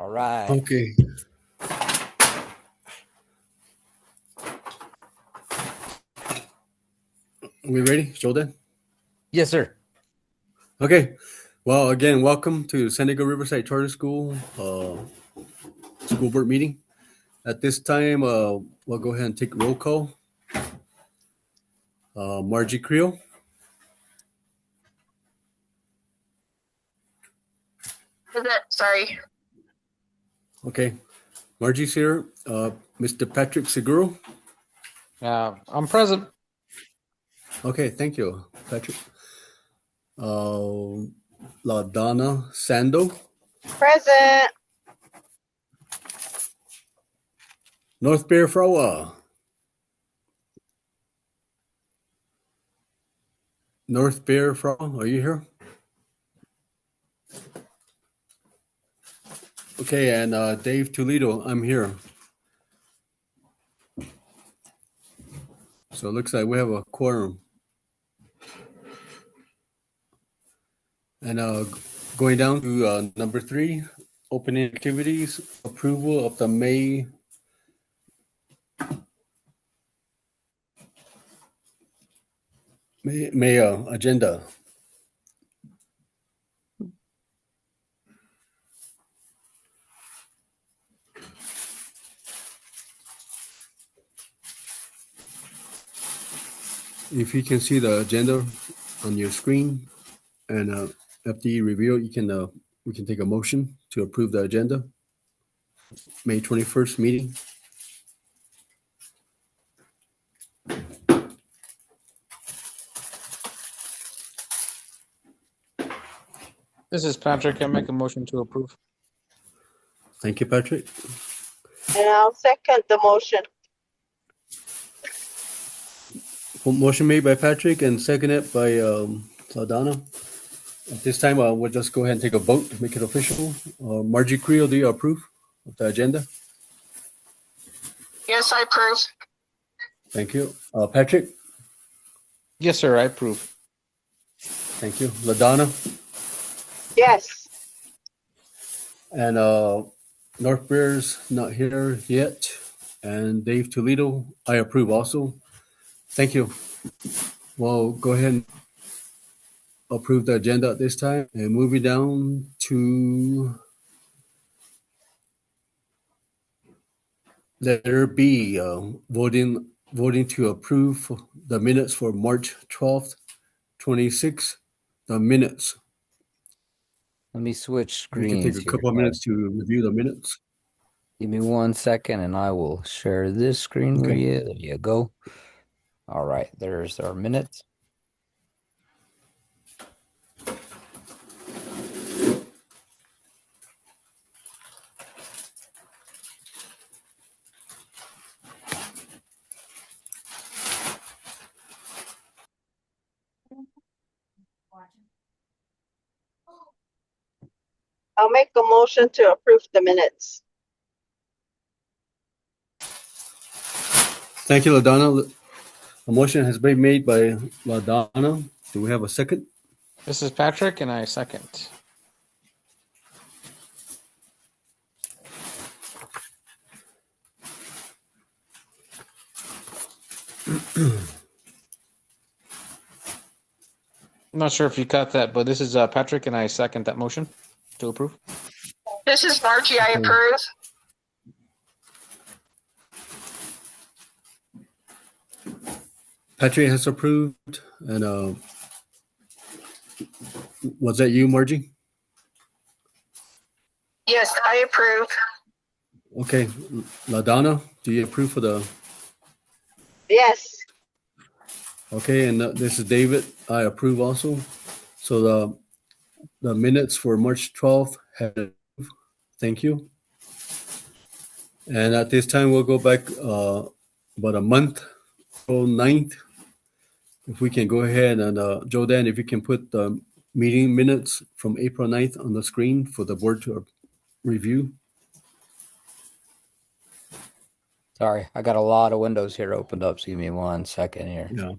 All right. Okay. Are we ready? Jordan? Yes, sir. Okay. Well, again, welcome to San Diego Riverside Charter School school board meeting. At this time, we'll go ahead and take roll call. Margie Creel. Sorry. Okay. Margie's here. Mr. Patrick Seguro. I'm present. Okay, thank you, Patrick. La Donna Sando. Present. North Bear Fraua. North Bear Fraua, are you here? Okay, and Dave Toledo, I'm here. So it looks like we have a quorum. And going down to number 3, opening activities, approval of the May agenda. If you can see the agenda on your screen, and after you review it, we can take a motion to approve the agenda. May 21st meeting. This is Patrick. I make a motion to approve. Thank you, Patrick. And I'll second the motion. Motion made by Patrick and seconded by Saldana. At this time, we'll just go ahead and take a vote to make it official. Margie Creel, do you approve of the agenda? Yes, I approve. Thank you. Patrick? Yes, sir. I approve. Thank you. LaDonna? Yes. And North Bear's not here yet. And Dave Toledo, I approve also. Thank you. Well, go ahead and approve the agenda at this time. And moving down to letter B, voting to approve the minutes for March 12th, 26th, the minutes. Let me switch We can screens take a couple of minutes to review the minutes. Give me 1 second and I will share this screen with you. There you go. All right. There's our minutes. I'll make a motion to approve the minutes. Thank you, LaDonna. A motion has been made by LaDonna. Do we have a second? This is Patrick and I second. I'm not sure if you caught that, but this is Patrick and I second that motion to approve. This is Margie. I approve. Patrick has approved. And was that you, Margie? Yes, I approve. Okay. LaDonna, do you approve for the... Yes. Okay, and this is David. I approve also. So the minutes for March 12th have been approved. Thank you. And at this time, we'll go back about a month, April 9th. If we can go ahead and, Jordan, if you can put the meeting minutes from April 9th on the screen for the board to review. Sorry, I got a lot of windows here opened up. So give me 1 second here. Yeah.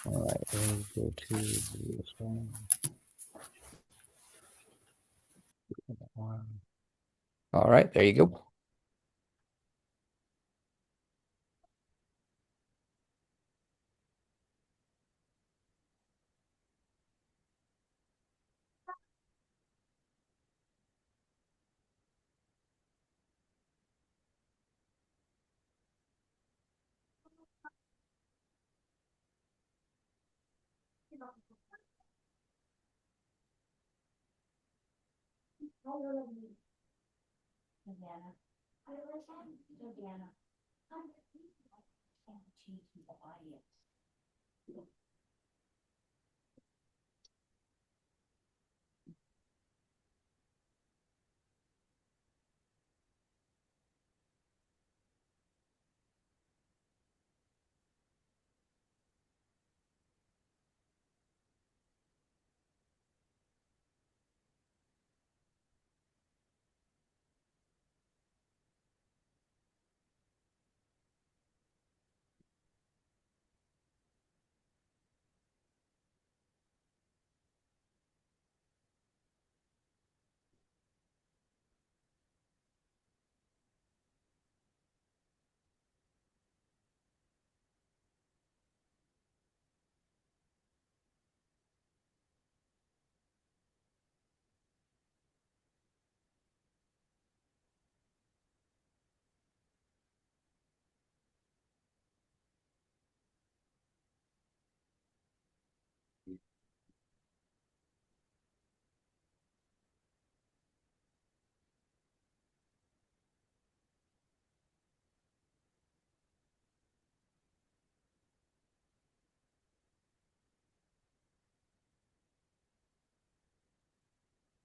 All right, let's go to this one. All right, there you go.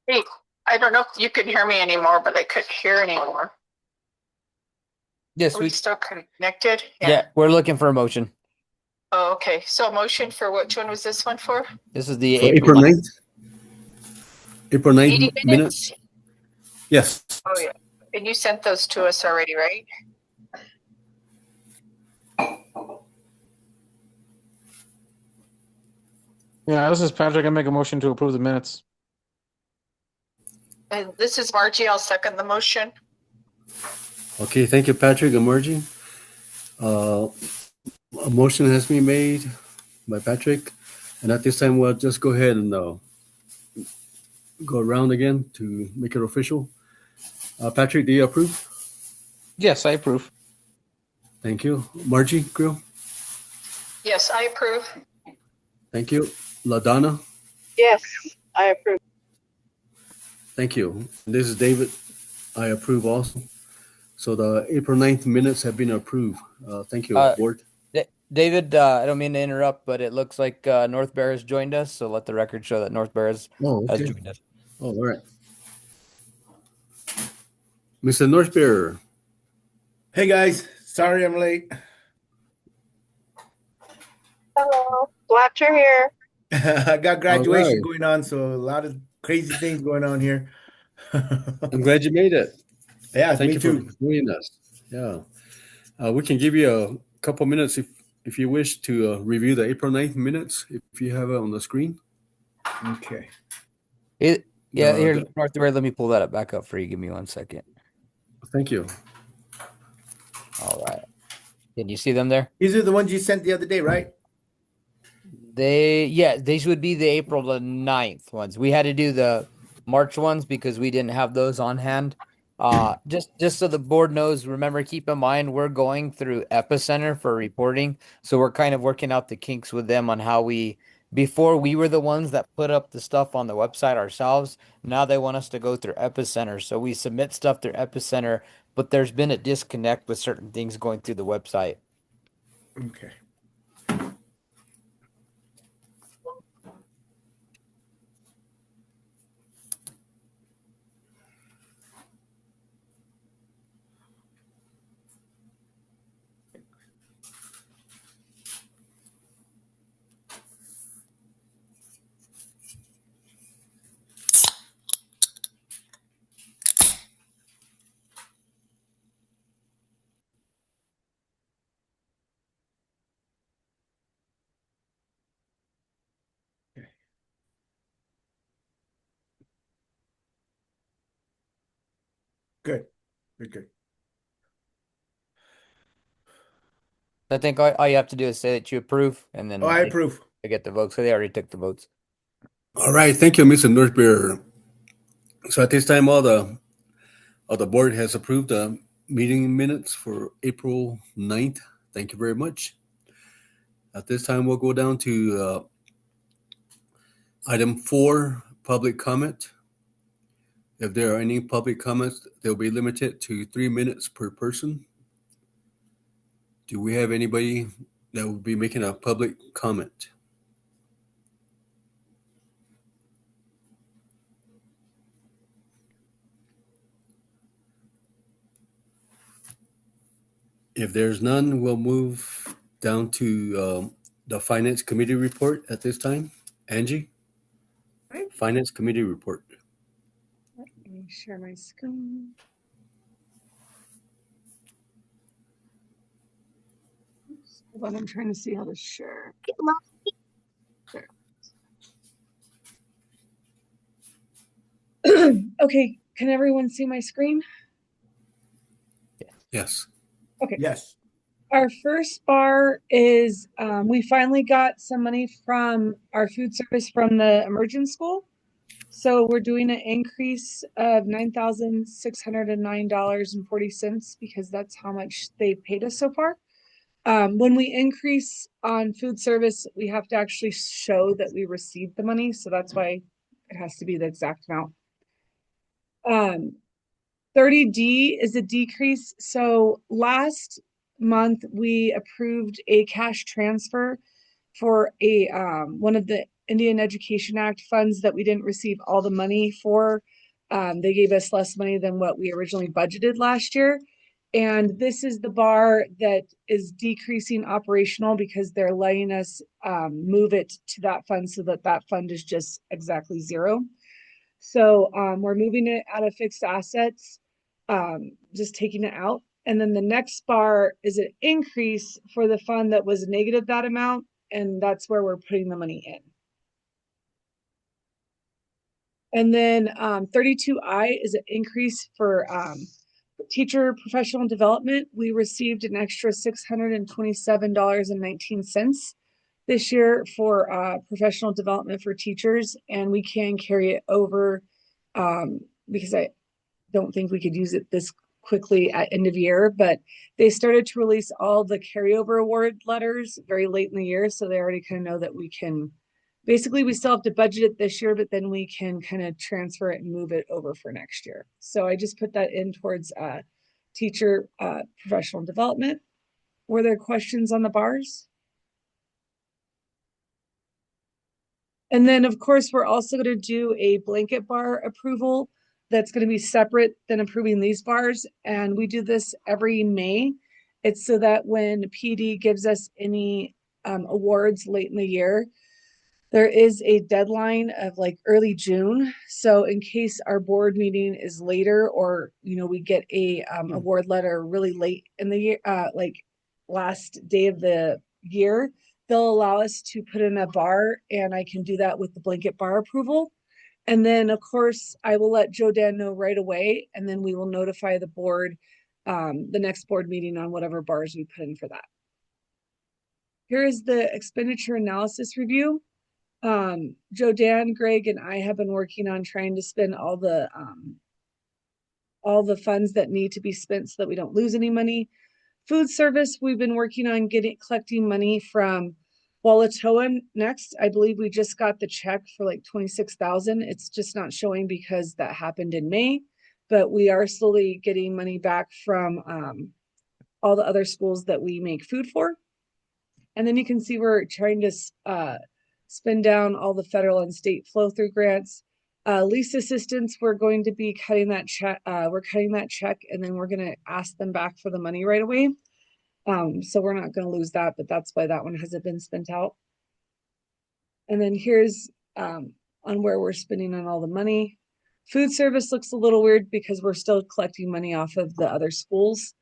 Hey, I don't know if you can hear me anymore, but I couldn't hear anymore. Yes, Are we still connected? yeah, we're looking for a motion. Oh, okay. So motion for which one was this one for? This is the For April April 9th. 9th? April 9th 80 minutes? minutes? Yes. Oh, yeah. And you sent those to us already, right? Yeah, this is Patrick. I make a motion to approve the minutes. And this is Margie. I'll second the motion. Okay, thank you, Patrick and Margie. A motion has been made by Patrick, and at this time, we'll just go ahead and go around again to make it official. Patrick, do you approve? Yes, I approve. Thank you. Margie Grill? Yes, I approve. Thank you. LaDonna? Yes, I approve. Thank you. This is David. I approve also. So the April 9th minutes have been approved. Thank you, Uh, board. David, I don't mean to interrupt, but it looks like North Bear has joined us, so let the record show that North Bear has Okay. joined us. Oh, all right. Mr. Northbeer. Hey guys, sorry I'm late. Hello. Glad you're here. I got All graduation right. going on, so a lot of crazy things going on here. I'm glad you made it. Yeah, Thank me you for too. joining us. Yeah. We can give you a couple minutes if you wish to review the April 9th minutes, if you have it on the screen. Okay. Yeah, here, The, North Bear, let me pull that up back up for you. Give me 1 second. thank you. All right. Can you see them there? These are the ones you sent the other day, right? These would be the April the 9th ones. We had to do the March ones because we didn't have those on hand. Just so the board knows, remember, keep in mind we're going through Epicenter for reporting. So we're kind of working out the kinks with them on how before we were the ones that put up the stuff on the website ourselves. Now they want us to go through Epicenter. So we submit stuff through Epicenter, but there's been a disconnect with certain things going through the website. Okay. Good. Good, good. I think all you have to do is say that you approve, and then Oh, I approve. I get the votes. So they already took the votes. All right, thank you, Mr. Northbeer. So at this time, all the board has approved the meeting minutes for April 9th. Thank you very much. At this time, we'll go down to item 4, public comment. If there are any public comments, they'll be limited to 3 minutes per person. Do we have anybody that will be making a public comment? If there's none, we'll move down to the Finance Committee report at this time. Angie? Finance Committee report. Let me share my screen. Oops, hold on, I'm trying to see how to share. There. Okay, can everyone see my screen? Yes. Okay. Yes. Our first bar is we finally got some money from our food service from the emergent school. So we're doing an increase of $9,609.40 because that's how much they paid us so far. When we increase on food service, we have to actually show that we received the money. So that's why it has to be the exact amount. 30D is a decrease. So last month we approved a cash transfer for a one of the Indian Education Act funds that we didn't receive all the money for. They gave us less money than what we originally budgeted last year. And this is the bar that is decreasing operational because they're letting us move it to that fund so that that fund is just exactly zero. So we're moving it out of fixed assets, just taking it out. And then the next bar is an increase for the fund that was negative that amount. And that's where we're putting the money in. And then 32I is an increase for teacher professional development. We received an extra $627.19 this year for professional development for teachers, and we can carry it over because I don't think we could use it this quickly at end of year, but they started to release all the carryover award letters very late in the year, so they already kind of know that we can basically, we still have to budget it this year, but then we can kind of transfer it and move it over for next year. So I just put that in towards teacher professional development. Were there questions on the bars? And then of course, we're also going to do a blanket bar approval that's going to be separate than approving these bars. And we do this every May. It's so that when PD gives us any awards late in the year, there is a deadline of like early June. So in case our board meeting is later, or, you know, we get a award letter really late in the year, like last day of the year, they'll allow us to put in a bar, and I can do that with the blanket bar approval. And then of course I will let Joe Dan know right away, and then we will notify the board the next board meeting on whatever bars we put in for that. Here is the expenditure analysis review. Joe Dan, Greg, and I have been working on trying to spend all the funds that need to be spent so that we don't lose any money. Food service, we've been working on collecting money from Wallatoa next. I believe we just got the check for like 26,000. It's just not showing because that happened in May, but we are slowly getting money back from all the other schools that we make food for. And then you can see we're trying to spend down all the federal and state flow through grants. Lease assistance, we're going to be cutting that check. We're cutting that check, and then we're going to ask them back for the money right away. So we're not going to lose that, but that's why that one hasn't been spent out. And then here's on where we're spending on all the money. Food service looks a little weird because we're still collecting money off of the other schools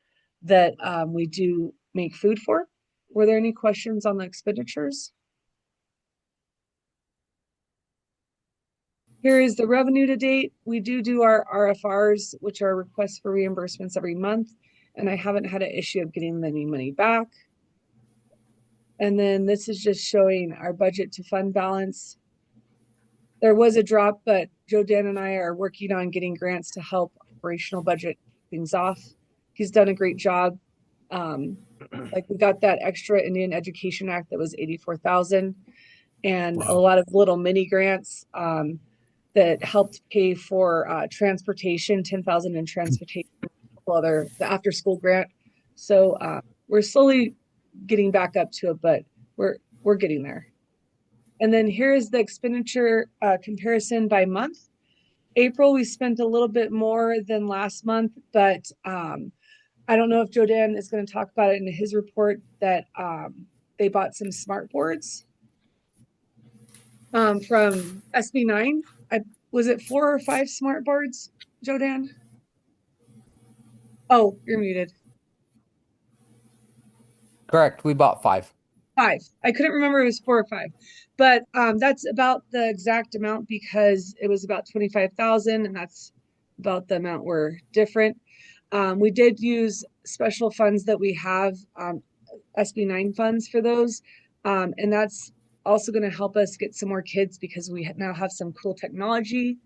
that we do make food for. Were there any questions on the expenditures? Here is the revenue to date. We do our RFRs, which are requests for reimbursements every month, and I haven't had an issue of getting any money back. And then this is just showing our budget to fund balance. There was a drop, but Joe Dan and I are working on getting grants to help operational budget things off. He's done a great job. Like we got that extra Indian Education Act that was 84,000, and a lot of little mini grants that helped pay for transportation, 10,000 in transportation, the after school grant. So we're slowly getting back up to it, but we're getting there. And then here is the expenditure comparison by month. April, we spent a little bit more than last month, but I don't know if Joe Dan is going to talk about it in his report that they bought some smart boards from SB9. Was it 4 or 5 smart boards, Joe Dan? Oh, you're muted. Correct. We bought 5. 5. I couldn't remember it was 4 or 5, but that's about the exact amount because it was about 25,000, and that's about the amount we're different. We did use special funds that we have, SB9 funds for those, and that's also going to help us get some more kids because we now have some cool technology.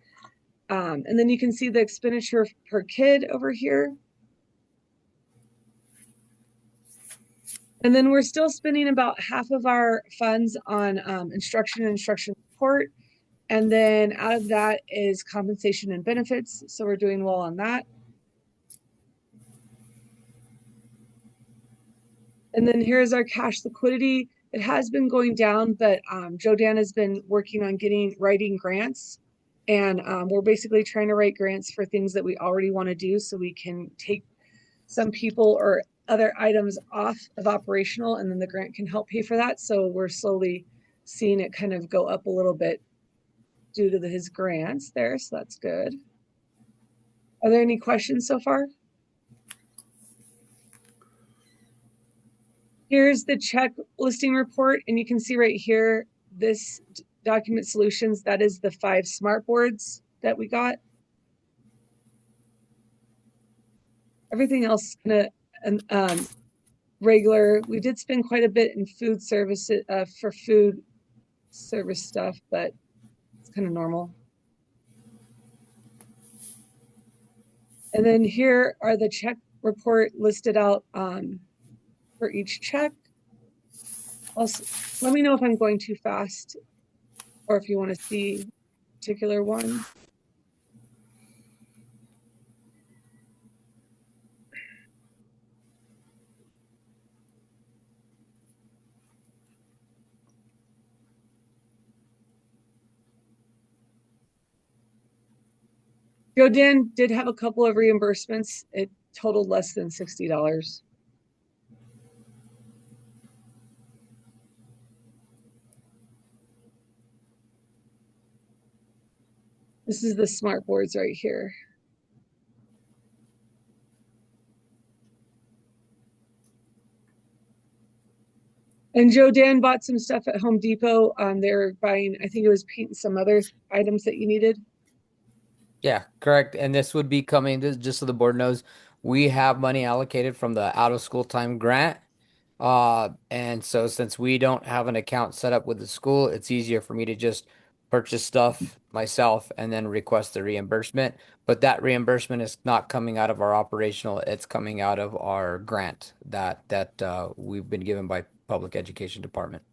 And then you can see the expenditure per kid over here. And then we're still spending about half of our funds on instruction and instruction support. And then out of that is compensation and benefits. So we're doing well on that. And then here's our cash liquidity. It has been going down, but Joe Dan has been working on writing grants. And we're basically trying to write grants for things that we already want to do so we can take some people or other items off of operational, and then the grant can help pay for that. So we're slowly seeing it kind of go up a little bit due to his grants there. So that's good. Are there any questions so far? Here's the check listing report, and you can see right here, this document solutions, that is the 5 smart boards that we got. Everything else kind of regular. We did spend quite a bit in food services for food service stuff, but it's kind of normal. And then here are the check report listed out for each check. Also, let me know if I'm going too fast or if you want to see a particular one. Joe Dan did have a couple of reimbursements. It totaled less than $60. This is the smart boards right here. And Joe Dan bought some stuff at Home Depot. They were buying, I think it was paint and some other items that you needed. Yeah, correct. And this would be coming, just so the board knows, we have money allocated from the out of school time grant. And so since we don't have an account set up with the school, it's easier for me to just purchase stuff myself and then request the reimbursement. But that reimbursement is not coming out of our operational, it's coming out of our grant that we've been given by Public Education Department.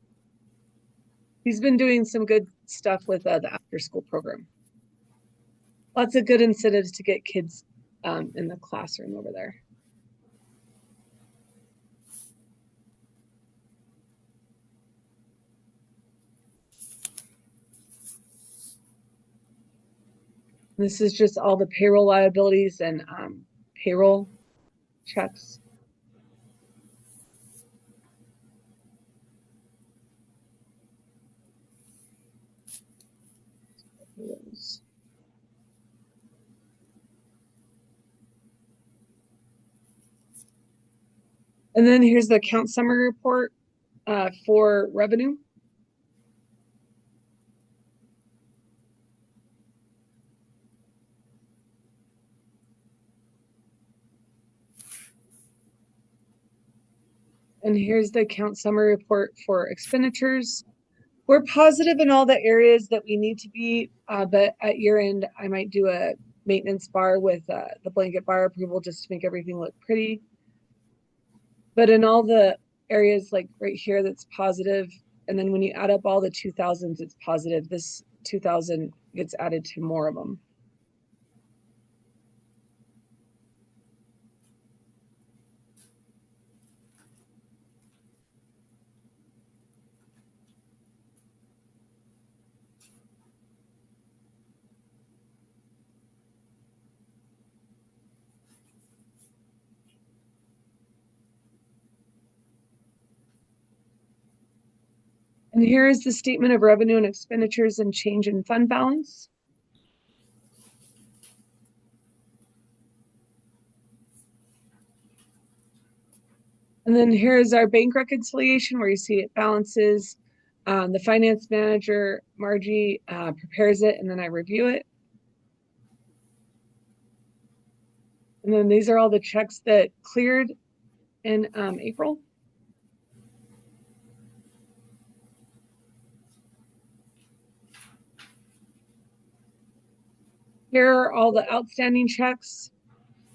He's been doing some good stuff with the after school program. Lots of good incentives to get kids in the classroom over there. This is just all the payroll liabilities and payroll checks. And then here's the account summary report for revenue. And here's the account summary report for expenditures. We're positive in all the areas that we need to be, but at year end, I might do a maintenance bar with the blanket bar approval just to make everything look pretty. But in all the areas like right here, that's positive. And then when you add up all the 2000s, it's positive. This 2000 gets added to more of them. And here is the statement of revenue and expenditures and change in fund balance. And then here's our bank reconciliation where you see it balances. The finance manager, Margie, prepares it and then I review it. And then these are all the checks that cleared in April. Here are all the outstanding checks.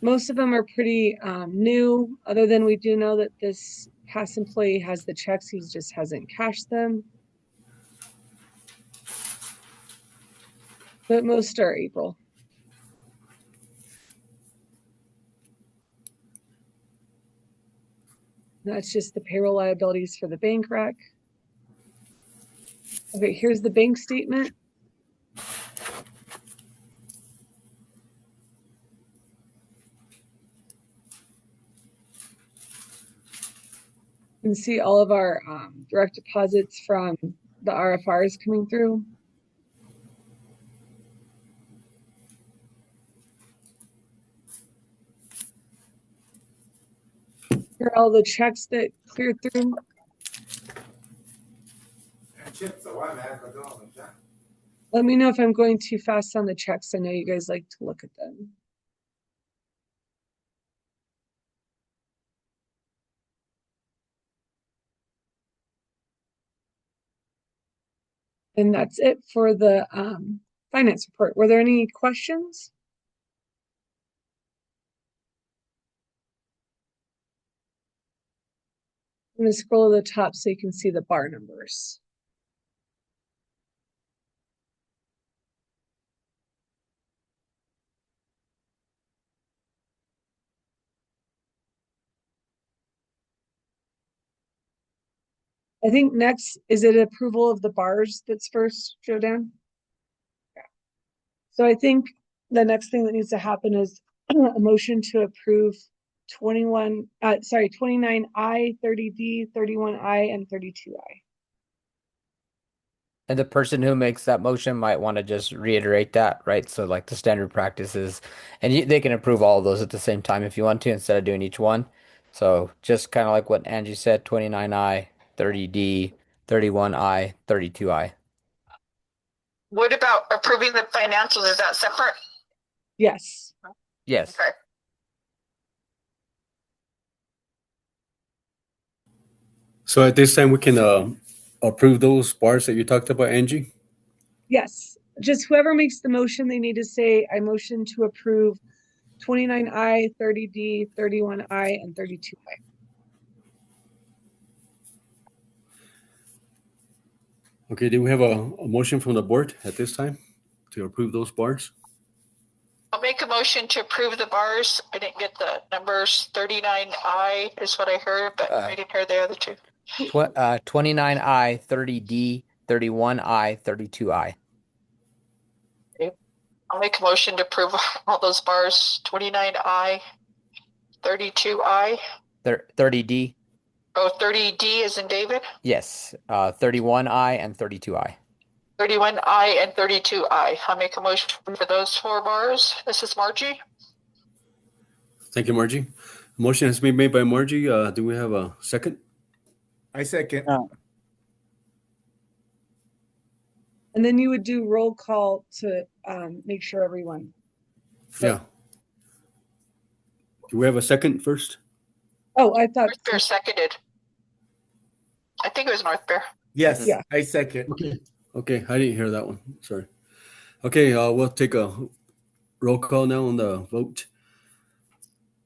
Most of them are pretty new, other than we do know that this past employee has the checks, he just hasn't cashed them. But most are April. That's just the payroll liabilities for the bank rec. Okay, here's the bank statement. You can see all of our direct deposits from the RFRs coming through. Here are all the checks that cleared through. Let me know if I'm going too fast on the checks. I know you guys like to look at them. And that's it for the finance report. Were there any questions? I'm going to scroll to the top so you can see the bar numbers. I think next, is it approval of the bars that's first, Jodan? Yeah. So I think the next thing that needs to happen is a motion to approve 29I, 30D, 31I, and 32I. And the person who makes that motion might want to just reiterate that, right? So like the standard practices, and they can approve all of those at the same time if you want to, instead of doing each one. So just kind of like what Angie said, 29I, 30D, 31I, 32I. What about approving the financials? Is that separate? Yes. Yes. Okay. So at this time, we can approve those bars that you talked about, Angie? Yes. Just whoever makes the motion, they need to say, I motion to approve 29I, 30D, 31I, and 32I. Okay, do we have a motion from the board at this time to approve those bars? I'll make a motion to approve the bars. I didn't get the numbers. 39I is what I heard, but I didn't hear the other two. 29I, 30D, 31I, 32I. I'll make a motion to approve all those bars. 29I, 32I. 30D. Oh, 30D is in David. Yes. 31I and 32I. 31I and 32I. I'll make a motion for those four bars. This is Margie. Thank you, Margie. Motion has been made by Margie. Do we have a second? I second. And then you would do roll call to make sure everyone. Yeah. Do we have a second first? Oh, I thought. They're seconded. I think it was North Bear. Yes, Yeah. I second. Okay, I didn't hear that one. Sorry. Okay, we'll take a roll call now on the vote.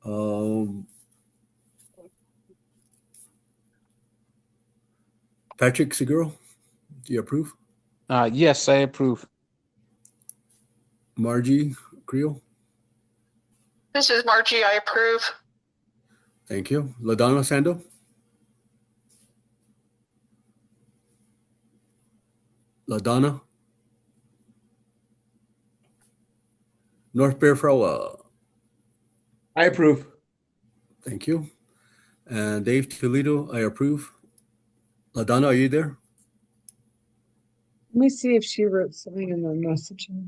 Um, Patrick Seguro, do you approve? Yes, I approve. Margie Creel, This is Margie. I approve. thank you. LaDonna Sando, LaDonna, North Bear Fraua, I approve. thank you. And Dave Toledo, I approve. LaDonna, are you there? Let me see if she wrote something in the messaging.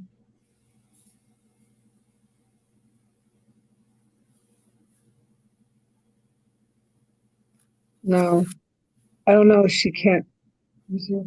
No, I don't know. She can't. Let me see.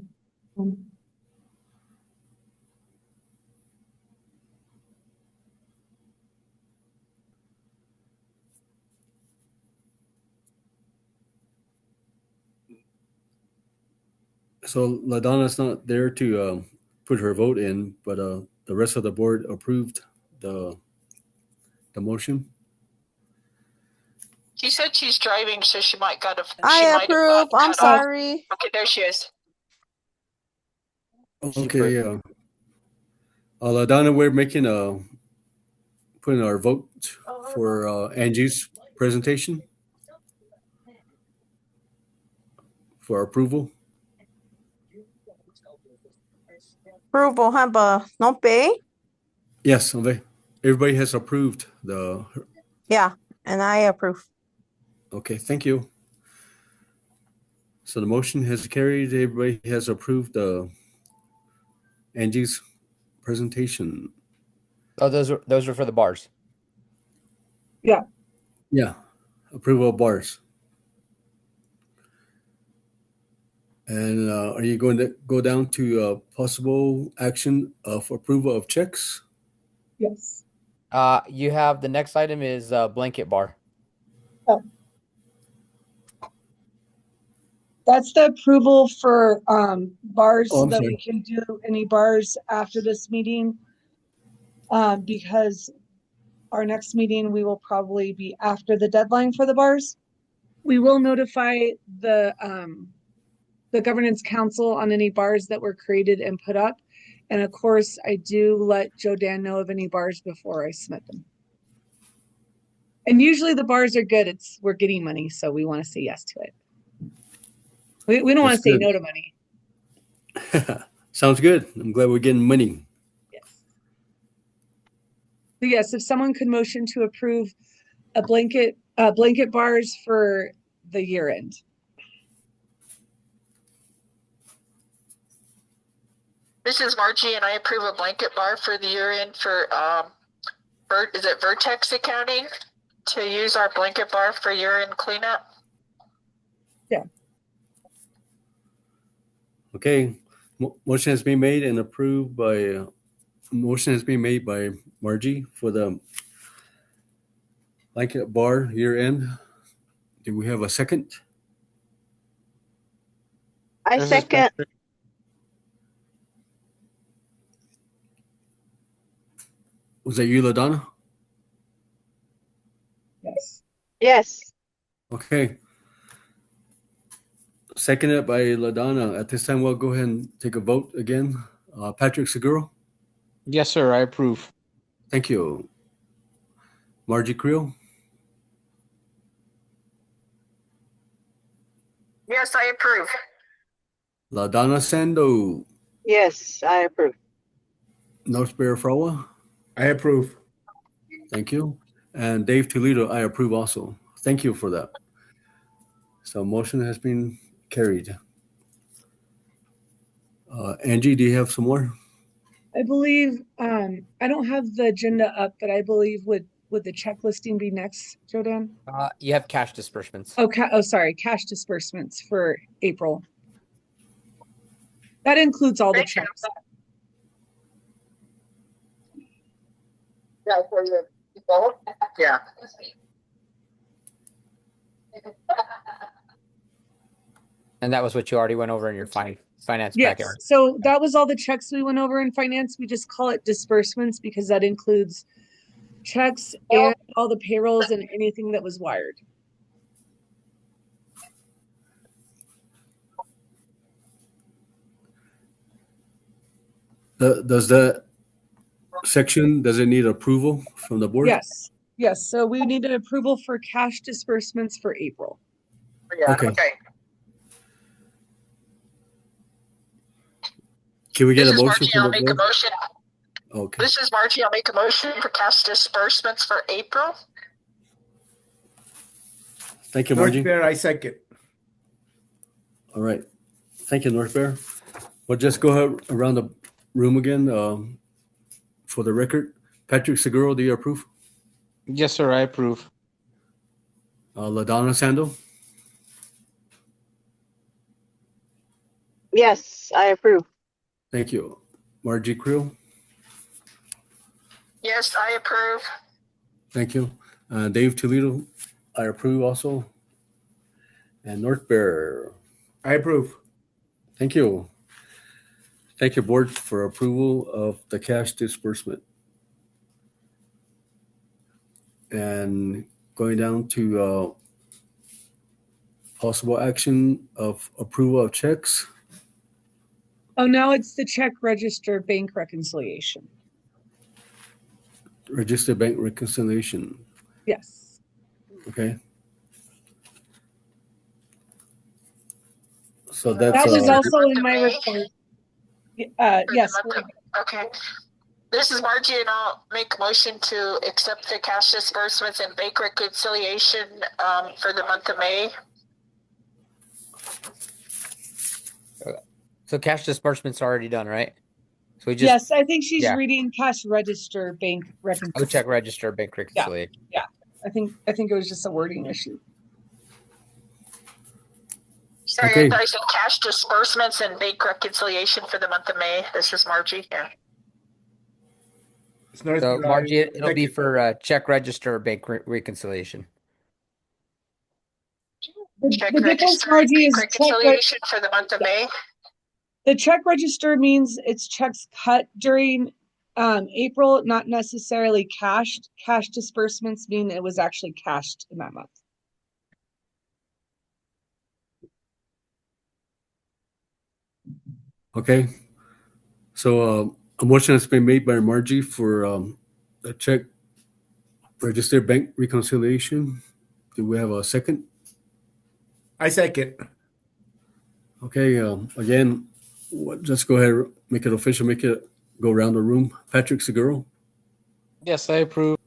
So LaDonna's not there to put her vote in, but the rest of the board approved the motion. She said she's driving, so she might got she I might have approve. got I'm cut off. sorry. Okay, there she is. Okay, yeah. LaDonna, we're making putting our vote for Angie's presentation for approval. Approval, huh, but no pay? Yes, okay. Everybody has approved the. Yeah, and I approve. Okay, thank you. So the motion has carried. Everybody has approved Angie's presentation. Oh, those are for the bars. Yeah. Yeah, approval of bars. And are you going to go down to possible action of approval of checks? Yes. You have the next item is blanket bar. That's the approval for bars Oh, I'm that sorry. we can do any bars after this meeting. Because our next meeting, we will probably be after the deadline for the bars. We will notify the governance council on any bars that were created and put up. And of course, I do let Joe Dan know of any bars before I submit them. And usually the bars are good. We're getting money, so we want to say yes to it. We don't want to say no to money. Sounds good. I'm glad we're getting money. Yes. So yes, if someone could motion to approve a blanket bars for the year end. This is Margie, and I approve a blanket bar for the year end for is it Vertex Accounting to use our blanket bar for year end cleanup? Yeah. Okay. Motion has been made and approved by. Motion has been made by Margie for the blanket bar year end. Do we have a second? I This is second. Patrick. Was that you, LaDonna? Yes. Yes. Okay. Seconded by LaDonna. At this time, we'll go ahead and take a vote again. Patrick Seguro, Yes, sir. I approve. thank you. Margie Creel, Yes, I approve. LaDonna Sando, Yes, I approve. North Bear Fraua, I approve. thank you. And Dave Toledo, I approve also. Thank you for that. So motion has been carried. Angie, do you have some more? I believe I don't have the agenda up, but I believe would the checklisting be next, Jodan? You have cash disbursements. Oh, sorry, cash disbursements for April. That includes all the checks. Yeah, for your people. Yeah. And that was what you already went over in your finance packet. Yes, so that was all the checks we went over in finance. We just call it disbursements because that includes checks and all the payrolls and anything that was wired. Does that section, does it need approval from the board? Yes, yes, so we need an approval for cash disbursements for April. Yeah, Okay. okay. Can we get This a is motion Margie. from I'll the make a board? motion. Okay, This is Margie. I'll make a motion for cash disbursements for April. thank you, North Margie. Bear, I second. All right, thank you, North Bear. We'll just go around the room again for the record. Patrick Seguro, do you approve? Yes, sir. I approve. LaDonna Sando, Yes, I approve. thank you. Margie Creel, Yes, I approve. thank you. Dave Toledo, I approve also. And North Bear, I approve. thank you. Thank you, board, for approval of the cash disbursement. And going down to possible action of approval of checks. Oh, now it's the check register bank reconciliation. Register bank reconciliation. Yes. Okay. So that's That was For the also month in of my May? report. For the Yes, month of- Okay. This is Margie, and I'll make a motion to accept the cash disbursements and bank reconciliation for the month of May. So cash disbursements are already done, right? So we just yes, I think she's yeah. reading cash register bank reconciliation. check register bank reconciliation. I think it was just a wording issue. Sorry, Okay. I thought I said cash disbursements and bank reconciliation for the month of May. This is Margie. Yeah. It's North So Bear, Margie, I it'll be second. for check register bank reconciliation. Check The difference, register and Margie, bank is reconciliation for the month of May. the check register means it's checks cut during April, not necessarily cashed. Cash disbursements mean it was actually cashed in that month. okay. So a motion has been made by Margie for a check register bank reconciliation. Do we have a second? I second. Okay. Again, just go ahead, make it official, make it go around the room. Patrick Seguro, Yes, I approve.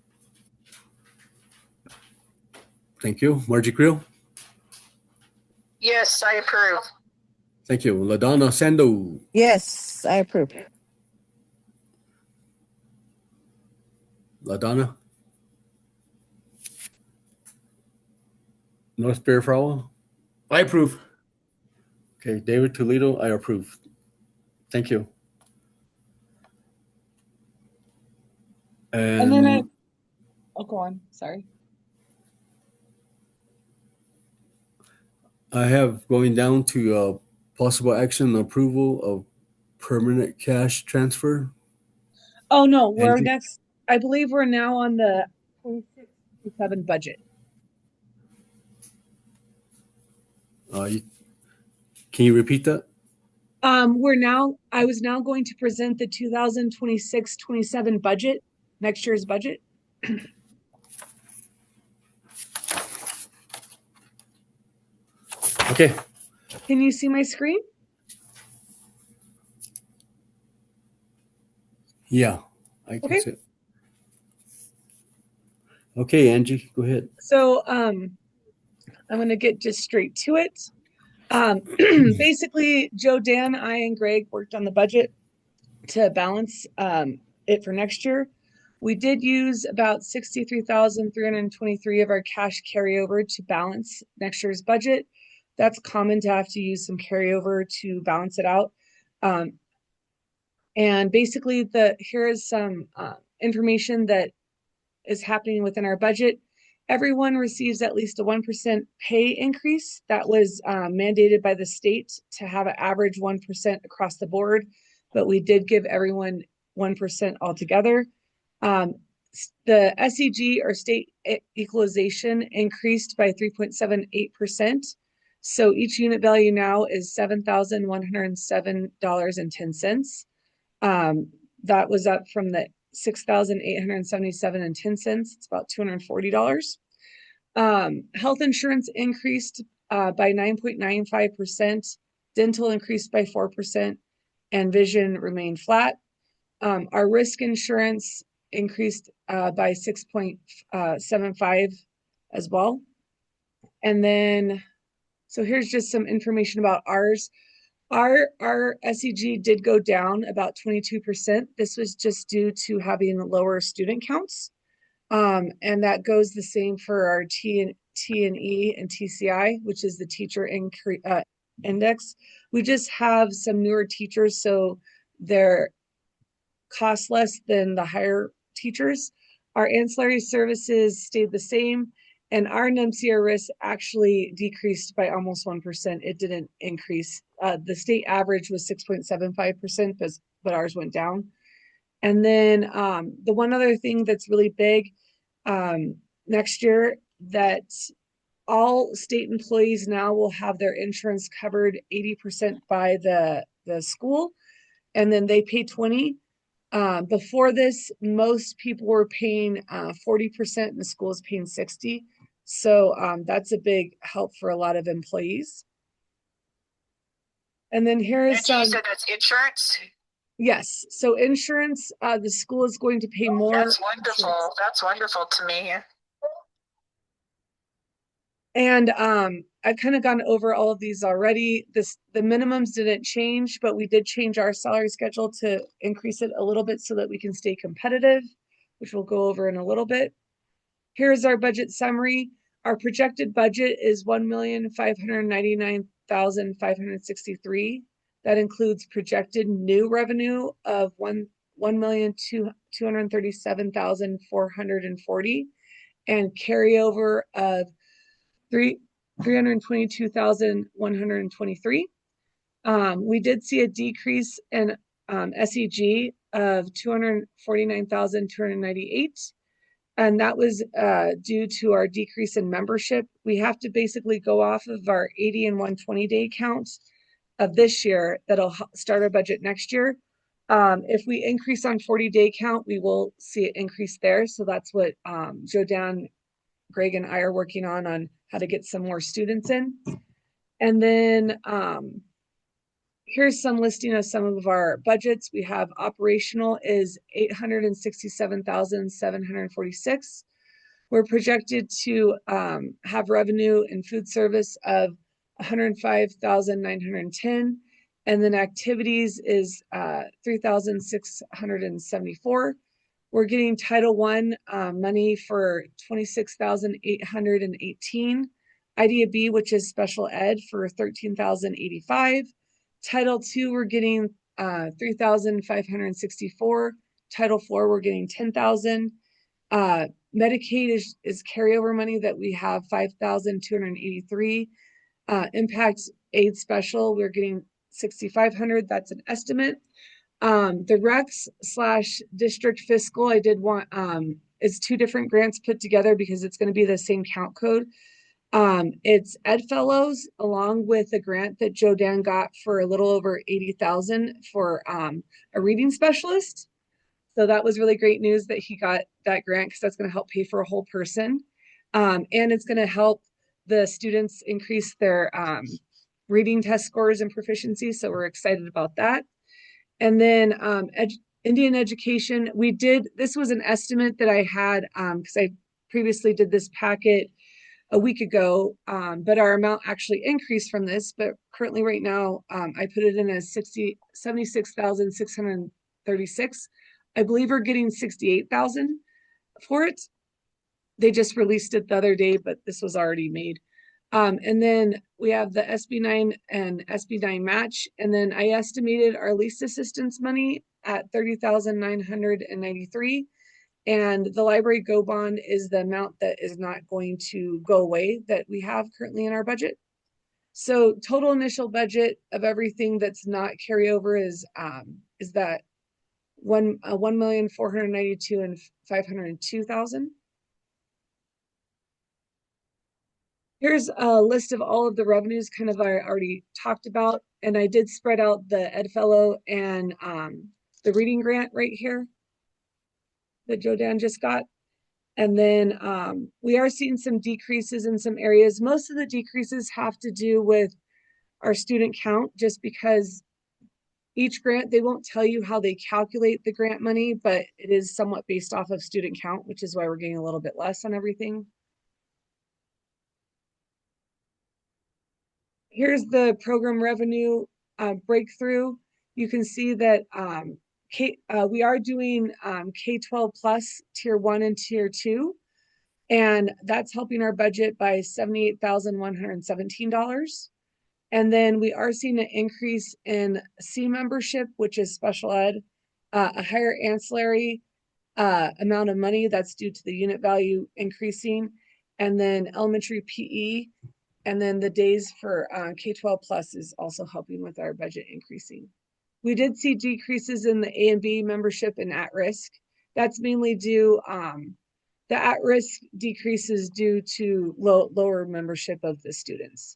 thank you. Margie Creel, Yes, I approve. thank you. LaDonna Sando, Yes, I approve. LaDonna. North Bear Frowell, I approve. okay. David Toledo, I approve. Thank you. And then oh, go on. Sorry. I have going down to possible action approval of permanent cash transfer. Oh no, we're Angie? next. I believe we're now on the 26-27 budget. Can you repeat that? I was now going to present the 2026-27 budget, next year's budget. Okay. Can you see my screen? Yeah, I can Okay. see it. Okay, Angie, go ahead. So I'm gonna get just straight to it. Basically, Joe, Dan, I, and Greg worked on the budget to balance it for next year. We did use about 63,323 of our cash carryover to balance next year's budget. That's common to have to use some carryover to balance it out. And basically, here is some information that is happening within our budget. Everyone receives at least a 1% pay increase. That was mandated by the state to have an average 1% across the board, but we did give everyone 1% altogether. The SEG, or state equalization, increased by 3.78%. So each unit value now is $7,107.10. That was up from the $6,877.10. It's about $240. Health insurance increased by 9.95%. Dental increased by 4%, and vision remained flat. Our risk insurance increased by 6.75 as well. And then, so here's just some information about ours. Our SEG did go down about 22%. This was just due to having lower student counts. And that goes the same for our T&E and TCI, which is the teacher index. We just have some newer teachers, so they're cost less than the higher teachers. Our ancillary services stayed the same, and our NMCR risk actually decreased by almost 1%. It didn't increase. The state average was 6.75%, but ours went down. And then the one other thing that's really big next year, that all state employees now will have their insurance covered 80% by the school, and then they pay 20%. Before this, most people were paying 40%, and the school is paying 60%. So that's a big help for a lot of employees. And then here is You said that's insurance? Yes. So insurance, the school is going to pay more. That's wonderful. Insurance. That's wonderful to me. And I've kind of gone over all of these already. The minimums didn't change, but we did change our salary schedule to increase it a little bit so that we can stay competitive, which we'll go over in a little bit. Here's our budget summary. Our projected budget is $1,599,563. That includes projected new revenue of $1,237,440 and carryover of $322,123. We did see a decrease in SEG of $249,298. And that was due to our decrease in membership. We have to basically go off of our 80 and 120 day counts of this year that'll start our budget next year. If we increase on 40-day count, we will see an increase there. So that's what Joe, Dan, Greg, and I are working on how to get some more students in. And then here's some listing of some of our budgets. We have operational is $867,746. We're projected to have revenue in food service of $105,910. And then activities is $3,674. We're getting Title I money for $26,818. Idea B, which is special ed, for $13,085. Title II, we're getting $3,564. Title IV, we're getting $10,000. Medicaid is carryover money that we have $5,283. Impact aid special, we're getting $6,500. That's an estimate. The Rex / district fiscal, I did want is two different grants put together because it's going to be the same count code. It's Ed Fellows along with a grant that Joe Dan got for a little over $80,000 for a reading specialist. So that was really great news that he got that grant, because that's going to help pay for a whole person. And it's going to help the students increase their reading test scores and proficiency. So we're excited about that. And then Indian education, this was an estimate that I had because I previously did this packet a week ago, but our amount actually increased from this. But currently right now, I put it in as $76,636. I believe we're getting $68,000 for it. They just released it the other day, but this was already made. And then we have the SB9 and SB9 match. And then I estimated our lease assistance money at $30,993. And the library go bond is the amount that is not going to go away that we have currently in our budget. So total initial budget of everything that's not carryover is that 1,492,000 and 502,000. Here's a list of all of the revenues, kind of I already talked about, and I did spread out the Ed Fellow and the reading grant right here that Joe Dan just got. And then we are seeing some decreases in some areas. Most of the decreases have to do with our student count, just because each grant, they won't tell you how they calculate the grant money, but it is somewhat based off of student count, which is why we're getting a little bit less on everything. Here's the program revenue breakthrough. You can see that we are doing K-12 plus tier 1 and tier 2, and that's helping our budget by $78,117. And then we are seeing an increase in C membership, which is special ed, a higher ancillary amount of money that's due to the unit value increasing, and then elementary PE. And then the days for K-12 plus is also helping with our budget increasing. We did see decreases in the A and B membership and at-risk. That's mainly due, the at-risk decreases due to lower membership of the students.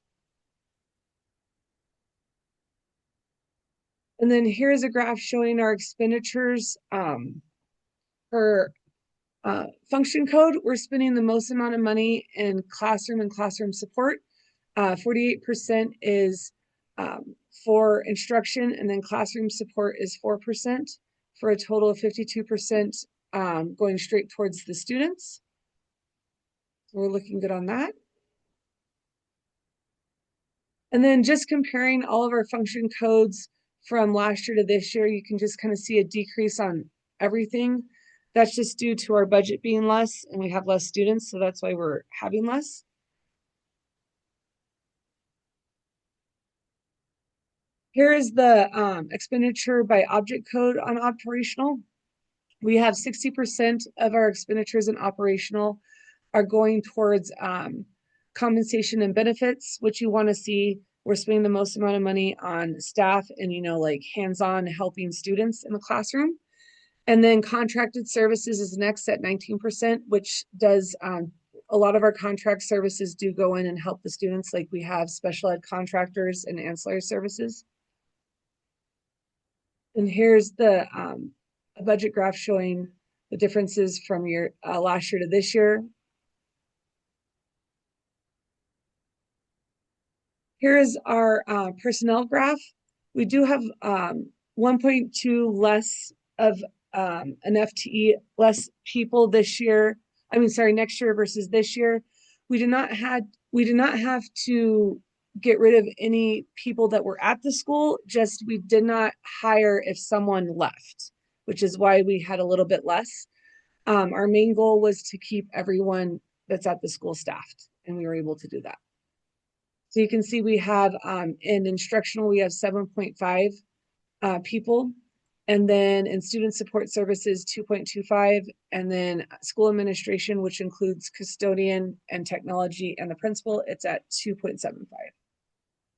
And then here's a graph showing our expenditures for function code. We're spending the most amount of money in classroom and classroom support. 48% is for instruction, and then classroom support is 4%, for a total of 52% going straight towards the students. So we're looking good on that. And then just comparing all of our function codes from last year to this year, you can just kind of see a decrease on everything. That's just due to our budget being less and we have less students, so that's why we're having less. Here is the expenditure by object code on operational. We have 60% of our expenditures in operational are going towards compensation and benefits, which you want to see. We're spending the most amount of money on staff and, like hands-on helping students in the classroom. And then contracted services is next at 19%, which does a lot of our contract services do go in and help the students. Like we have special ed contractors and ancillary services. And here's the a budget graph showing the differences from your last year to this year. Here's our personnel graph. We do have 1.2 less of an FTE, less people this year. Next year versus this year. We did not have to get rid of any people that were at the school, just we did not hire if someone left, which is why we had a little bit less. Our main goal was to keep everyone that's at the school staffed, and we were able to do that. So you can see we have in instructional, we have 7.5 people, and then in student support services, 2.25, and then school administration, which includes custodian and technology and the principal, it's at 2.75.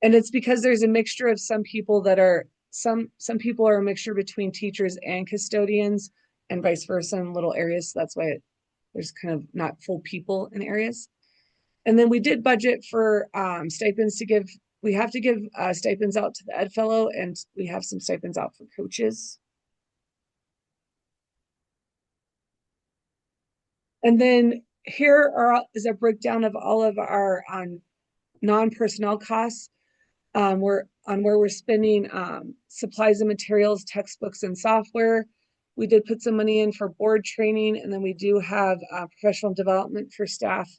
And it's because there's a mixture of some people that are, some people are a mixture between teachers and custodians and vice versa in little areas. So that's why there's kind of not full people in areas. And then we did budget for stipends to give. We have to give stipends out to the Ed Fellow, and we have some stipends out for coaches. And then here is a breakdown of all of our non-personnel costs. Where we're spending supplies and materials, textbooks, and software. We did put some money in for board training, and then we do have professional development for staff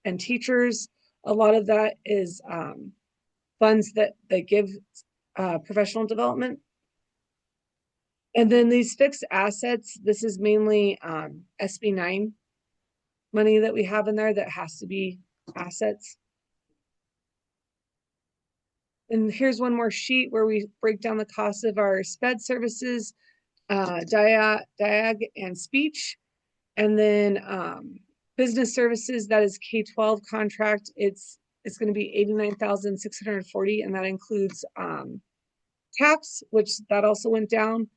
and teachers. A lot of that is funds that give professional development. And then these fixed assets, this is mainly SB9 money that we have in there that has to be assets. And here's one more sheet where we break down the cost of our SPED services, diag and speech. And then business services, that is K-12 contract. It's going to be 89,640, and that includes tax, which that also went down.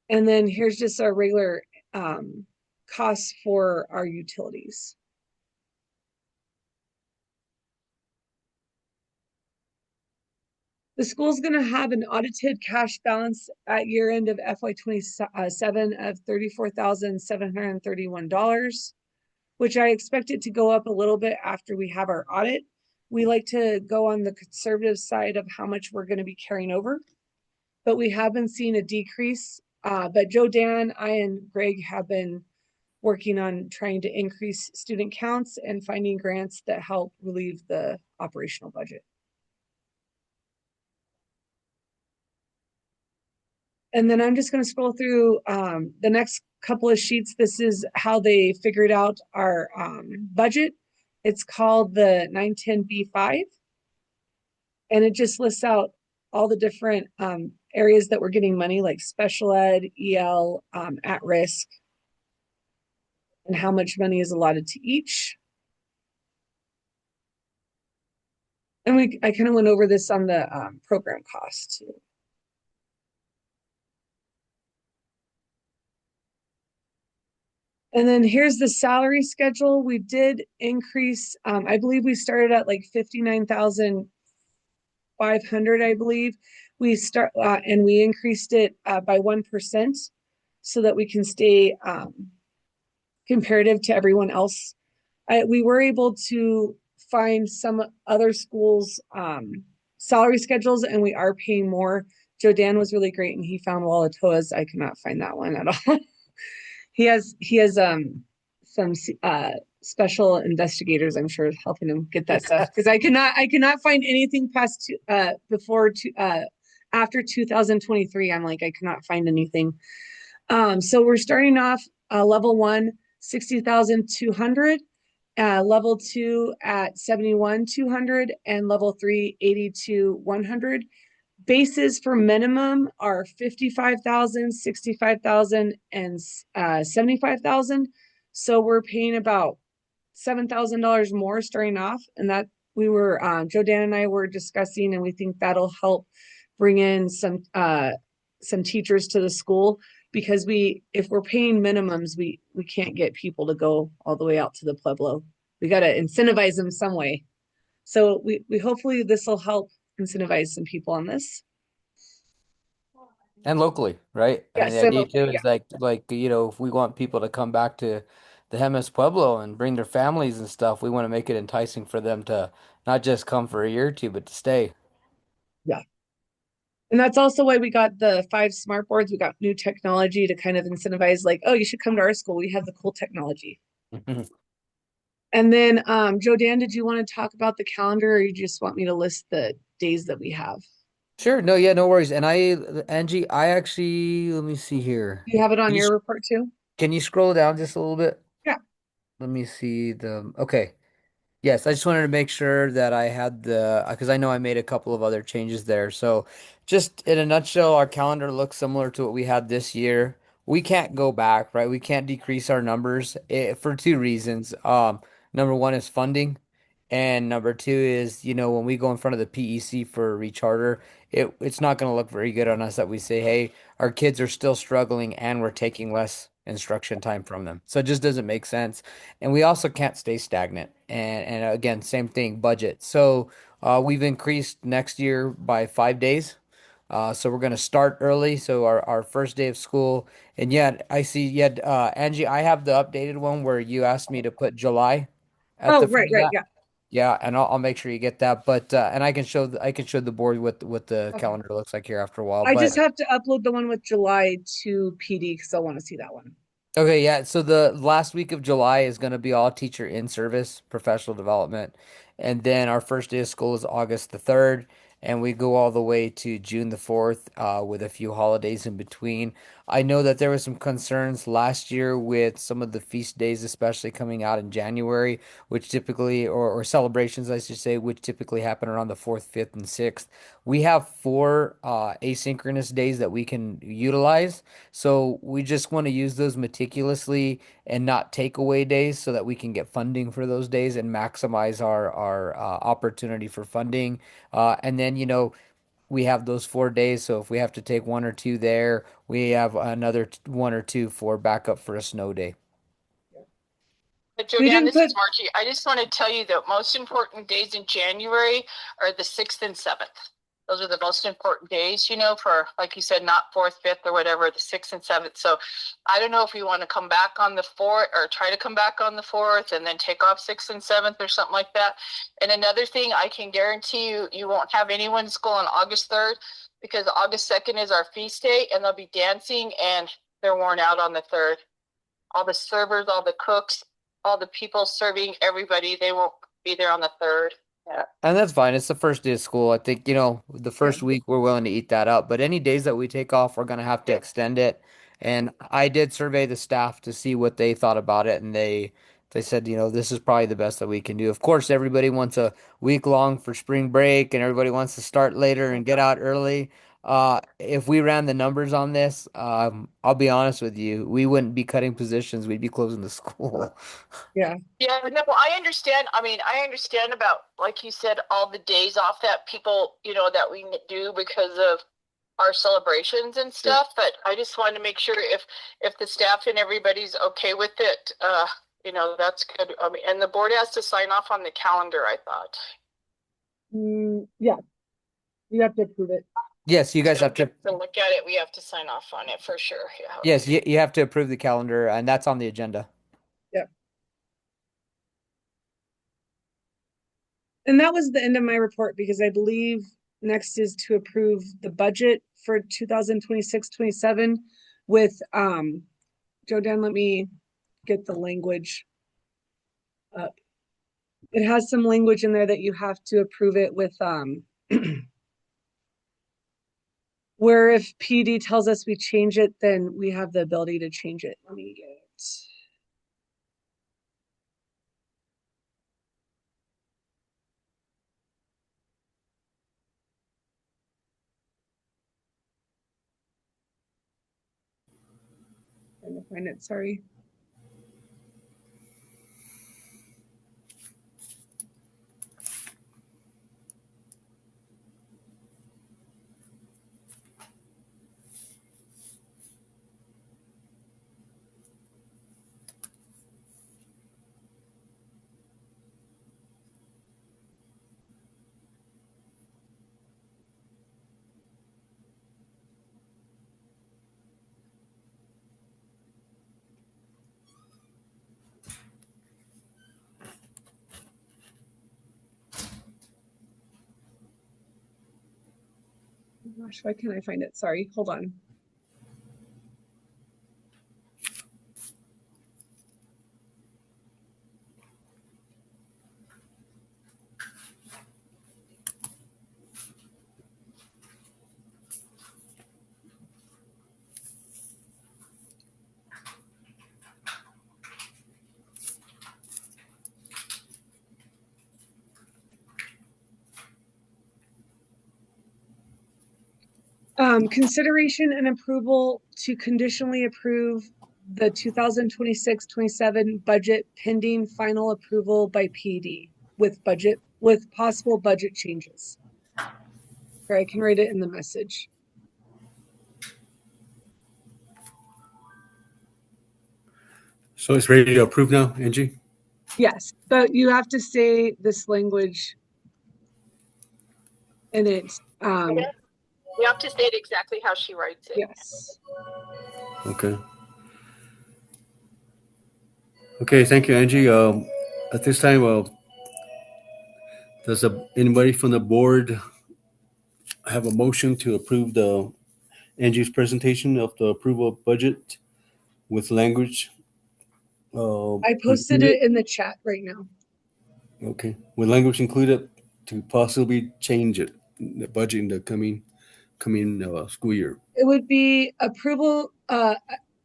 And then here's just our regular costs for our utilities. The school's going to have an audited cash balance at year end of FY27 of $34,731, which I expect it to go up a little bit after we have our audit. We like to go on the conservative side of how much we're going to be carrying over, but we have been seeing a decrease. But Joe, Dan, I, and Greg have been working on trying to increase student counts and finding grants that help relieve the operational budget. And then I'm just going to scroll through the next couple of sheets. This is how they figured out our budget. It's called the 910B5. And it just lists out all the different areas that we're getting money, like special ed, EL, at risk, and how much money is allotted to each. And I kind of went over this on the program cost too. And then here's the salary schedule. We did increase, I believe we started at like 59,500, I believe. And we increased it by 1% so that we can stay comparative to everyone else. We were able to find some other schools' salary schedules, and we are paying more. Joe Dan was really great, and he found Walatoa's. I cannot find that one at all. He has some special investigators, I'm sure, helping him get that stuff, because I cannot find anything past after 2023. I'm like, I cannot find anything. So we're starting off level 1, 60,200, level 2 at 71,200, and level 3, 82,100. Bases for minimum are 55,000, 65,000, and 75,000. So we're paying about $7,000 more starting off. And that we were, Joe Dan and I were discussing, and we think that'll help bring in some teachers to the school, because if we're paying minimums, we can't get people to go all the way out to the Pueblo. We got to incentivize them some way. So we hopefully this will help incentivize some people on this. And locally, right? I mean, Yes, the and idea too locally, yeah. is like if we want people to come back to the Jemez Pueblo and bring their families and stuff, we want to make it enticing for them to not just come for a year or two, but to stay. Yeah. And that's also why we got the 5 smart boards. We got new technology to kind of incentivize, like, oh, you should come to our school. We have the cool technology. And then, Joe Dan, did you want to talk about the calendar, or you just want me to list the days that we have? Sure. No, yeah, no worries. And Angie, I actually, let me see here. You have it on Can you, your report too? can you scroll down just a little bit? Yeah. Let me see okay. Yes, I just wanted to make sure that I had because I know I made a couple of other changes there. So, just in a nutshell, our calendar looks similar to what we had this year. We can't go back, right? We can't decrease our numbers for two reasons. Number one is funding, and number two is, when we go in front of the PEC for a recharter, it's not going to look very good on us that we say, hey, our kids are still struggling and we're taking less instruction time from them. So it just doesn't make sense. And we also can't stay stagnant. And again, same thing, budget. So we've increased next year by 5 days. So we're going to start early. So our first day of school. And yet, I see, yet, Angie, I have the updated one where you asked me to put July at Oh, the right, front of right, that. yeah. Yeah, and I'll make sure you get that. But and I can show the board what the Okay. calendar looks like here after a while. I just But have to upload the one with July to PD because I want to see that one. okay, yeah. So the last week of July is going to be all teacher in service, professional development. And then our first day of school is August the 3rd, and we go all the way to June the 4th, with a few holidays in between. I know that there was some concerns last year with some of the feast days, especially coming out in January, which typically, or celebrations, I should say, which typically happen around the 4th, 5th, and 6th. We have four asynchronous days that we can utilize. So we just want to use those meticulously and not take away days so that we can get funding for those days and maximize our opportunity for funding. And then, we have those 4 days. So if we have to take one or two there, we have another one or two for backup for a snow day. But We Jodan, didn't this put, is Margie. I just want to tell you the most important days in January are the 6th and 7th. Those are the most important days, for, like you said, not 4th, 5th, or whatever, the 6th and 7th. So I don't know if you want to come back on the 4th or try to come back on the 4th and then take off 6th and 7th or something like that. And another thing, I can guarantee you, you won't have anyone in school on August 3rd because August 2nd is our feast day and they'll be dancing and they're worn out on the 3rd. All the servers, all the cooks, all the people serving everybody, they won't be there on the 3rd. Yeah. And that's fine. It's the first day of school. I think, the first yeah. week we're willing to eat that up. But any days that we take off, we're going to have to extend it. And I did survey the staff to see what they thought about it. And they said, this is probably the best that we can do. Of course, everybody wants a week long for spring break and everybody wants to start later and get out early. If we ran the numbers on this, I'll be honest with you, we wouldn't be cutting positions. We'd be closing the school. Yeah. Yeah, no, I understand. I mean, I understand about, like you said, all the days off that people, that we do because of our celebrations and stuff. But I just wanted to make sure if the staff and everybody's okay with it, that's good. I mean, and the board has to sign off on the calendar, I thought. Yeah. You have to approve it. Yes, you guys So have to. to look at it, we have to sign off on it for sure. Yeah. Yes, you have to approve the calendar, and that's on the agenda. And that was the end of my report because I believe next is to approve the budget for 2026-27 with, Jodan, let me get the language up. It has some language in there that you have to approve it with, where if PD tells us we change it, then we have the ability to change it. Let me get it. Trying to find it, sorry. Oh gosh, why can't I find it? Sorry, hold on. Consideration and approval to conditionally approve the 2026-27 budget pending final approval by PD with possible budget changes. Or I can write it in the message. So it's ready to approve now, Angie? Yes, but you have to say this language in it. You have to say it exactly how she writes it. Yes. Okay. Okay, thank you, Angie. At this time, does anybody from the board have a motion to approve the Angie's presentation of the approval of budget with language? I posted it in the chat right now. Okay, with language included to possibly change it, the budget in the coming school year. It would be approval Uh,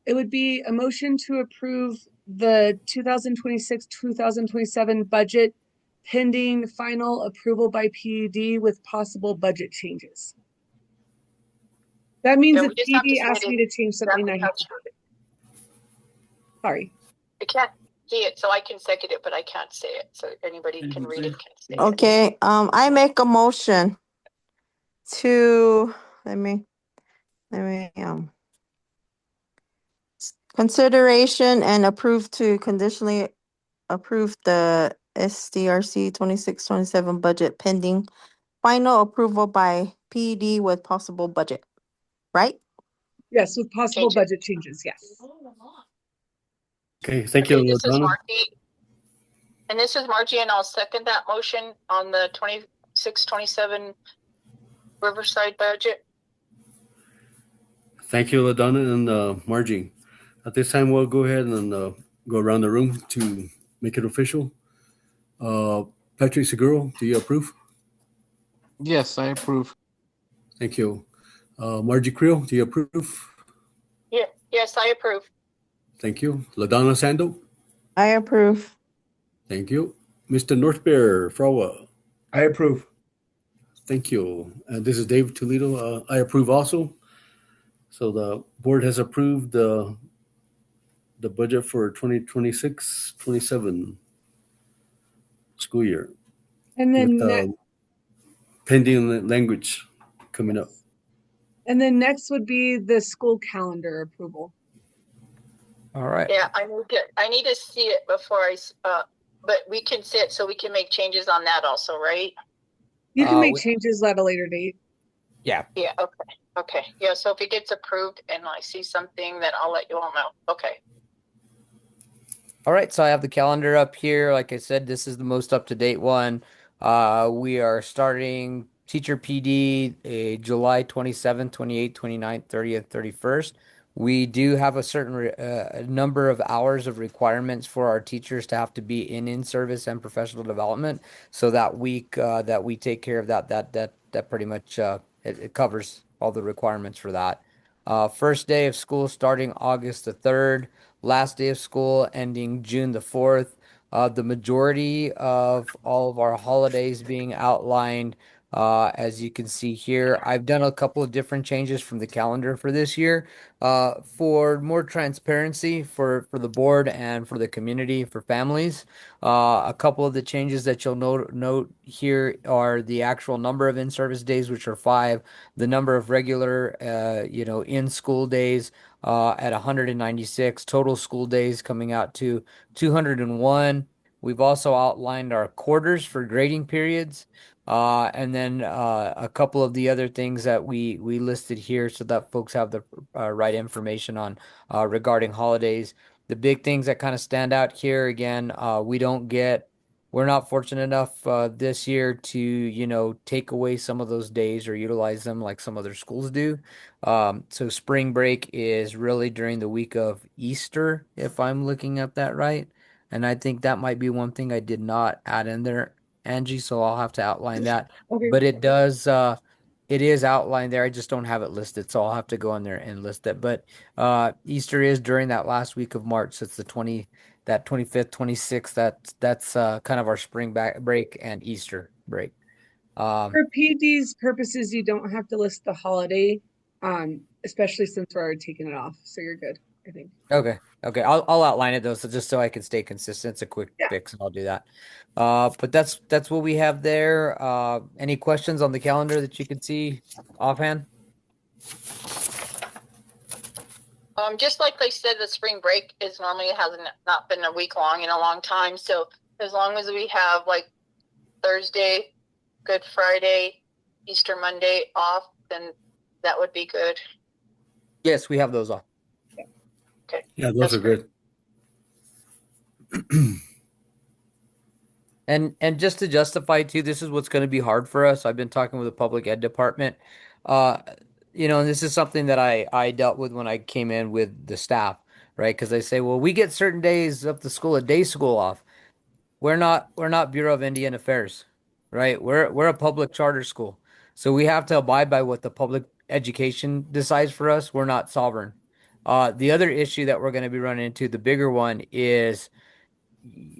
it would be a motion to approve the 2026-2027 budget pending final approval by PUD with possible budget changes. That means Yeah, if we just have to PD say asks me it. to change something, I have to. Sorry. I can't see it, so I can second it, but I can't say it. So anybody can read it, can say it. Okay, I make a motion to, let me, consideration and approve to conditionally approve the SDRC 26-27 budget pending final approval by PD with possible budget, right? Yes, with possible Change it. budget changes. Yes. Okay, thank you, Okay, this is Donna. Margie. And this is Margie, and I'll second that motion on the 26-27 Riverside budget. Thank you, LaDonna and Margie. At this time, we'll go ahead and go around the room to make it official. Patrick Seguro, do you approve? Yes, I approve. Thank you. Margie Creel, do you approve? Yeah, yes, I approve. Thank you. LaDonna Sando, I approve. thank you. Mr. North Bear Frawa, I approve. thank you. This is Dave Toledo. I approve also. So the board has approved the budget for 2026-27 school year And then with pending language coming up. next would be the school calendar approval. All right. Yeah, I need to see it before but we can see it so we can make changes on that also, right? You can make we- changes at a later date. Yeah. Yeah, okay. Yeah, so if it gets approved and I see something, then I'll let you all know. Okay. All right, so I have the calendar up here. Like I said, this is the most up-to-date one. We are starting teacher PD July 27th, 28th, 29th, 30th, 31st. We do have a certain number of hours of requirements for our teachers to have to be in service and professional development. So that week that we take care of that pretty much it covers all the requirements for that. First day of school starting August the 3rd. Last day of school ending June the 4th. The majority of all of our holidays being outlined, as you can see here. I've done a couple of different changes from the calendar for this year, for more transparency for the board and for the community, for families. A couple of the changes that you'll note here are the actual number of in-service days, which are 5, the number of regular, in-school days, at 196, total school days coming out to 201. We've also outlined our quarters for grading periods, and then a couple of the other things that we listed here so that folks have the right information on regarding holidays. The big things that kind of stand out here again, we're not fortunate enough this year to, take away some of those days or utilize them like some other schools do. So spring break is really during the week of Easter, if I'm looking at that right. And I think that might be one thing I did not add in there, Angie, so I'll have to outline that. Okay. But it is outlined there. I just don't have it listed, so I'll have to go in there and list it. But Easter is during that last week of March. So it's that 25th, 26th. That's kind of our spring break and Easter break. For PD's purposes, you don't have to list the holiday, especially since we're already taking it off. So you're good, I think. Okay. I'll outline it though, so just so I can stay consistent. It's a quick Yeah. fix, and I'll do that. But that's what we have there. Any questions on the calendar that you can see offhand? Just like they said, the spring break is normally hasn't not been a week long in a long time. So as long as we have like Thursday, Good Friday, Easter Monday off, then that would be good. Yes, we have those off. Okay. Yeah, those That's are great. good. And just to justify too, this is what's going to be hard for us. I've been talking with the public ed department. And this is something that I dealt with when I came in with the staff, right? Because they say, well, we get certain days of the school, a day school off. We're not Bureau of Indian Affairs, right? We're a public charter school. So we have to abide by what the public education decides for us. We're not sovereign. The other issue that we're going to be running into, the bigger one, is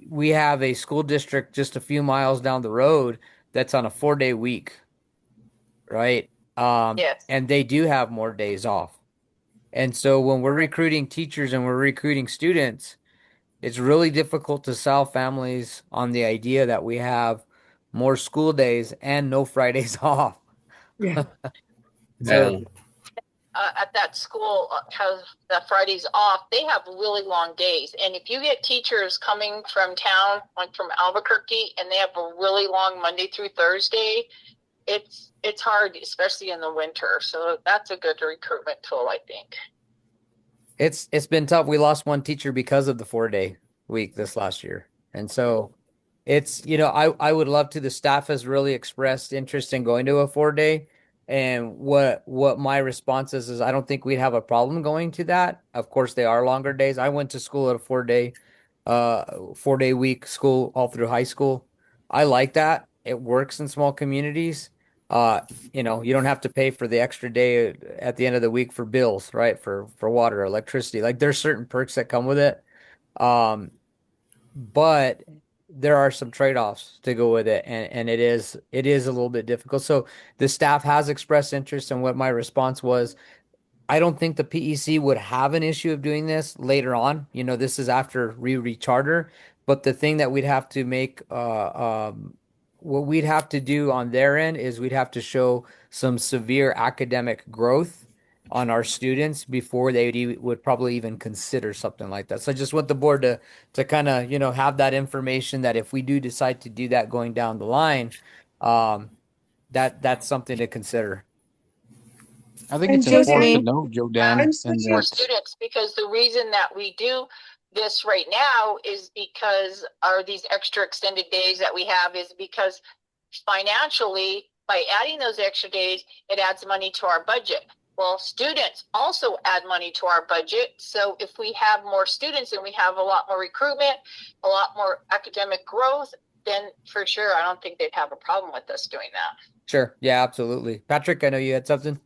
we have a school district just a few miles down the road that's on a 4-day week, right? Yes. And they do have more days off. And so when we're recruiting teachers and we're recruiting students, it's really difficult to sell families on the idea that we have more school days and no Fridays off. Yeah. So Yeah. At that school has the Fridays off, they have really long days. And if you get teachers coming from town, like from Albuquerque, and they have a really long Monday through Thursday, it's hard, especially in the winter. So that's a good recruitment tool, I think. it's been tough. We lost one teacher because of the 4-day week this last year. And so it's, I would love to. The staff has really expressed interest in going to a 4-day. And what my response is I don't think we'd have a problem going to that. Of course, they are longer days. I went to school at a 4-day week school all through high school. I like that. It works in small communities. Uh, you don't have to pay for the extra day at the end of the week for bills, right? For water, electricity. Like there's certain perks that come with it. Um, but there are some trade-offs to go with it, and it is a little bit difficult. So the staff has expressed interest, and what my response was, I don't think the PEC would have an issue of doing this later on. This is after re-charter, but the thing that we'd have to make, what we'd have to do on their end is we'd have to show some severe academic growth on our students before would probably even consider something like that. So I just want the board to kind of, have that information that if we do decide to do that going down the line, um, that's something to consider. I think And it's Joe important to Dan, Me. note, Joe I'm Dan, I'm and switching. for that students because the reason that we do this right now is because are these extra extended days that we have is because financially by adding those extra days it adds money to our budget. Well, students also add money to our budget. So if we have more students and we have a lot more recruitment, a lot more academic growth, then for sure I don't think they'd have a problem with us doing that. Sure. Yeah, absolutely. Patrick, I know you had something.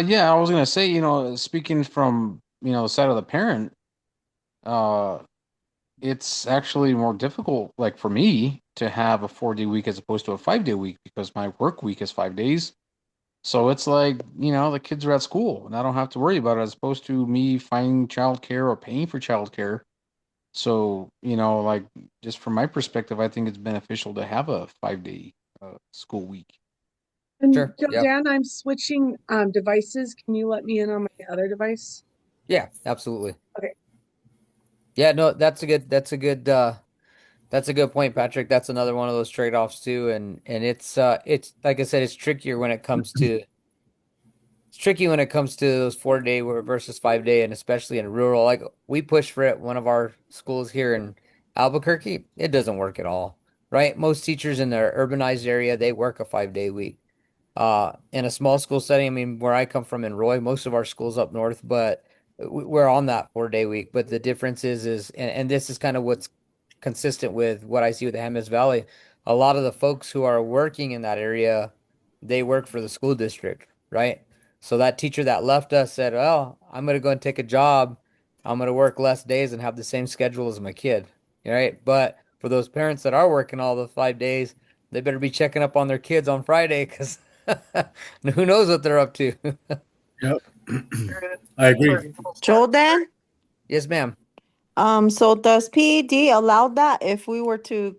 yeah, I was gonna say, speaking from, the side of the parent, uh, it's actually more difficult, like for me, to have a 4-day week as opposed to a 5-day week because my work week is 5 days. So it's like, the kids are at school and I don't have to worry about it as opposed to me finding childcare or paying for childcare. So, like just from my perspective, I think it's beneficial to have a 5-day school week. And Sure. Joe Yep. Dan, I'm switching devices. Can you let me in on my other device? Yeah, absolutely. Okay. Yeah, no, that's a good point, Patrick. That's another one of those trade-offs too. And it's like I said, it's tricky when it comes to those 4-day versus 5-day, and especially in rural. Like we push for it. One of our schools here in Albuquerque, it doesn't work at all, right? Most teachers in the urbanized area, they work a 5-day week. In a small school setting, I mean, where I come from in Roy, most of our schools up north, but we're on that 4-day week. But the difference and this is kind of what's consistent with what I see with the Jemez Valley. A lot of the folks who are working in that area, they work for the school district, right? So that teacher that left us said, "Oh, I'm gonna go and take a job. I'm gonna work less days and have the same schedule as my kid." Right? But for those parents that are working all the 5 days, they better be checking up on their kids on Friday because who knows what they're up to. Yep. I agree. Jordan, Yes, ma'am. so does PED allow that if we were to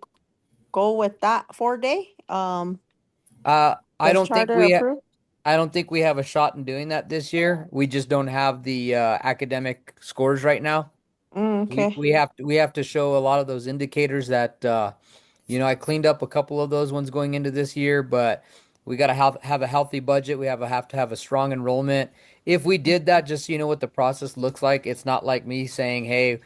go with that 4-day? I Does don't think charter we approve? I don't think we have a shot in doing that this year. We just don't have the academic scores right now. We Okay. we have to show a lot of those indicators that I cleaned up a couple of those ones going into this year, but we got to have a healthy budget. We have to have a strong enrollment. If we did that, just so you know what the process looks like, it's not like me saying, "Hey,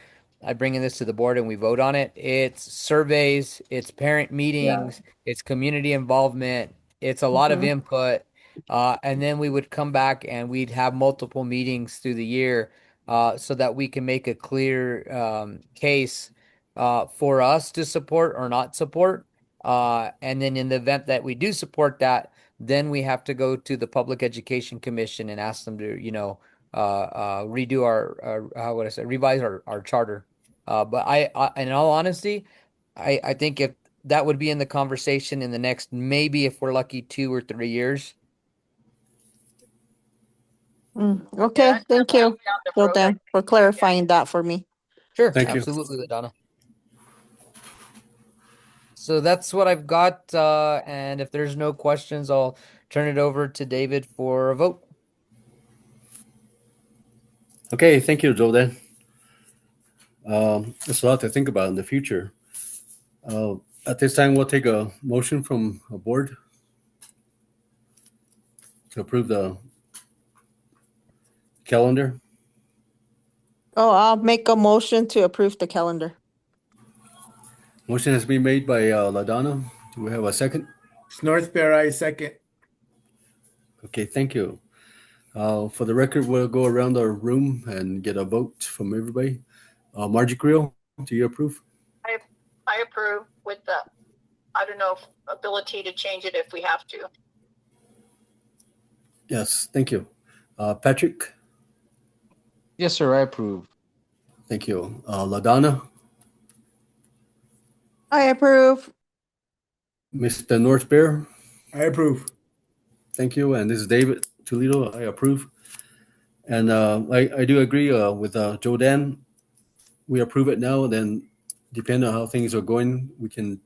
I bring in this to the board and we vote on it." It's surveys, it's parent Yeah. meetings, it's community involvement, it's a lot of Mm-hmm. input, and then we would come back and we'd have multiple meetings through the year so that we can make a clear case for us to support or not support. And then in the event that we do support that, then we have to go to the Public Education Commission and ask them to, redo our how would I say revise our charter. But in all honesty, I think if that would be in the conversation in the next, maybe if we're lucky, 2 or 3 years. Okay, that's thank definitely you, down the road. Rodan, for clarifying that for me. Sure, Thank you. absolutely, Ladonna. So that's what I've got. And if there's no questions, I'll turn it over to David for a vote. Okay, thank you, Jordan. There's a lot to think about in the future. At this time, we'll take a motion from a board to approve the calendar. Oh, I'll make a motion to approve the calendar. Motion has been made by LaDonna. Do we have a second? North Bear, I second. Okay, thank you. For the record, we'll go around our room and get a vote from everybody. Margie Creel, do you approve? I approve with the, I don't know, ability to change it if we have to. Yes, thank you. Patrick, Yes, sir. I approve. thank you. LaDonna, I approve. Mr. North Bear, I approve. thank you. And this is David Toledo, I approve. And I do agree with Jodan. We approve it now, then depending on how things are going, we can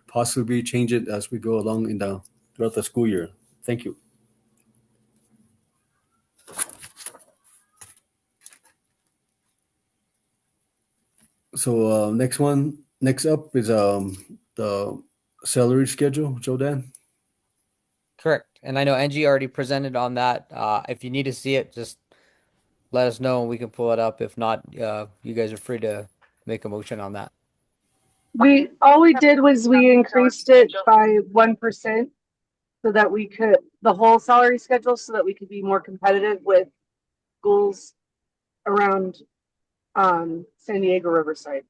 possibly change it as we go along throughout the school year. Thank you. So next up is the salary schedule, Jodan. Correct. And I know Angie already presented on that. If you need to see it, just let us know and we can pull it up. If not, you guys are free to make a motion on that. All we did was we increased it by 1% so that we could, the whole salary schedule, so that we could be more competitive with schools around San Diego Riverside.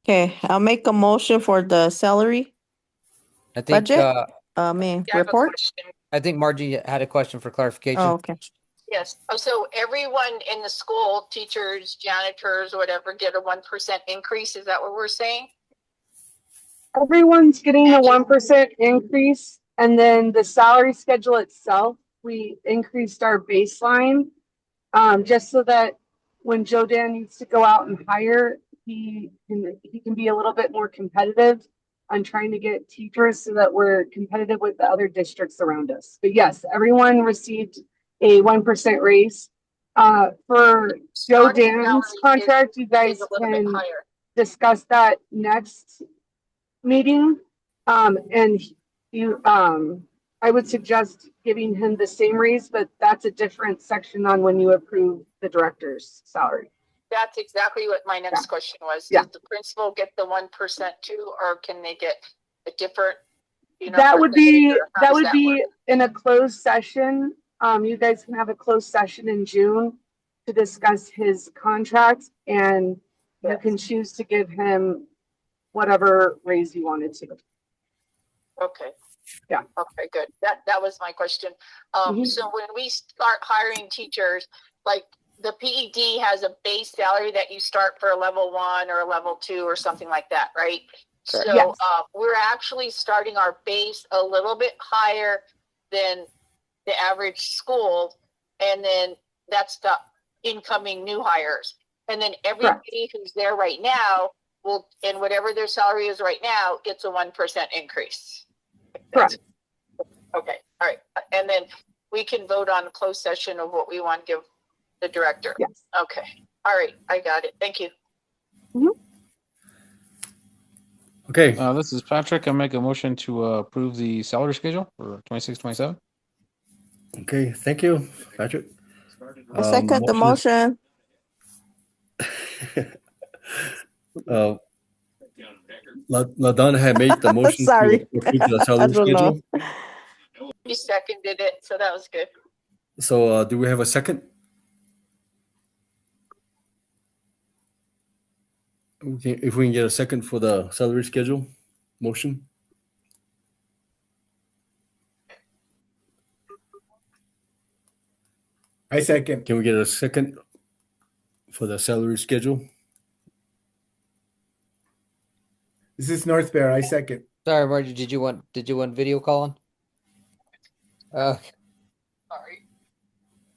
Okay, I'll make a motion for the salary I think budget. Yeah, I have a Report. question. I think Margie had a question for clarification. Oh, okay. Yes. Oh, so everyone in the school, teachers, janitors, whatever, get a 1% increase. Is that what we're saying? Everyone's getting a 1% increase, and then the salary schedule itself, we increased our baseline just so that when Jodan needs to go out and hire, he can be a little bit more competitive on trying to get teachers so that we're competitive with the other districts around us. But yes, everyone received a 1% raise. For Jodan's contract, you guys can discuss that next meeting. And I would suggest giving him the same raise, but that's a different section on when you approve the director's salary. That's exactly what my next question was. Yeah. Does the principal get the 1% too, or can they get a different, that would be work? in a closed session. You guys can have a closed session in June to discuss his contract, and you can choose to give him whatever raise you wanted to. Okay. Yeah. Okay, good. That was my question. So when we start hiring teachers, like the PED has a base salary that you start for a level 1 or a level 2 or something like that, right? Correct. So Yes. We're actually starting our base a little bit higher than the average school, and then that's the incoming new hires. And then everybody who's there right now will, and whatever their salary is right now, it's a 1% increase. Correct. Okay, all right. And then we can vote on a closed session of what we want to give the director. Yes. Okay, all right, I got it. Thank you. Okay. This is Patrick. I make a motion to approve the salary schedule for 26-27. Okay, thank you, Patrick. I second the motion. LaDonna had made the motion Sorry. to approve the I salary don't know. schedule. You seconded it, so that was good. So do we have a second? Okay, if we can get a second for the salary schedule motion. I second. Can we get a second for the salary schedule? This is North Bear. I second. Sorry, Margie, did you want video calling? Sorry.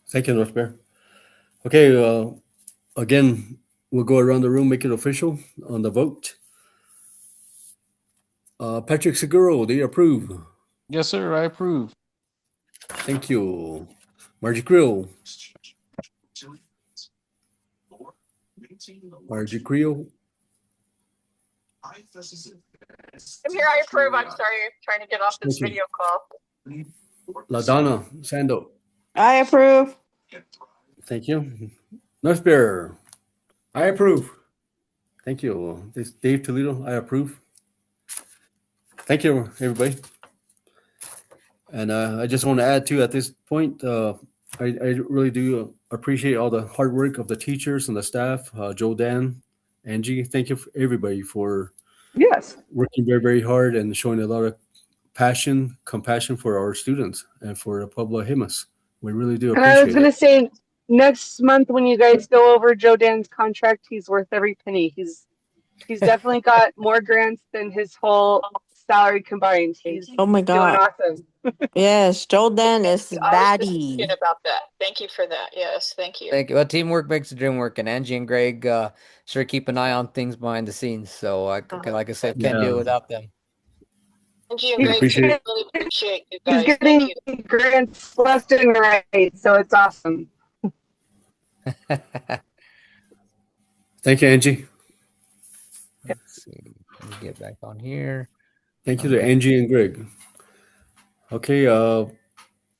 Thank you, North Bear. Okay, again, we'll go around the room, make it official on the vote. Patrick Seguro, do you approve? Yes, sir. I approve. Thank you. Margie Creel. Margie Creel. I'm here. I approve. I'm sorry. I'm trying to get off this Thank you. video call. LaDonna Sando. I approve. Thank you. North Bear. I approve. Thank you. This Dave Toledo, I approve. Thank you, everybody. And I just want to add too at this point, I really do appreciate all the hard work of the teachers and the staff, Joe, Dan, Angie. Thank you, for everybody, for Yes. working very, very hard and showing a lot of passion, compassion for our students and for the Pueblo Himas. We really do And I was appreciate gonna it. say, next month when you guys go over Joe Dan's contract, he's worth every penny. He's definitely got more grants than his whole salary combined. He's Oh my doing God. awesome. Yes, Jordan is I was just baddie. thinking about that. Thank you for that. Yes, thank you. Thank you. Well, teamwork makes the dream work, and Angie and Greg sure keep an eye on things behind the scenes. So, like I said, can't do it Yeah, without them. Angie and we Greg, appreciate it. really appreciate you He's guys. Thank getting you. grants left and right, so it's awesome. Thank you, Angie. Let's see. Let me get back on here. Thank you to Angie and Greg. Okay,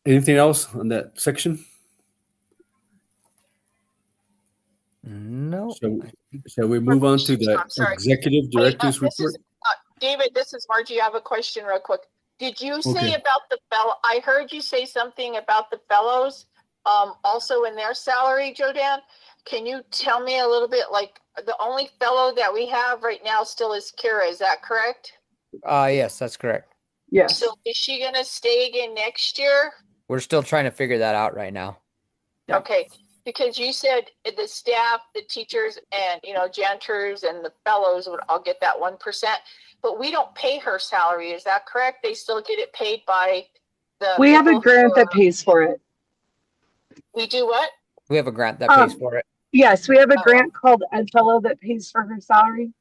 anything else on that section? No. Shall we move on to the I'm sorry. executive Hey, director's this report? is David. This is Margie. I have a question, real quick. Did you say Okay. about the fellow? I heard you say something about the fellows, also in their salary, Jodan. Can you tell me a little bit? Like the only fellow that we have right now still is Kira. Is that correct? Yes, that's correct. Yes. So is she gonna stay again next year? We're still trying to figure that out right now. Yeah. Okay, because you said the staff, the teachers, and janitors and the fellows would all get that 1%, but we don't pay her salary. Is that correct? They still get it paid by the. We have a people grant who that pays for it. We do what? We have a grant that pays for it. Yes, we have a Oh. grant called Ed Fellow that pays for her salary.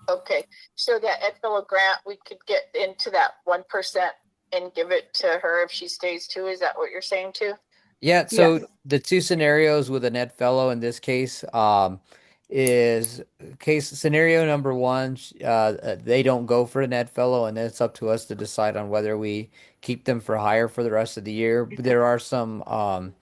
Okay, so that Ed Fellow grant, we could get into that 1% and give it to her if she stays too. Is that what you're saying too? Yeah, so Yes. the two scenarios with a net fellow in this case is case scenario number one, they don't go for a net fellow, and then it's up to us to decide on whether we keep them for hire for the rest of the year. But there are some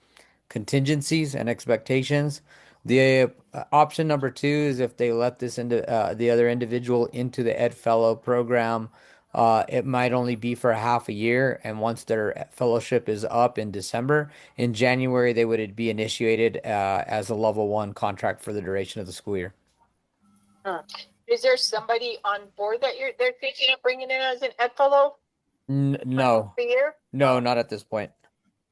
contingencies and expectations. The option number two is if they let the other individual into the Ed Fellow program, it might only be for half a year, and once their fellowship is up in December, in January they would be initiated as a level one contract for the duration of the school year. Is there somebody on board that they're thinking of bringing in as an Ed Fellow No, for the year? no, not at this point.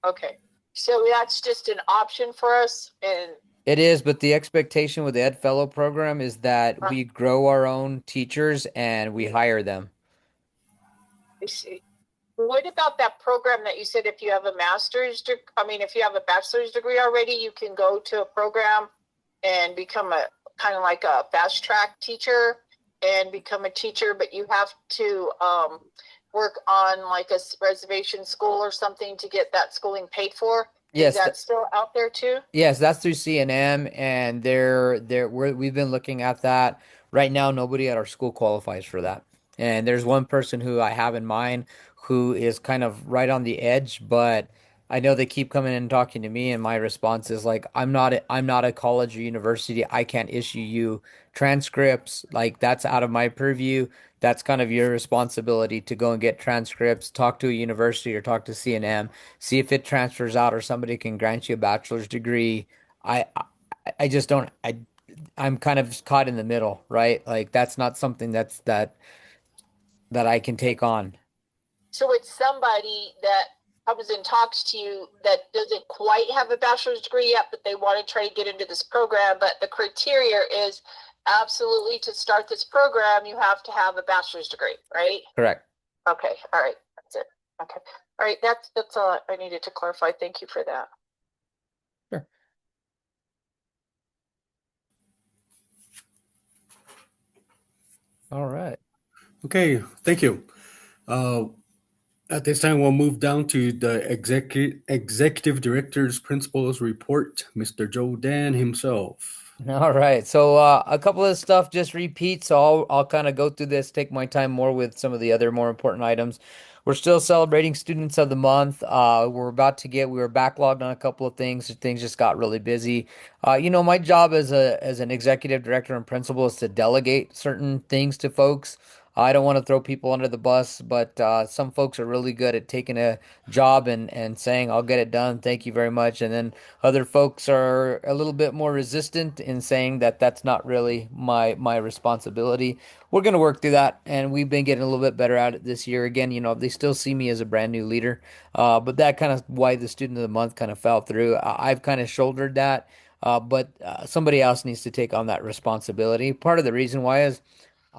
Okay, so that's just an option for us, and It is, but the expectation with the Ed Fellow program is that we grow our own teachers and we hire them. I see. What about that program that you said if you have a if you have a bachelor's degree already, you can go to a program and become a kind of like a fast track teacher and become a teacher, but you have to work on like a reservation school or something to get that schooling paid for. Yes, Is that still out there too? yes, that's through CNM, and we've been looking at that. Right now, nobody at our school qualifies for that. And there's one person who I have in mind who is kind of right on the edge, but I know they keep coming in and talking to me, and my response is like, I'm not a college or university. I can't issue you transcripts. Like that's out of my purview. That's kind of your responsibility to go and get transcripts, talk to a university or talk to CNM, see if it transfers out or somebody can grant you a bachelor's degree. I just don't. I'm kind of caught in the middle, right? Like that's not something that I can take on. So it's somebody that was in talks to you that doesn't quite have a bachelor's degree yet, but they want to try to get into this program. But the criteria is absolutely to start this program, you have to have a bachelor's degree, right? Correct. Okay, all right, that's it. Okay, all right, that's all I needed to clarify. Thank you for that. Sure. All right. Okay, thank you. At this time, we'll move down to the executive director's principal's report, Mr. Joe Dan himself. All right. So a couple of stuff just repeat. So I'll kind of go through this, take my time more with some of the other more important items. We're still celebrating Students of the Month. We were backlogged on a couple of things. Things just got really busy. My job as an executive director and principal is to delegate certain things to folks. I don't want to throw people under the bus, but some folks are really good at taking a job and saying, I'll get it done. Thank you very much. And then other folks are a little bit more resistant in saying that that's not really my responsibility. We're going to work through that, and we've been getting a little bit better at it this year. Again, they still see me as a brand new leader, but that kind of why the Student of the Month kind of fell through. I've kind of shouldered that, but somebody else needs to take on that responsibility. Part of the reason why is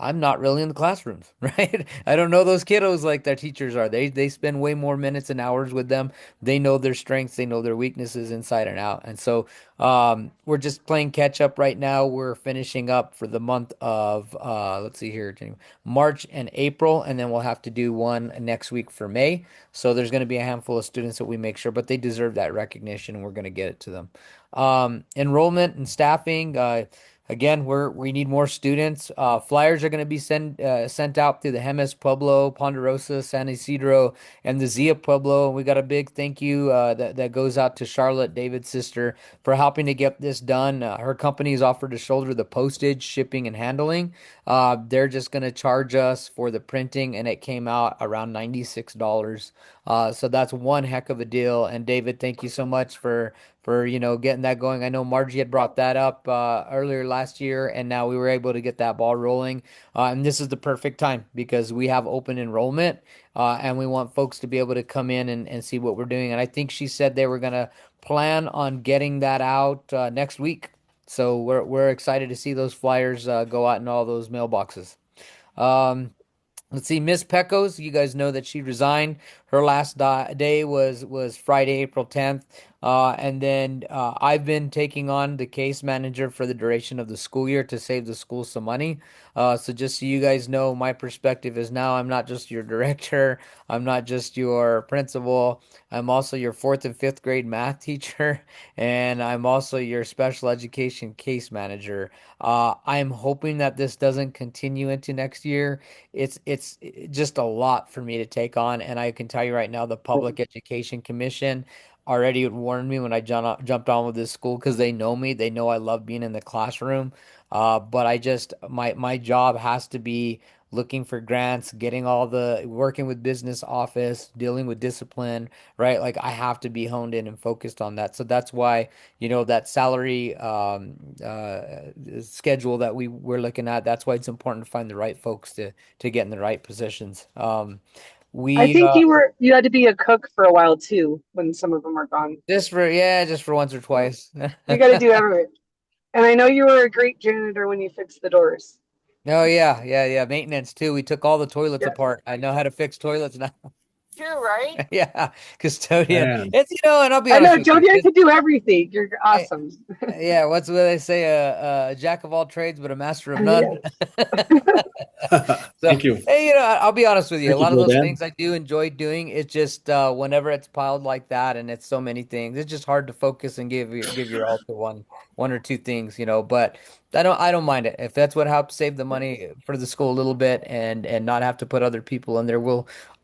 I'm not really in the classrooms, right? I don't know those kiddos like their teachers are. They spend way more minutes and hours with them. They know their strengths, they know their weaknesses inside and out. And so we're just playing catch up right now. We're finishing up for the month of let's see here, March and April, and then we'll have to do one next week for May. So there's going to be a handful of students that we make sure, but they deserve that recognition, and we're going to get it to them. Enrollment and staffing. Again, we need more students. Flyers are going to be sent out through the Jemez Pueblo, Ponderosa, San Isidro, and the Zia Pueblo. And we got a big thank you that goes out to Charlotte, David's sister, for helping to get this done. Her company has offered to shoulder the postage, shipping, and handling. They're just going to charge us for the printing, and it came out around $96. So that's one heck of a deal. And David, thank you so much for getting that going. I know Margie had brought that up earlier last year, and now we were able to get that ball rolling. And this is the perfect time because we have open enrollment, and we want folks to be able to come in and see what we're doing. And I think she said they were gonna plan on getting that out next week. So we're excited to see those flyers go out in all those mailboxes. Um, Let's see, Miss Pecos. You guys know that she resigned. Her last day was Friday, April 10th. And then I've been taking on the case manager for the duration of the school year to save the school some money. So just so you guys know, my perspective is now I'm not just your director. I'm not just your principal. I'm also your fourth and fifth grade math teacher, and I'm also your special education case manager. I'm hoping that this doesn't continue into next year. It's just a lot for me to take on, and I can tell you right now, the Public Education Commission already warned me when I jumped on with this school because they know me. They know I love being in the classroom. But I just my job has to be looking for grants, getting all the working with business office, dealing with discipline, right? Like I have to be honed in and focused on that. So that's why, that salary schedule that we're looking at, that's why it's important to find the right folks to get in the right positions. I We think you had to be a cook for a while too when some of them are gone. just for once or twice. You got to do everything. And I know you were a great janitor when you fixed the doors. Oh yeah, yeah, yeah. Maintenance too. We took all the toilets Yes. apart. I know how to fix toilets now. You're right. Yeah, custodian. Man, It's and I'll be I honest know, with you. Jodian could do everything. You're I, awesome. yeah, what's what they say? A jack of all trades, but a master of none. Yes. thank So, you. hey, I'll be honest with you. A Thank you, lot of Joe those Dan. things I do enjoy doing. It's just whenever it's piled like that, and it's so many things, it's just hard to focus and give your all to one or two things, But I don't mind it if that's what helps save the money for the school a little bit, and not have to put other people in there.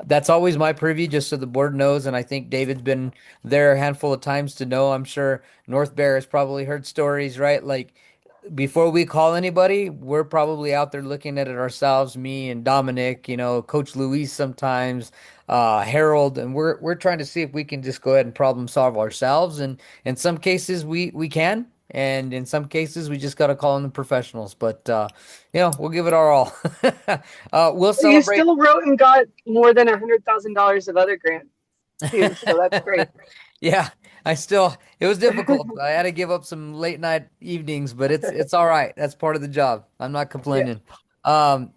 That's always my purview, just so the board knows. And I think David's been there a handful of times to know. I'm sure North Bear has probably heard stories, right? Like before we call anybody, we're probably out there looking at it ourselves, me and Dominic, Coach Luis sometimes, Harold, and we're trying to see if we can just go ahead and problem solve ourselves. And in some cases we can, and in some cases we just got to call in the professionals. But we'll give it our all. We'll You celebrate. still wrote and got more than $100,000 of other grants. too. So that's great. Yeah, it was difficult. I had to give up some late night evenings, but it's all right. That's part of the job. I'm not Yeah. complaining.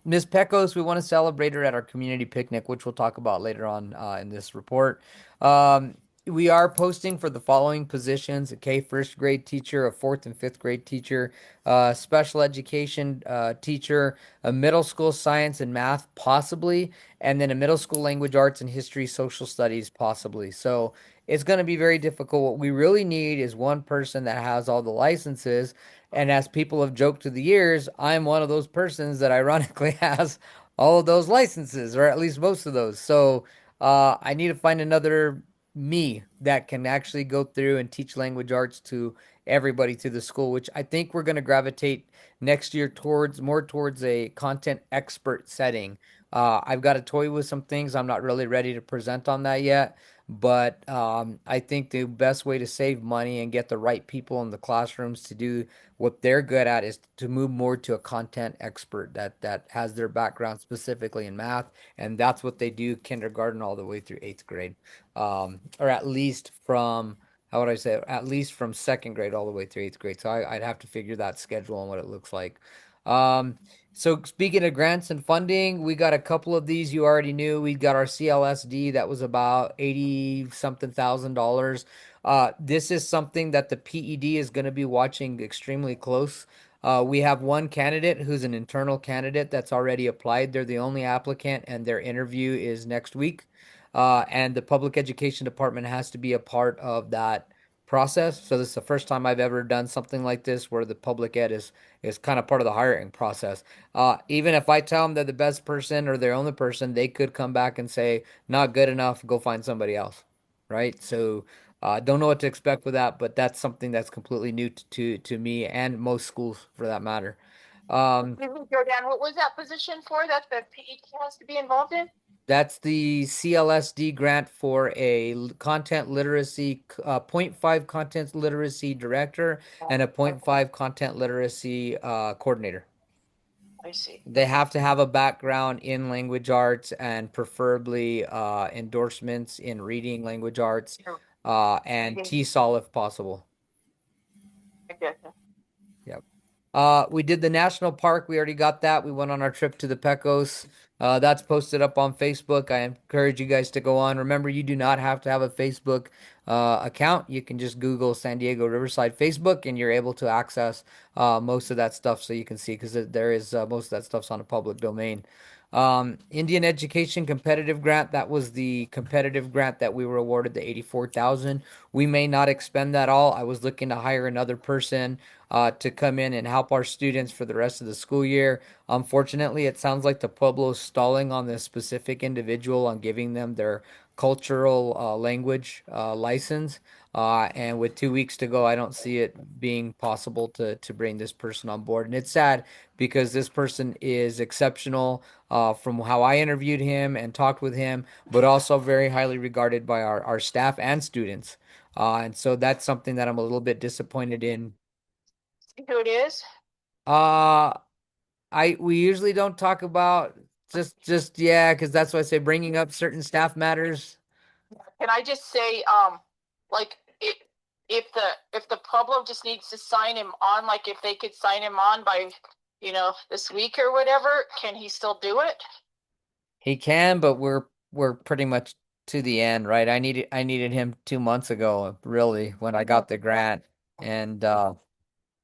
Miss Pecos, we want to celebrate her at our community picnic, which we'll talk about later on in this report. Um, we are posting for the following positions: a K first grade teacher, a fourth and fifth grade teacher, special education teacher, a middle school science and math, possibly, and then a middle school language arts and history, social studies, possibly. So it's going to be very difficult. What we really need is one person that has all the licenses. And as people have joked through the years, I'm one of those persons that ironically has all of those licenses, or at least most of those. So I need to find another me that can actually go through and teach language arts to everybody through the school, which I think we're going to gravitate next year towards more towards a content expert setting. I've got to toy with some things. I'm not really ready to present on that yet. But I think the best way to save money and get the right people in the classrooms to do what they're good at is to move more to a content expert that has their background specifically in math, and that's what they do kindergarten all the way through eighth grade, or at least from how would I say at least from second grade all the way through eighth grade. So I'd have to figure that schedule and what it looks like. Um, so speaking of grants and funding, we got a couple of these you already knew. We got our CLSD that was about 80 something thousand dollars. This is something that the PED is going to be watching extremely close. We have one candidate who's an internal candidate that's already applied. They're the only applicant, and their interview is next week. And the public education department has to be a part of that process. So this is the first time I've ever done something like this where the public ed is kind of part of the hiring process. Even if I tell them they're the best person or they're only person, they could come back and say, not good enough, go find somebody else. Right. So don't know what to expect with that, but that's something that's completely new to me and most schools for that matter. Um, Jordan, what was that position for that the PE has to be involved in? that's the CLSD grant for a content literacy, point 0.5 content literacy director and a point 0.5 content literacy coordinator. I see. They have to have a background in language arts and preferably endorsements in reading language arts and TESOL if possible. I get you. Yep. We did the national park. We already got that. We went on our trip to the Pecos. That's posted up on Facebook. I encourage you guys to go on. Remember, you do not have to have a Facebook account. You can just Google San Diego Riverside Facebook, and you're able to access most of that stuff, so you can see because there is most of that stuff's on a public domain. Indian Education Competitive Grant. That was the competitive grant that we were awarded the 84,000. We may not expend that all. I was looking to hire another person to come in and help our students for the rest of the school year. Unfortunately, it sounds like the Pueblo's stalling on this specific individual on giving them their cultural language license. And with 2 weeks to go, I don't see it being possible to bring this person on board. And it's sad because this person is exceptional from how I interviewed him and talked with him, but also very highly regarded by our staff and students. And so that's something that I'm a little bit disappointed in. See who it is? Uh, we usually don't talk about just yeah, because that's why I say bringing up certain staff matters. Can I just say, like it, if the Pueblo just needs to sign him on, like if they could sign him on by, this week or whatever, can he still do it? He can, but we're pretty much to the end, right? I needed him 2 months ago, really, when I got the grant, and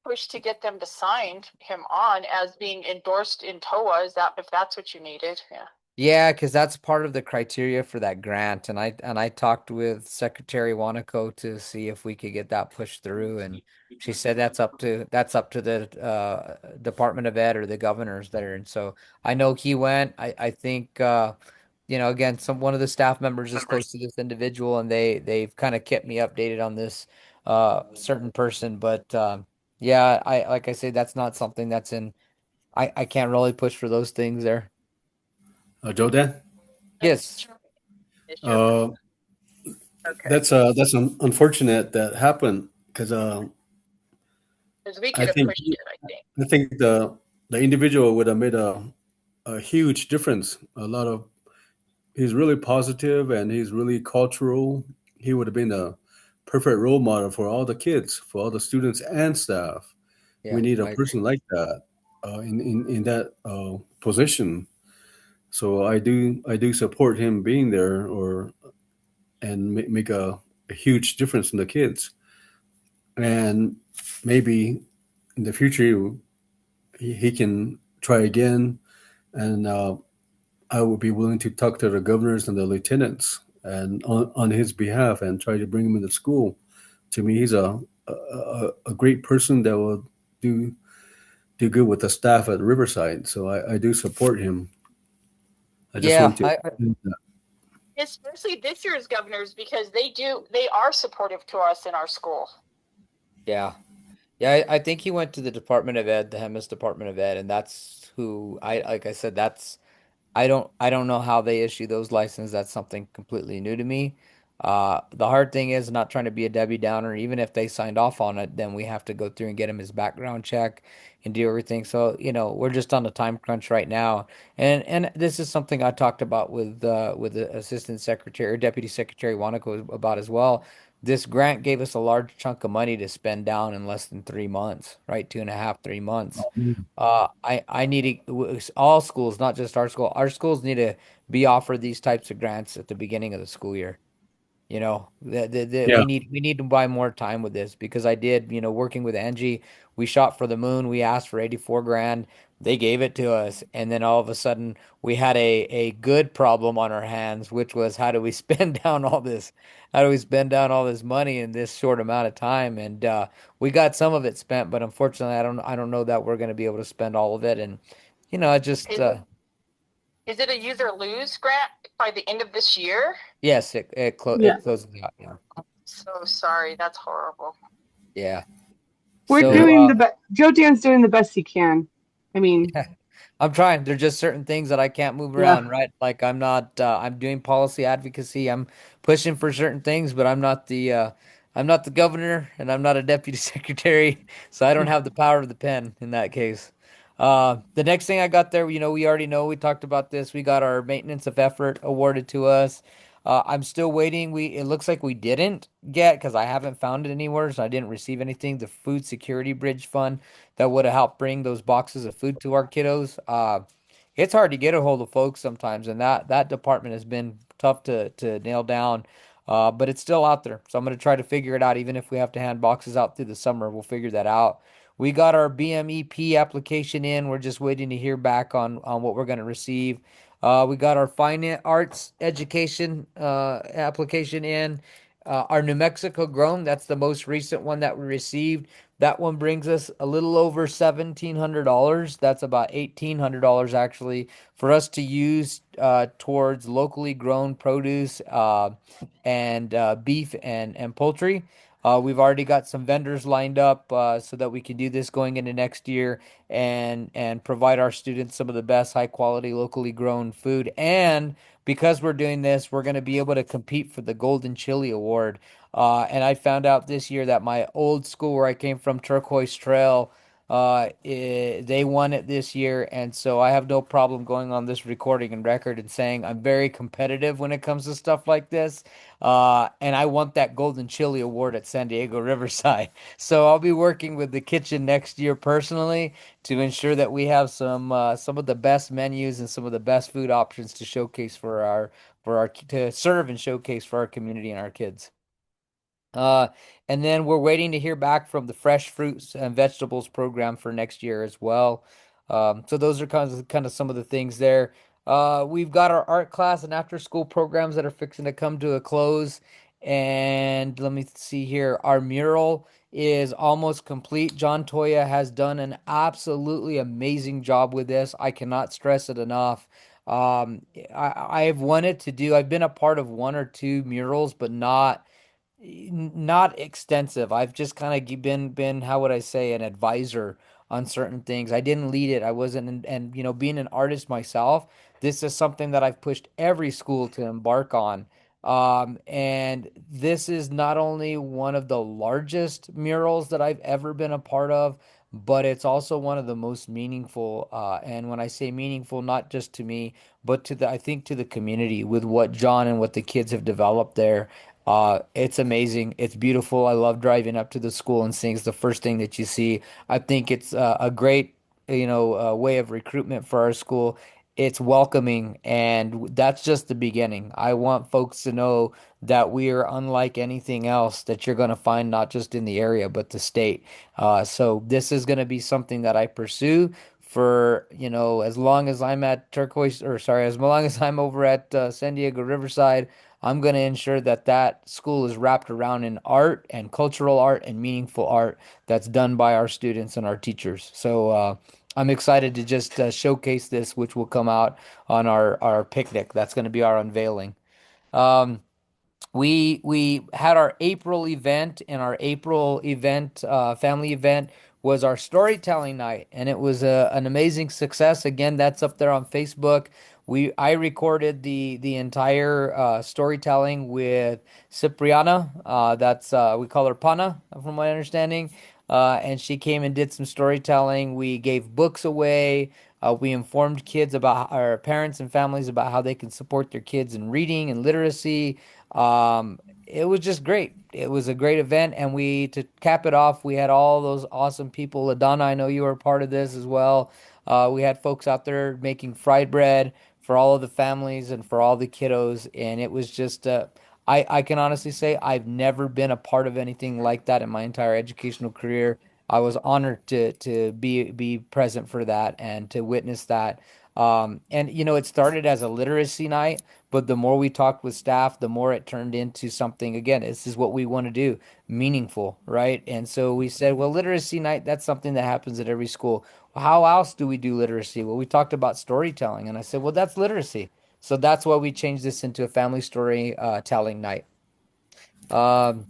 Push to get them to sign him on as being endorsed in TOA. Is that if that's what you needed? Yeah. yeah, because that's part of the criteria for that grant, and I talked with Secretary Wanako to see if we could get that pushed through, and she said that's up to the Department of Ed or the governors there, and so I know he went. I think again, one of the staff members is close to this individual, and they've kind of kept me updated on this certain person, but yeah, I like I say that's not something that's in. I can't really push for those things there. Jordan, Yes. It's your uh, okay. that's unfortunate that happened because Because we I could have think pushed it, I think. I think the individual would have made a huge difference. A lot of he's really positive and he's really cultural. He would have been a perfect role model for all the kids, for all the students and staff. We Yeah, need a I agree. person like that in that position. So I do support him being there or and make a huge difference in the kids. And maybe in the future he can try again. And I would be willing to talk to the governors and the lieutenants and on his behalf and try to bring him into school. To me, he's a great person that will do do good with the staff at Riverside. So I do support him. I just Yeah, want to. Especially this year's governors because they are supportive to us in our school. yeah. Yeah, I think he went to the Department of Ed, the Hemis Department of Ed, and that's who like I said, that's I don't know how they issue those licenses. That's something completely new to me. The hard thing is not trying to be a Debbie Downer. Even if they signed off on it, then we have to go through and get him his background check and do everything. So, we're just on a time crunch right now. And this is something I talked about with the Assistant Secretary or Deputy Secretary Wanako about as well. This grant gave us a large chunk of money to spend down in less than 3 months, right? 2.5, 3 months. I need to, all schools, not just our school, our schools need to be offered these types of grants at the beginning of the school year. Yeah, We need to buy more time with this because I did, working with Angie, we shot for the moon. We asked for 84 grand. They gave it to us. And then all of a sudden we had a good problem on our hands, which was how do we spend down all this? How do we spend down all this money in this short amount of time? And we got some of it spent, but unfortunately I don't know that we're going to be able to spend all of it. And I just Is is it a use or lose grant by the end of this year? yes, Yeah. it closes out. Yeah. So sorry, that's horrible. Yeah. We're So doing the best. Joe Dan's doing the best he can. I mean, I'm trying. There's just certain things that I can't move yeah. around, right? Like I'm not I'm doing policy advocacy. I'm pushing for certain things, but I'm not the governor and I'm not a deputy secretary, so I don't have the power of the pen in that case. The next thing I got there, we already know we talked about this. We got our maintenance of effort awarded to us. I'm still waiting. It looks like we didn't get because I haven't found it anywhere, so I didn't receive anything. The food security bridge fund that would have helped bring those boxes of food to our kiddos. It's hard to get a hold of folks sometimes, and that department has been tough to nail down. But it's still out there, so I'm gonna try to figure it out. Even if we have to hand boxes out through the summer, we'll figure that out. We got our BMEP application in. We're just waiting to hear back on what we're gonna receive. We got our finance arts education application in. Our New Mexico grown, that's the most recent one that we received. That one brings us a little over $1,700. That's about $1,800 actually for us to use towards locally grown produce and beef and poultry. We've already got some vendors lined up so that we can do this going into next year and provide our students some of the best high quality locally grown food. And because we're doing this, we're going to be able to compete for the Golden Chili Award. And I found out this year that my old school where I came from, Turquoise Trail, they won it this year, and so I have no problem going on this recording and record and saying I'm very competitive when it comes to stuff like this. And I want that Golden Chili Award at San Diego Riverside. So I'll be working with the kitchen next year personally to ensure that we have some of the best menus and some of the best food options to showcase for our to serve and showcase for our community and our kids. Uh, and then we're waiting to hear back from the fresh fruits and vegetables program for next year as well. So those are kind of some of the things there. We've got our art class and after school programs that are fixing to come to a close. And let me see here. Our mural is almost complete. John Toya has done an absolutely amazing job with this. I cannot stress it enough. I've wanted to do, I've been a part of one or two murals, but not extensive. I've just kind of been how would I say an advisor on certain things. I didn't lead it. I wasn't and being an artist myself, this is something that I've pushed every school to embark on. And this is not only one of the largest murals that I've ever been a part of, but it's also one of the most meaningful. And when I say meaningful, not just to me, but to I think to the community with what John and what the kids have developed there. It's amazing. It's beautiful. I love driving up to the school and seeing it's the first thing that you see. I think it's a great, way of recruitment for our school. It's welcoming, and that's just the beginning. I want folks to know that we are unlike anything else that you're going to find, not just in the area, but the state. So this is going to be something that I pursue for, as long as I'm at Turquoise, or sorry, as long as I'm over at San Diego Riverside. I'm going to ensure that that school is wrapped around in art and cultural art and meaningful art that's done by our students and our teachers. So I'm excited to just showcase this, which will come out on our picnic. That's going to be our unveiling. Um, we had our April event, and our April event, family event, was our storytelling night, and it was an amazing success. Again, that's up there on Facebook. I recorded the entire storytelling with Cipriana. That's we call her Pana, from my understanding. And she came and did some storytelling. We gave books away. We informed kids about our parents and families about how they can support their kids in reading and literacy. It was just great. It was a great event, and to cap it off, we had all those awesome people. Adana, I know you were a part of this as well. We had folks out there making fried bread for all of the families and for all the kiddos, and it was just I can honestly say I've never been a part of anything like that in my entire educational career. I was honored to be present for that and to witness that. And it started as a literacy night, but the more we talked with staff, the more it turned into something. Again, this is what we want to do, meaningful, right? And so we said, well, literacy night, that's something that happens at every school. How else do we do literacy? Well, we talked about storytelling, and I said, well, that's literacy. So that's why we changed this into a family story telling night. Um,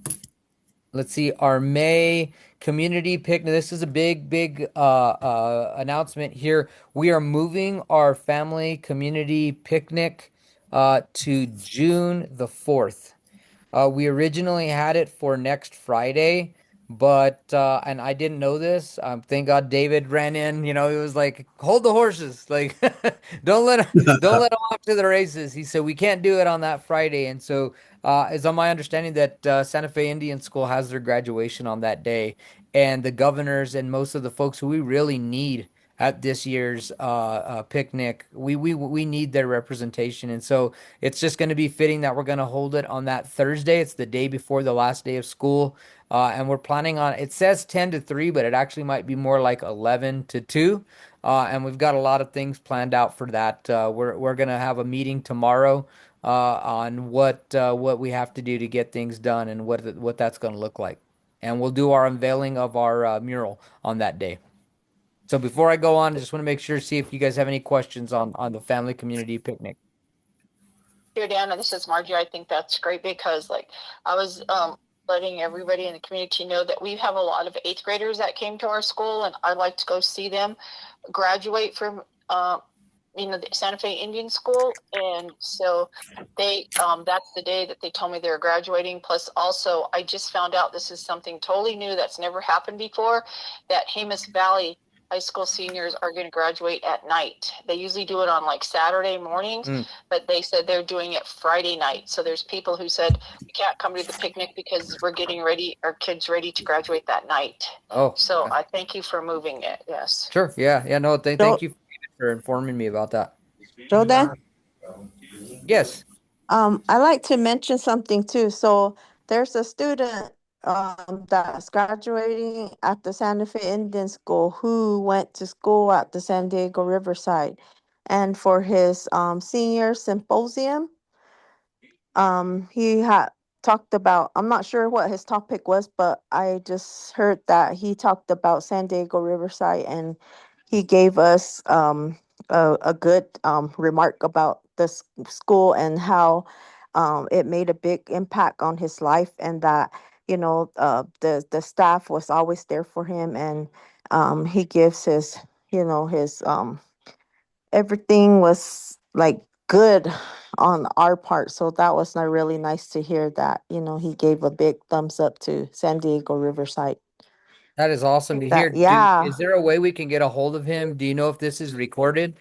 let's see, our May community picnic. This is a big announcement here. We are moving our family community picnic to June the 4th. We originally had it for next Friday, but and I didn't know this. Thank God David ran in. He was like, "Hold the horses! Like, don't let them off to the races." He said we can't do it on that Friday, and so it's on my understanding that Santa Fe Indian School has their graduation on that day, and the governors and most of the folks who we really need at this year's picnic, we need their representation, and so it's just going to be fitting that we're going to hold it on that Thursday. It's the day before the last day of school. And we're planning on, it says 10 to 3, but it actually might be more like 11 to 2. And we've got a lot of things planned out for that. We're going to have a meeting tomorrow on what we have to do to get things done and what that's going to look like. And we'll do our unveiling of our mural on that day. So before I go on, I just want to make sure, see if you guys have any questions on the family community picnic. Dear Dana, this is Margie. I think that's great because, like, I was letting everybody in the community know that we have a lot of eighth graders that came to our school, and I'd like to go see them graduate from the Santa Fe Indian School. And so they that's the day that they told me they were graduating. Plus, also, I just found out this is something totally new that's never happened before, that Jemez Valley high school seniors are going to graduate at night. They usually do it on like Saturday mornings, but they said they're doing it Friday night. So there's people who said we can't come to the picnic because we're getting ready, our kids ready to graduate that night. Oh, So okay. I thank you for moving it. Yes. Sure. Yeah. No, thank Jo- you for informing me about that. Jordan, Yes. I like to mention something too. So there's a student that's graduating at the Santa Fe Indian School who went to school at the San Diego Riverside. And for his senior symposium, he had talked about, I'm not sure what his topic was, but I just heard that he talked about San Diego Riverside, and he gave us a good remark about the school and how it made a big impact on his life, and that the staff was always there for him, and he gives his his everything was like good on our part. So that was not really nice to hear that, he gave a big thumbs up to San Diego Riverside. That is awesome to hear. That yeah. Is there a way we can get a hold of him? Do you know if this is recorded?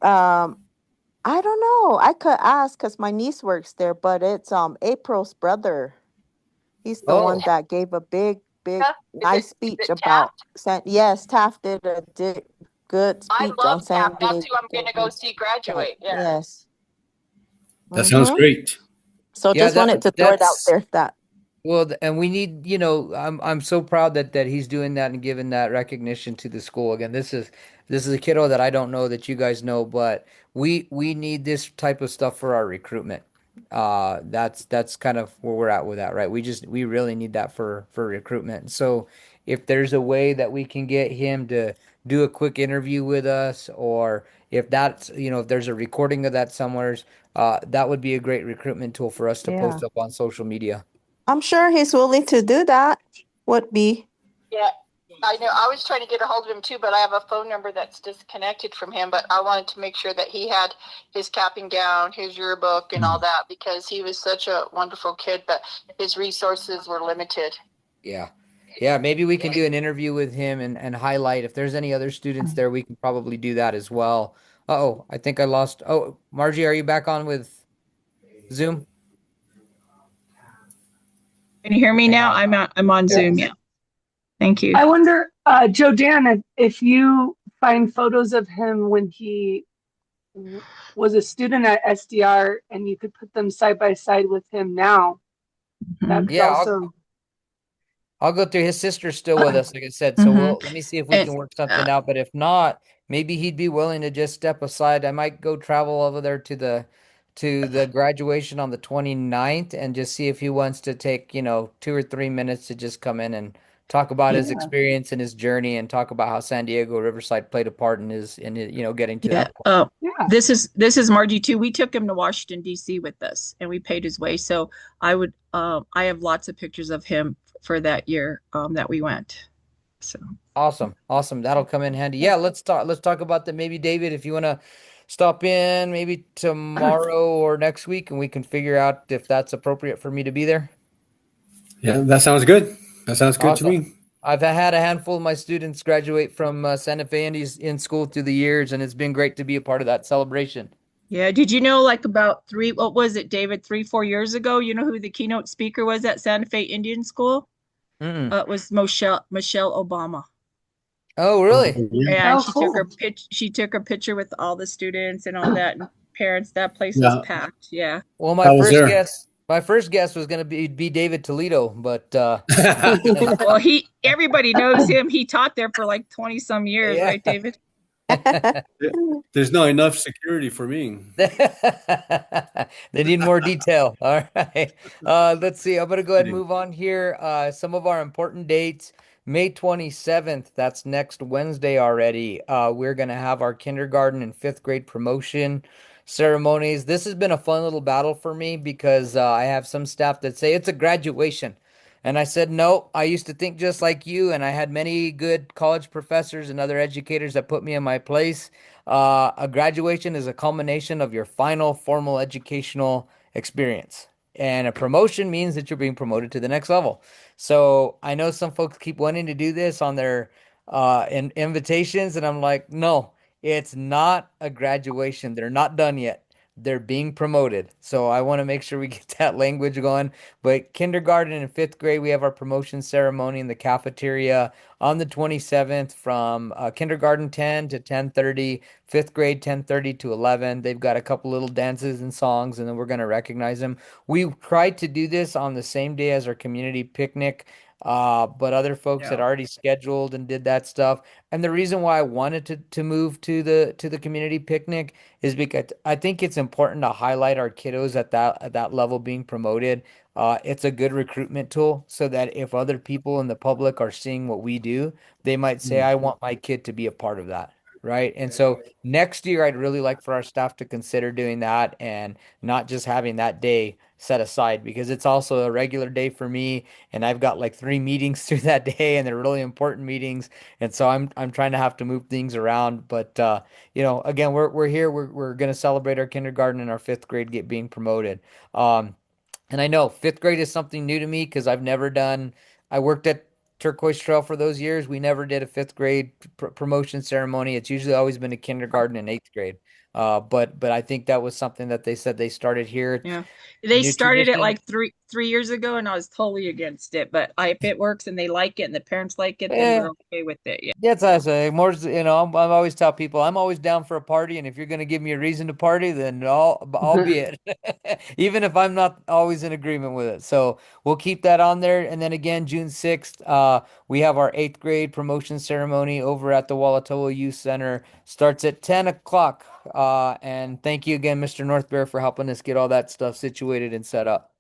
Um, I don't know. I could ask because my niece works there, but it's April's brother. He's the one Oh, that gave a big, Yeah. nice Is speech it about Taft? San. Yes, Taft did good I speech love on San Taft. That's who I'm Diego. going to go see graduate. Yeah. Yes. That sounds Mm-hmm. great. So yeah, just wanted to throw it out that's there that well, and we need, I'm so proud that he's doing that and giving that recognition to the school. Again, this is a kiddo that I don't know that you guys know, but we need this type of stuff for our recruitment. That's kind of where we're at with that, right? We really need that for recruitment. So if there's a way that we can get him to do a quick interview with us, or if that's, if there's a recording of that somewhere, that would be a great recruitment tool for us to yeah. post up on social media. I'm sure he's willing to do that. Would be. Yeah. I know. I was trying to get a hold of him too, but I have a phone number that's disconnected from him. But I wanted to make sure that he had his cap and gown, his yearbook, and all that because he was such a wonderful kid, but his resources were limited. Yeah. Yeah, maybe we can do an interview with him and highlight if there's any other students there, we can probably do that as well. Uh-oh, I think I lost. Oh, Margie, are you back on with Zoom? Can you hear me Hang now? on. I'm on Zoom. Yeah. Thank you. I wonder, Joe Dan, if you find photos of him when he was a student at SDR and you could put them side by side with him now, that Mhm. could Yeah, I'll also. I'll go through. His sister's still with us, like I said. So Mhm. let me see if we And can work something out. But if not, maybe he'd be willing to just step aside. I might go travel over there to the graduation on the 29th and just see if he wants to take, 2 or 3 minutes to just come in and talk about his Yeah. experience and his journey and talk about how San Diego Riverside played a part in his, getting to yeah, that point. Yeah. this is Margie too. We took him to Washington D.C. with us, and we paid his way. So I have lots of pictures of him for that year that we went. So Awesome. Awesome. That'll come in handy. Yeah, let's talk about that. Maybe David, if you want to stop in maybe tomorrow or next week and we can figure out if that's appropriate for me to be there. Yeah, that sounds good. That sounds good to Awesome. me. I've had a handful of my students graduate from Santa Fe Indies in school through the years, and it's been great to be a part of that celebration. yeah, did you know like about what was it, David, 3 4 years ago? You know who the keynote speaker was at Santa Fe Indian School? Mm. It was Michelle Obama. Oh, Oh, really? yeah. And Oh, cool. she took her picture with all the students and all that and parents. That place was Yeah, packed. Yeah. Well, I was there. my first guess was gonna be David Toledo, but Well, he everybody knows him. He taught there for like 20 some years, yeah. right, David? There's not enough security for me. They need more detail. All right. Let's see. I'm gonna go ahead and Kidding. move on here. Some of our important dates. May 27th, that's next Wednesday already. We're gonna have our kindergarten and fifth grade promotion ceremonies. This has been a fun little battle for me because I have some staff that say it's a graduation. And I said, no, I used to think just like you, and I had many good college professors and other educators that put me in my place. A graduation is a culmination of your final formal educational experience. And a promotion means that you're being promoted to the next level. So I know some folks keep wanting to do this on their invitations, and I'm like, no, it's not a graduation. They're not done yet. They're being promoted. So I want to make sure we get that language going. But kindergarten and fifth grade, we have our promotion ceremony in the cafeteria on the 27th from kindergarten 10 to 10:30, fifth grade 10:30 to 11. They've got a couple little dances and songs, and then we're going to recognize them. We tried to do this on the same day as our community picnic, but other folks had Yeah. already scheduled and did that stuff. And the reason why I wanted to move to the community picnic is because I think it's important to highlight our kiddos at that level being promoted. It's a good recruitment tool so that if other people in the public are seeing what we do, they might say, Mm. I want my kid to be a part of that. Right. And so next year, I'd really like for our staff to consider doing that and not just having that day set aside because it's also a regular day for me. And I've got like 3 meetings through that day and they're really important meetings. And so I'm trying to have to move things around. But, again, we're here. We're going to celebrate our kindergarten and our fifth grade being promoted. And I know fifth grade is something new to me because I worked at Turquoise Trail for those years, we never did a fifth grade promotion ceremony. It's usually always been a kindergarten and eighth grade. But I think that was something that they said they started here. Yeah. They New started it tradition. like three years ago, and I was totally against it. But if it works and they like it and the parents like it, then Eh, we're okay with it. Yeah. That's what I say. More, I'm always tell people I'm always down for a party, and if you're going to give me a reason to party, then I'll be it, even if I'm not always in agreement with it. So we'll keep that on there. And then again, June 6th, we have our eighth grade promotion ceremony over at the Walatoa Youth Center. Starts at 10 o'clock. And thank you again, Mr. North Bear, for helping us get all that stuff situated and set up.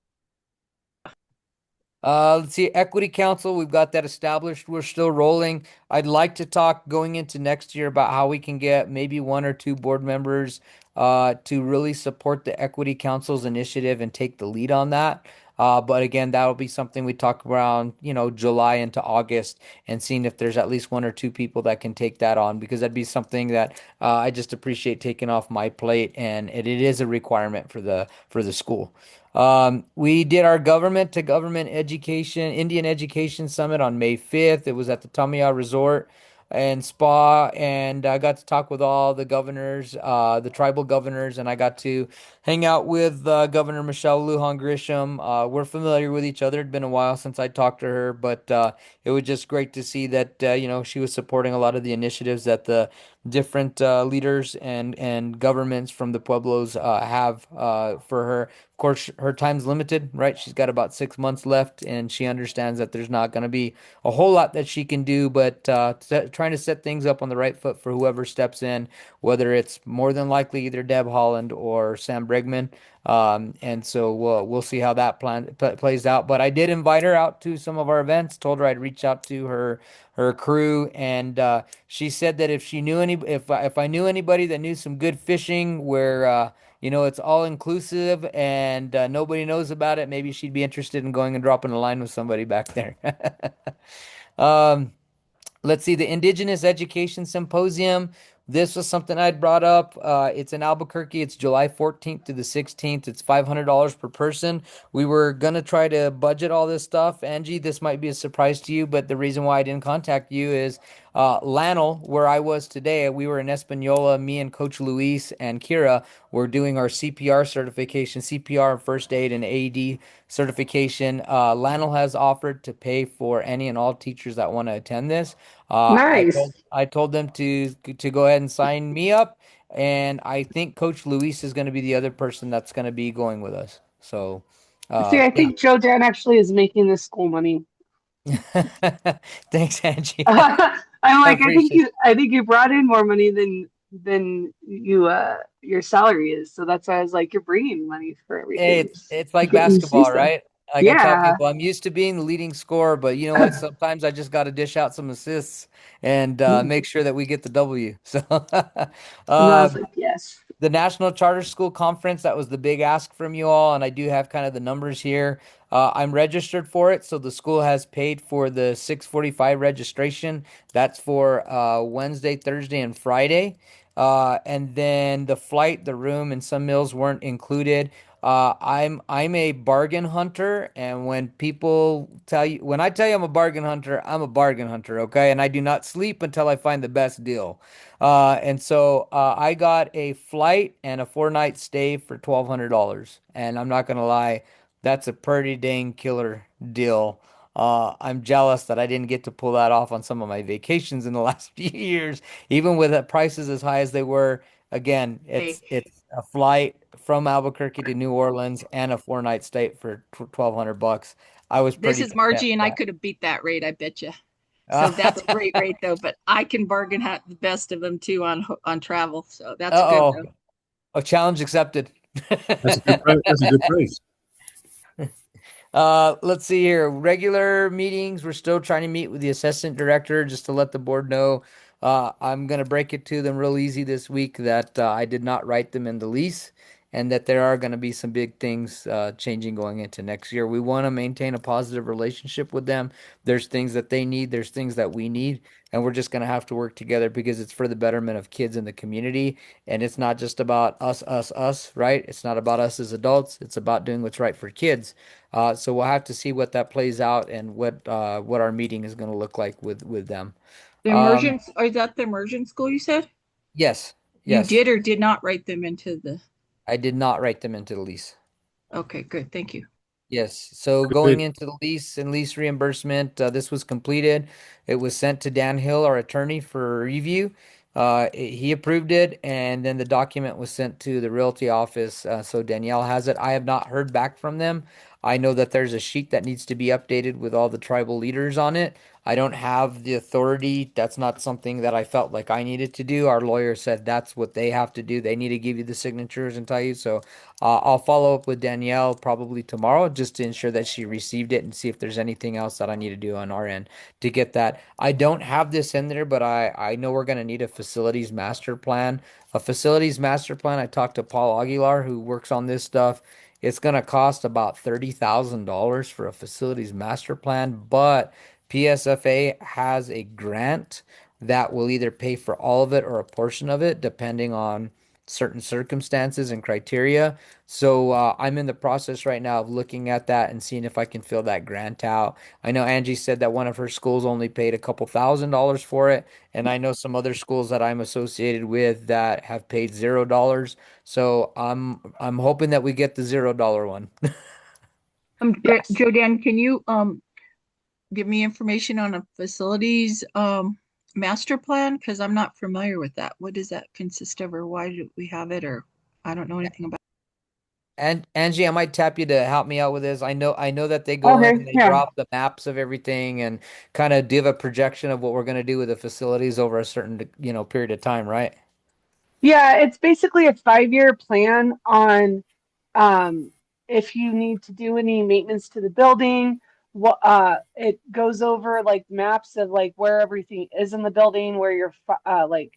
Let's see, Equity Council, we've got that established. We're still rolling. I'd like to talk going into next year about how we can get maybe one or two board members to really support the Equity Council's initiative and take the lead on that. But again, that'll be something we talk around, July into August and seeing if there's at least one or two people that can take that on because that'd be something that I just appreciate taking off my plate and it is a requirement for the school. We did our government to government education, Indian Education Summit on May 5th. It was at the Tamiya Resort and Spa, and I got to talk with all the governors, the tribal governors, and I got to hang out with Governor Michelle Lujan Grisham. We're familiar with each other. It'd been a while since I talked to her, but it was just great to see that she was supporting a lot of the initiatives that the different leaders and governments from the pueblos have for her. Of course, her time's limited, right? She's got about 6 months left, and she understands that there's not going to be a whole lot that she can do, but trying to set things up on the right foot for whoever steps in, whether it's more than likely either Deb Holland or Sam Bregman. And so we'll see how that plays out. But I did invite her out to some of our events. Told her I'd reach out to her crew, and she said that if I knew anybody that knew some good fishing where it's all inclusive and nobody knows about it, maybe she'd be interested in going and dropping a line with somebody back there. um, Let's see, the Indigenous Education Symposium. This was something I'd brought up. It's in Albuquerque. It's July 14th to the 16th. It's $500 per person. We were going to try to budget all this stuff. Angie, this might be a surprise to you, but the reason why I didn't contact you is Lanel, where I was today, we were in Espanola. Me and Coach Luis and Kira were doing our CPR certification, CPR first aid and AED certification. Lanel has offered to pay for any and all teachers that want to attend this. Nice. I told them to go ahead and sign me up, and I think Coach Luis is going to be the other person that's going to be going with us. So, See, I yeah. think Joe Dan actually is making this school money. Thanks, Angie. I'm I like, appreciate it. I think you brought in more money than you your salary is. So that's why I was like, you're bringing money for Hey, everything. it's like Getting basketball, system. right? Like I tell Yeah. people, I'm used to being the leading scorer, but you know what? Sometimes I just got to dish out some assists and make sure that we get the W. So, And I uh, was like, yes. the National Charter School Conference, that was the big ask from you all, and I do have kind of the numbers here. I'm registered for it, so the school has paid for the 6:45 registration. That's for Wednesday, Thursday, and Friday. And then the flight, the room, and some meals weren't included. I'm a bargain hunter, and when I tell you I'm a bargain hunter, I'm a bargain hunter, okay? And I do not sleep until I find the best deal. And so I got a flight and a 4 night stay for $1,200. And I'm not gonna lie, that's a pretty dang killer deal. I'm jealous that I didn't get to pull that off on some of my vacations in the last few years, even with prices as high as they were. Again, Hey, it's a flight from Albuquerque to New Orleans and a 4 night stay for $1,200. I was this pretty is content Margie, and I with could have beat that rate, I bet you. So that's a that. great rate, though. But I can bargain have the best of them too on travel. So that's good, Uh-oh. though. A challenge accepted. That's a good price. That's a good price. Let's see here. Regular meetings. We're still trying to meet with the assistant director just to let the board know. I'm gonna break it to them real easy this week that I did not write them in the lease, and that there are going to be some big things changing going into next year. We want to maintain a positive relationship with them. There's things that they need, there's things that we need, and we're just going to have to work together because it's for the betterment of kids in the community. And it's not just about us, right? It's not about us as adults. It's about doing what's right for kids. So we'll have to see what that plays out and what our meeting is going to look like with them. The Um, emergence, is that the emergent school you said? yes, You yes, did or did not write them into the, I did not write them into the lease. okay, good, thank you. Yes. So going Good. into the lease and lease reimbursement, this was completed. It was sent to Dan Hill, our attorney, for review. He approved it, and then the document was sent to the realty office. So Danielle has it. I have not heard back from them. I know that there's a sheet that needs to be updated with all the tribal leaders on it. I don't have the authority. That's not something that I felt like I needed to do. Our lawyer said that's what they have to do. They need to give you the signatures and tell you. So I'll follow up with Danielle probably tomorrow just to ensure that she received it and see if there's anything else that I need to do on our end to get that. I don't have this in there, but I know we're going to need a facilities master plan. A facilities master plan. I talked to Paul Aguilar, who works on this stuff. It's going to cost about $30,000 for a facilities master plan, but PSFA has a grant that will either pay for all of it or a portion of it, depending on certain circumstances and criteria. So I'm in the process right now of looking at that and seeing if I can fill that grant out. I know Angie said that one of her schools only paid a couple $1,000s for it, and I know some other schools that I'm associated with that have paid $0. So I'm hoping that we get the $0 one. Yes. Joe Dan, can you give me information on a facilities master plan? Because I'm not familiar with that. What does that consist of, or why do we have it, or I don't know anything about And Angie, I might tap you to help me out with this. I know that they go in Okay, and they yeah. drop the maps of everything and kind of give a projection of what we're going to do with the facilities over a certain, period of time, right? Yeah, it's basically a 5-year plan on um, if you need to do any maintenance to the building. What it goes over like maps of like where everything is in the building, where you're like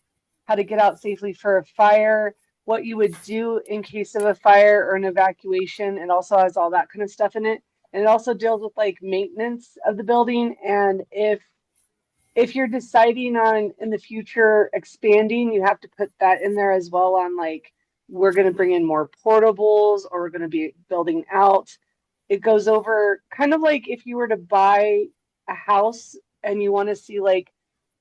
how to get out safely for a fire, what you would do in case of a fire or an evacuation. It also has all that kind of stuff in it. And it also deals with like maintenance of the building and if you're deciding on in the future expanding, you have to put that in there as well on like we're going to bring in more portables or we're going to be building out. It goes over kind of like if you were to buy a house and you want to see like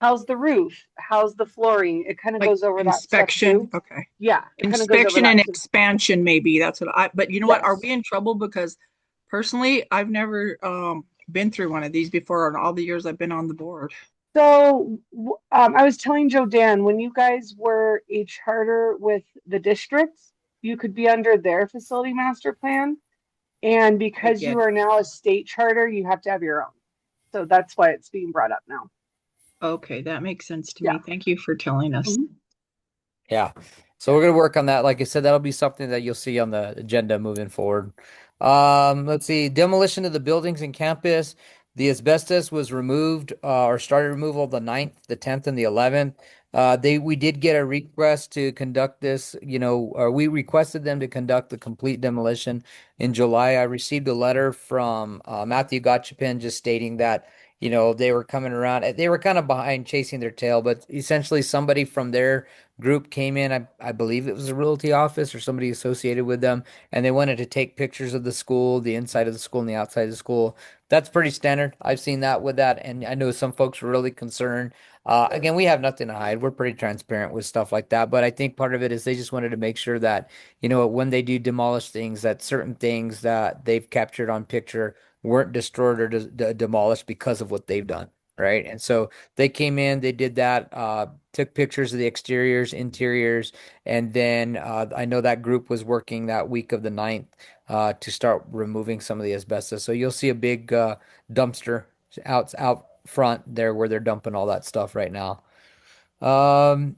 how's the roof, how's the flooring. It kind of like goes over that stuff inspection? too. Okay. Yeah, it kind of goes over Inspection and that too. expansion, maybe. That's what but you know what? Are Yes. we in trouble? Because personally, I've never been through one of these before in all the years I've been on the board. So I was telling Joe Dan, when you guys were a charter with the district, you could be under their facility master plan. And Okay, because you good. are now a state charter, you have to have your own. So that's why it's being brought up now. Okay, that makes sense to Yeah. me. Thank you for telling us. Mhm. Yeah. So we're gonna work on that. Like I said, that'll be something that you'll see on the agenda moving forward. Let's see. Demolition of the buildings in campus. The asbestos was removed, or started removal the 9th, the 10th, and the 11th. We did get a request to conduct this, or we requested them to conduct the complete demolition in July. I received a letter from Matthew Gotchapin just stating that, they were coming around. They were kind of behind chasing their tail, but essentially somebody from their group came in. I believe it was a realty office or somebody associated with them, and they wanted to take pictures of the school, the inside of the school and the outside of the school. That's pretty standard. I've seen that with that, and I know some folks were really concerned. Again, we have nothing to hide. We're pretty transparent with stuff like that, but I think part of it is they just wanted to make sure that, when they do demolish things, that certain things that they've captured on picture weren't destroyed or demolished because of what they've done. Right. And so they came in, they did that, took pictures of the exteriors, interiors, and then I know that group was working that week of the 9th to start removing some of the asbestos. So you'll see a big dumpster out front there where they're dumping all that stuff right now. Um,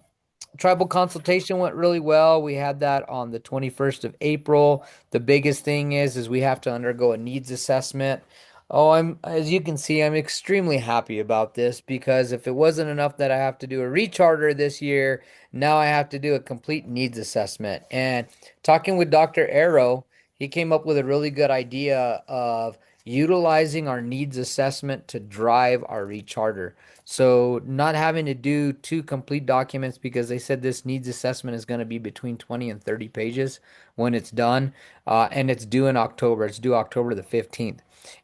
Tribal consultation went really well. We had that on the 21st of April. The biggest thing is we have to undergo a needs assessment. Oh, as you can see, I'm extremely happy about this because if it wasn't enough that I have to do a recharter this year, Now I have to do a complete needs assessment. And talking with Dr. Arrow, he came up with a really good idea of utilizing our needs assessment to drive our recharter. So not having to do two complete documents because they said this needs assessment is going to be between 20 and 30 pages when it's done. And it's due in October. It's due October the 15th.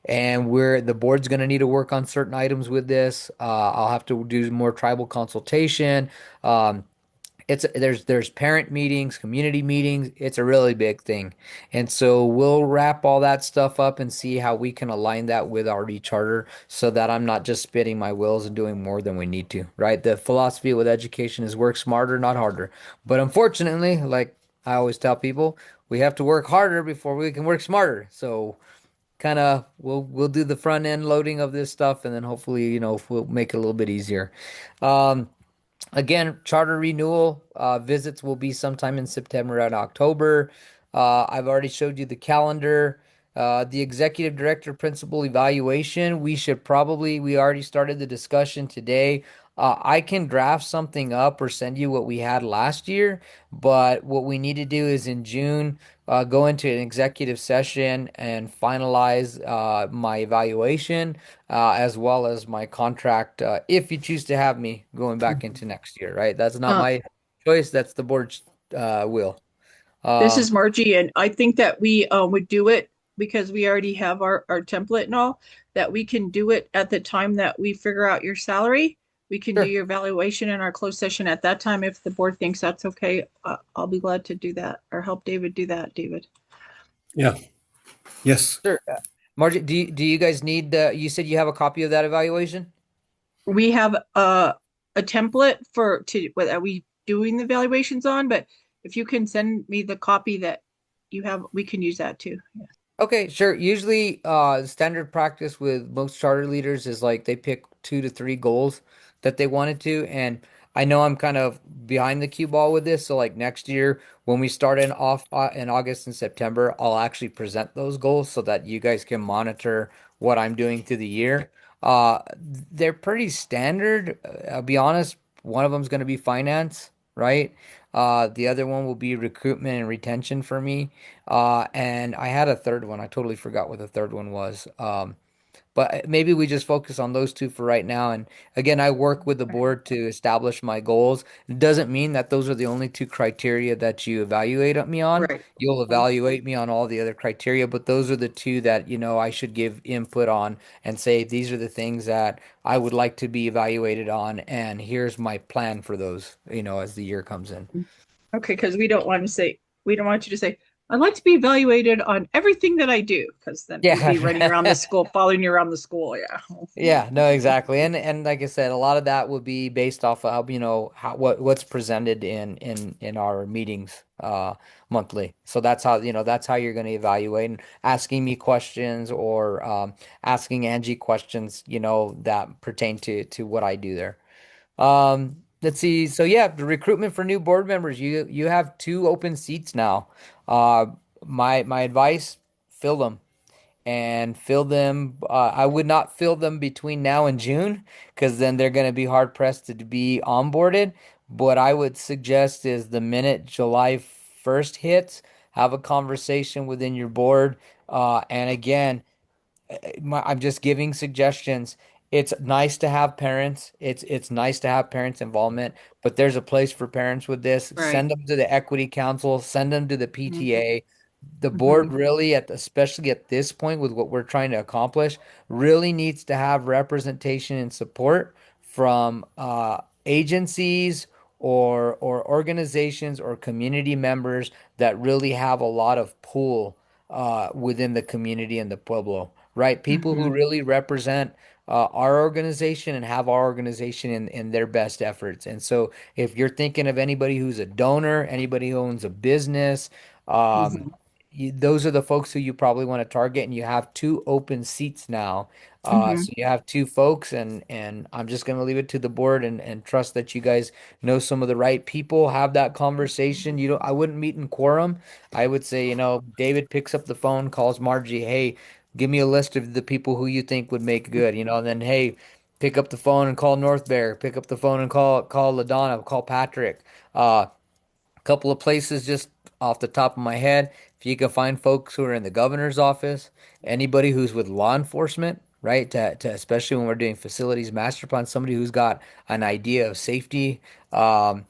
And we're the board's going to need to work on certain items with this. I'll have to do more tribal consultation. It's there's parent meetings, community meetings. It's a really big thing. And so we'll wrap all that stuff up and see how we can align that with our charter so that I'm not just spinning my wheels and doing more than we need to, right? The philosophy with education is work smarter, not harder. But unfortunately, like I always tell people, we have to work harder before we can work smarter. So kind of we'll do the front end loading of this stuff and then hopefully, we'll make it a little bit easier. Um, Again, charter renewal visits will be sometime in September and October. I've already showed you the calendar. The executive director principal evaluation, we already started the discussion today. I can draft something up or send you what we had last year, but what we need to do is in June, go into an executive session and finalize my evaluation as well as my contract, if you choose to have me going back into next year, right? That's not Uh, my choice. That's the board's will. this Um, is Margie, and I think that we would do it because we already have our template and all, that we can do it at the time that we figure out your salary. We can do sure. your evaluation in our closed session at that time. If the board thinks that's okay, I'll be glad to do that or help David do that, David. Yeah. Yes. Sure. Margie, do you guys need you said you have a copy of that evaluation? We have a template for to what are we doing the evaluations on, but if you can send me the copy that you have, we can use that too. Yeah. Okay, sure. Usually, standard practice with most charter leaders is like they pick 2 to 3 goals that they wanted to. And I know I'm kind of behind the cue ball with this. So, like next year, when we start in August and September, I'll actually present those goals so that you guys can monitor what I'm doing through the year. Uh, they're pretty standard. I'll be honest, one of them is going to be finance, right? The other one will be recruitment and retention for me. And I had a third one. I totally forgot what the third one was. But maybe we just focus on those two for right now. And again, I work with the board to establish my goals. It doesn't mean that those are the only two criteria that you evaluate me on. Right. You'll evaluate me on all the other criteria, but those are the two that, I should give input on and say, these are the things that I would like to be evaluated on. And here's my plan for those, as the year comes in. Okay, because we don't want you to say, I'd like to be evaluated on everything that I do, because then we'd be running around the Yeah. school, following you around the school. Yeah. Yeah, no, exactly. And like I said, a lot of that would be based off of, what's presented in our meetings monthly. So that's how you're going to evaluate and asking me questions or asking Angie questions, that pertain to what I do there. Let's see. So yeah, the recruitment for new board members, you have 2 open seats now. Uh my advice, fill them and fill them. I would not fill them between now and June because then they're going to be hard pressed to be onboarded. What I would suggest is the minute July 1st hits, have a conversation within your board. And again, I'm just giving suggestions. It's nice to have parents. It's nice to have parents' involvement, but there's a place for parents with this. Right. Send them to the equity council, send them to the Mhm. PTA. The board Mhm. really especially at this point with what we're trying to accomplish, really needs to have representation and support from agencies or organizations or community members that really have a lot of pull within the community and the pueblo, right? People who Mhm. really represent our organization and have our organization in their best efforts. And so if you're thinking of anybody who's a donor, anybody who owns a business, um, Mhm. those are the folks who you probably want to target. And you have 2 open seats now. Mhm. So you have 2 folks, and I'm just going to leave it to the board and trust that you guys know some of the right people. Have that conversation. I wouldn't meet in quorum. I would say, David picks up the phone, calls Margie, hey, give me a list of the people who you think would make good, and then, hey, Pick up the phone and call North Bear. Pick up the phone and call LaDonna. Call Patrick. A couple of places just off the top of my head. If you can find folks who are in the governor's office, anybody who's with law enforcement, right? To especially when we're doing facilities master plan, somebody who's got an idea of safety. Um,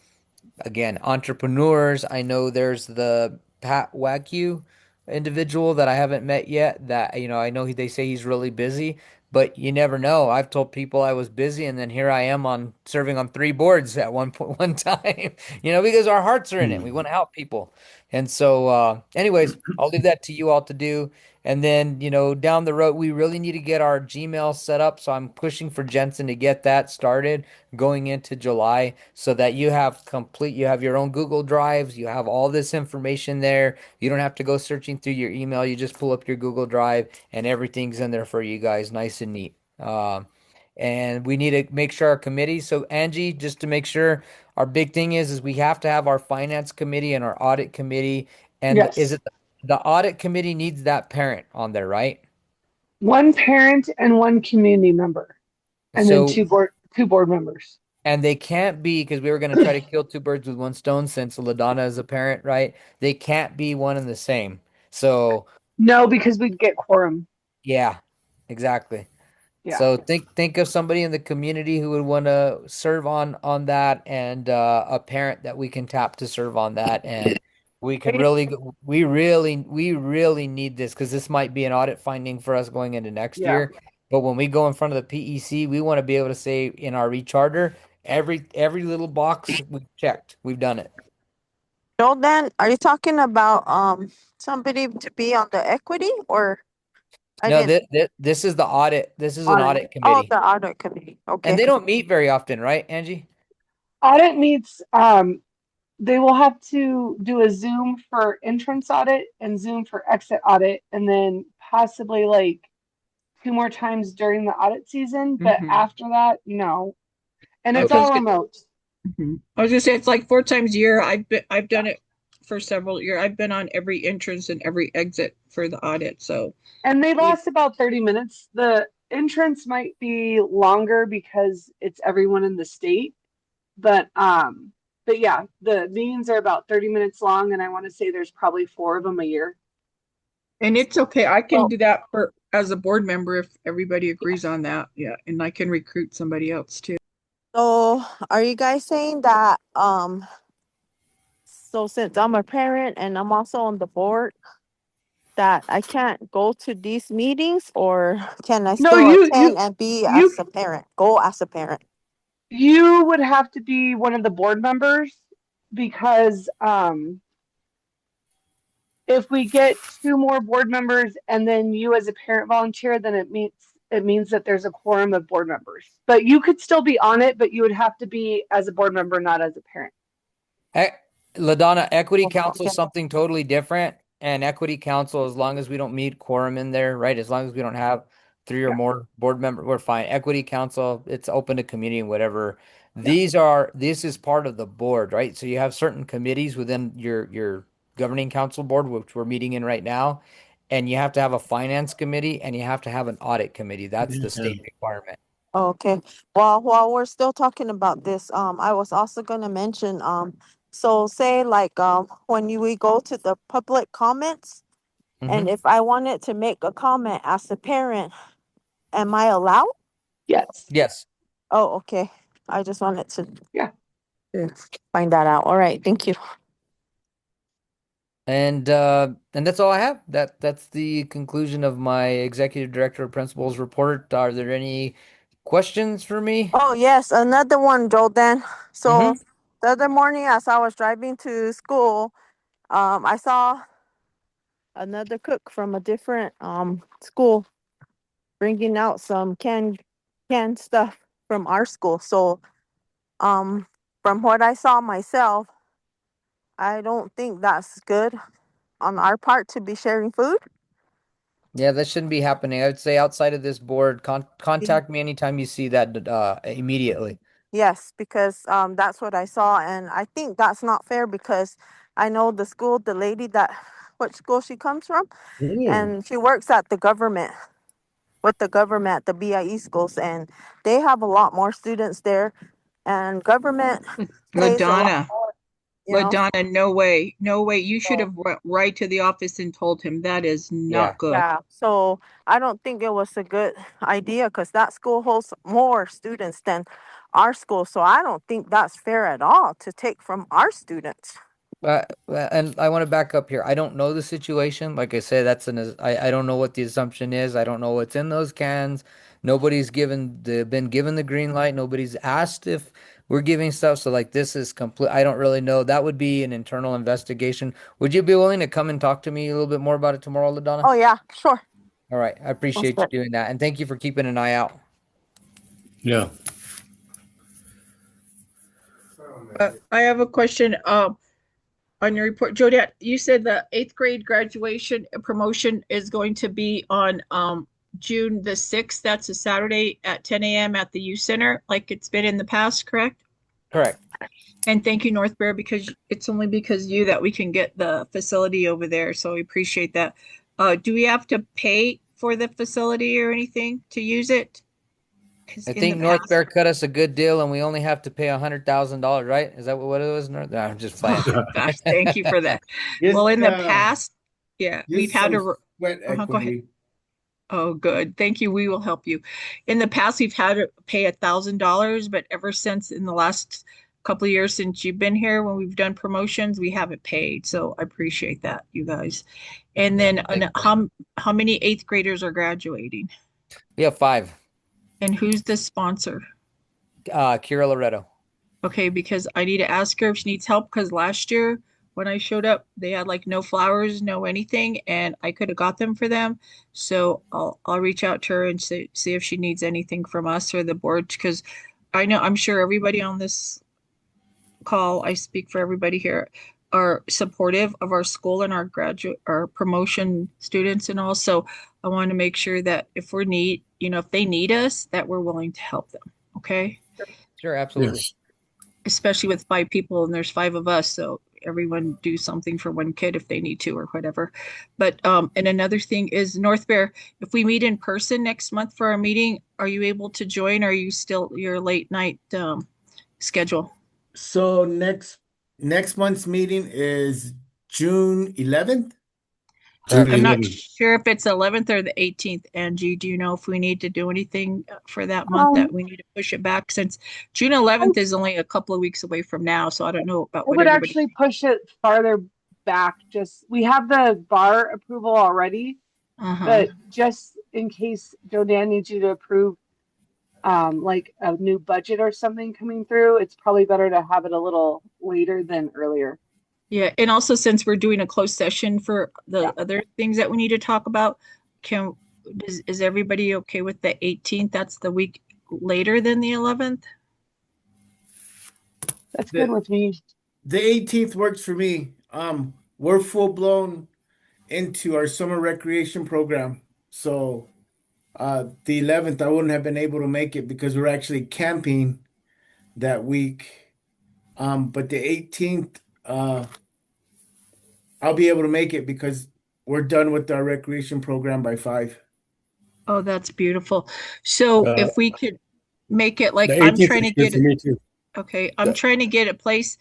Again, entrepreneurs. I know there's the Pat Wagyu individual that I haven't met yet. That I know they say he's really busy, but you never know. I've told people I was busy, and then here I am on serving on three boards at one time. Because our hearts are in it. We want to help people, and so, anyways, I'll leave that to you all to do. And then, down the road, we really need to get our Gmail set up. So I'm pushing for Jensen to get that started going into July so that you have your own Google Drives, you have all this information there. You don't have to go searching through your email. You just pull up your Google Drive and everything's in there for you guys, nice and neat. And we need to make sure our committee. So Angie, just to make sure, our big thing is we have to have our finance committee and our audit committee. And is Yes. it the audit committee needs that parent on there, right? One parent and one community member, and then So two board members. And they can't be, because we were going to try to kill two birds with one stone since LaDonna is a parent, right? They can't be one and the same. So, No, because we'd get quorum. yeah, exactly. Yeah. So think of somebody in the community who would want to serve on that, and a parent that we can tap to serve on that, and we could It- really we really need this because this might be an audit finding for us going into next yeah. year. But when we go in front of the PEC, we want to be able to say in our recharter, every little box we've checked, we've done it. Jordan, are you talking about somebody to be on the equity or I No, didn't? this is the audit. This is an Audit. audit Oh, committee, the audit committee. and Okay. they don't meet very often, right, Angie? Audit meets, they will have to do a Zoom for entrance audit and Zoom for exit audit, and then possibly like two more times during the audit season. But Mhm. after that, no. And it's Okay. all remote. I was gonna say it's like 4 times a year. I've done it for several years. I've been on every entrance and every exit for the audit. So And they we last about 30 minutes. The entrance might be longer because it's everyone in the state. But yeah, the meetings are about 30 minutes long, and I want to say there's probably four of them a year. and it's okay. I can Well, do that for as a board member if everybody agrees on that. Yeah, and I can recruit somebody else too. so are you guys saying that so since I'm a parent and I'm also on the board that I can't go to these meetings or can I No, still attend and be you as a parent? Go as a parent. you would have to be one of the board members because if we get two more board members and then you as a parent volunteer, then it means that there's a quorum of board members. But you could still be on it, but you would have to be as a board member, not as a parent. E- LaDonna, Equity Oh, Council okay. is something totally different. And Equity Council, as long as we don't meet quorum in there, right? As long as we don't have three or Yeah, more board members, we're fine. Equity Council, it's open to community and whatever. yeah. This is part of the board, right? So you have certain committees within your governing council board, which we're meeting in right now. And you have to have a finance committee and you have to have an audit committee. That's the Yeah. state requirement. Okay. Well, while we're still talking about this, I was also gonna mention, so say like, when we go to the public comments, and Hmm. if I wanted to make a comment as a parent, am I allowed? Yes. Yes. Oh, okay. I just wanted to Yeah. to find that out. All right. Thank you. And that's all I have. That's the conclusion of my executive director of principals report. Are there any questions for me? Oh, yes. Another one, Jordan. Mm-hmm. So the other morning, as I was driving to school, I saw another cook from a different school bringing out some canned stuff from our school. So um from what I saw myself, I don't think that's good on our part to be sharing food. Yeah, that shouldn't be happening. I would say outside of this board, contact me anytime you see that immediately. Yes, because that's what I saw, and I think that's not fair because I know the school, the lady that what school she comes from, Oh, and she works at the government with the government, the BIE schools, and they have a lot more students there, and government pays a lot LaDonna, more, you know. LaDonna, no way, no way. You should So have went right to the office and told him that is Yeah. not good. yeah, so I don't think it was a good idea because that school holds more students than our school. So I don't think that's fair at all to take from our students. And I want to back up here. I don't know the situation. Like I said, I don't know what the assumption is. I don't know what's in those cans. Nobody's been given the green light. Nobody's asked if we're giving stuff. So like this is complete. I don't really know. That would be an internal investigation. Would you be willing to come and talk to me a little bit more about it tomorrow, LaDonna? Oh yeah, sure. All right. I That's appreciate you good. doing that. And thank you for keeping an eye out. Yeah. I have a question. On your report, Jodette, you said the 8th grade graduation promotion is going to be on June the 6th. That's a Saturday at 10 a.m. at the youth center, like it's been in the past, correct? Correct. And thank you, North Bear, because it's only because of you that we can get the facility over there. So we appreciate that. Do we have to pay for the facility or anything to use it? Because I in the think North past, Bear cut us a good deal, and we only have to pay $100,000, right? Is that what it was? North? No, I'm just playing. oh gosh, thank you for that. Just, Well, in the past, yeah, we've just had some to. sweat Go ahead. equity. Oh, good. Thank you. We will help you. In the past, we've had to pay $1,000, but ever since in the last couple of years since you've been here, when we've done promotions, we haven't paid. So I appreciate that, you guys. And Yeah, then thank how many 8th graders are graduating? We have 5. And who's the sponsor? Kira Loretto. Okay, because I need to ask her if she needs help because last year when I showed up, they had like no flowers, no anything, and I could have got them for them. So I'll reach out to her and see if she needs anything from us or the board because I'm sure everybody on this call, I speak for everybody here, are supportive of our school and our promotion students and all. So I want to make sure that if if they need us, that we're willing to help them. Okay. Sure, absolutely. Yes. Especially with 5 people and there's 5 of us. So everyone do something for one kid if they need to or whatever. But and another thing is North Bear, if we meet in person next month for our meeting, are you able to join? Or are you still your late night schedule? So next month's meeting is June 11th. June I'm not 11th. sure if it's 11th or the 18th. Angie, do you know if we need to do anything for that month that we need to push it back since June 11th is only a couple of weeks away from now. So I don't know about I what would everybody. actually push it farther back. Just we have the bar approval already, Uh-huh. but just in case Jodan needs you to approve like a new budget or something coming through, it's probably better to have it a little later than earlier. Yeah, and also since we're doing a closed session for the Yeah. other things that we need to talk about, is everybody okay with the 18th? That's the week later than the 11th? That's good with me. The 18th works for me. We're full blown into our summer recreation program. So the 11th I wouldn't have been able to make it because we're actually camping that week. But the 18th I'll be able to make it because we're done with our recreation program by 5. Oh, that's beautiful. So Uh, if we could make it the like I'm 18th trying is to good get for it, me too. okay, I'm Yeah. trying to get a place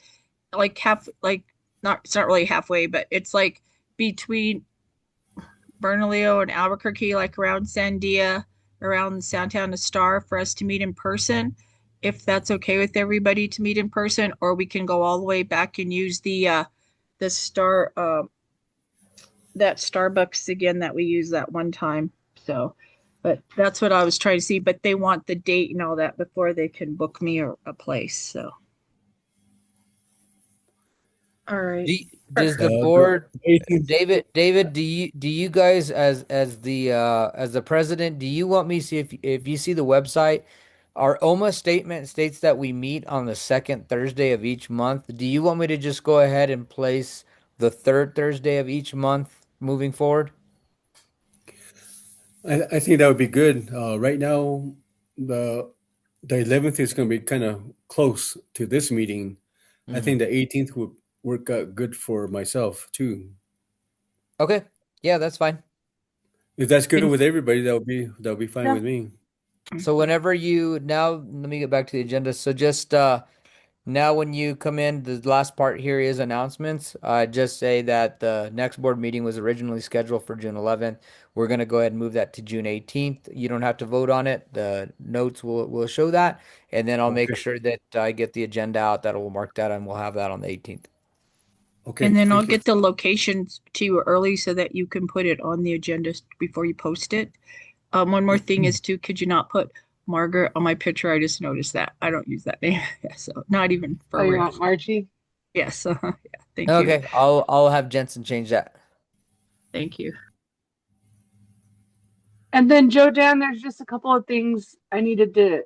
like it's not really halfway, but it's like between Bernalillo and Albuquerque, like around Sandia, around Santa Ana Star, for us to meet in person. If that's okay with everybody to meet in person, or we can go all the way back and use the star that Starbucks again that we used that one time. So, but that's what I was trying to see. But they want the date and all that before they can book me a place. So, all right. Does the The board, 18th. David, do you guys as the president, do you want me to see if you see the website, our OMA statement states that we meet on the second Thursday of each month. Do you want me to just go ahead and place the third Thursday of each month moving forward? I think that would be good. Right now, the the 11th is going to be kind of close to this meeting. I Mhm. think the 18th would work out good for myself too. Okay. Yeah, that's fine. If that's good And- with everybody, that'll be fine Yeah. with me. So whenever you now, let me get back to the agenda. So just now when you come in, the last part here is announcements. Just say that the next board meeting was originally scheduled for June 11th. We're gonna go ahead and move that to June 18th. You don't have to vote on it. The notes will show that, and then I'll make Okay. sure that I get the agenda out that will mark that, and we'll have that on the 18th. Okay. And then I'll Thank you. get the locations to you early so that you can put it on the agenda before you post it. One more thing is too, could you not put Margaret on my picture? I just noticed that. I don't use that name. Yeah, so not even for Oh, you real. want Margie? Yes. Yeah, thank you. Okay, I'll have Jensen change that. Thank you. And then Joe Dan, there's just a couple of things I needed to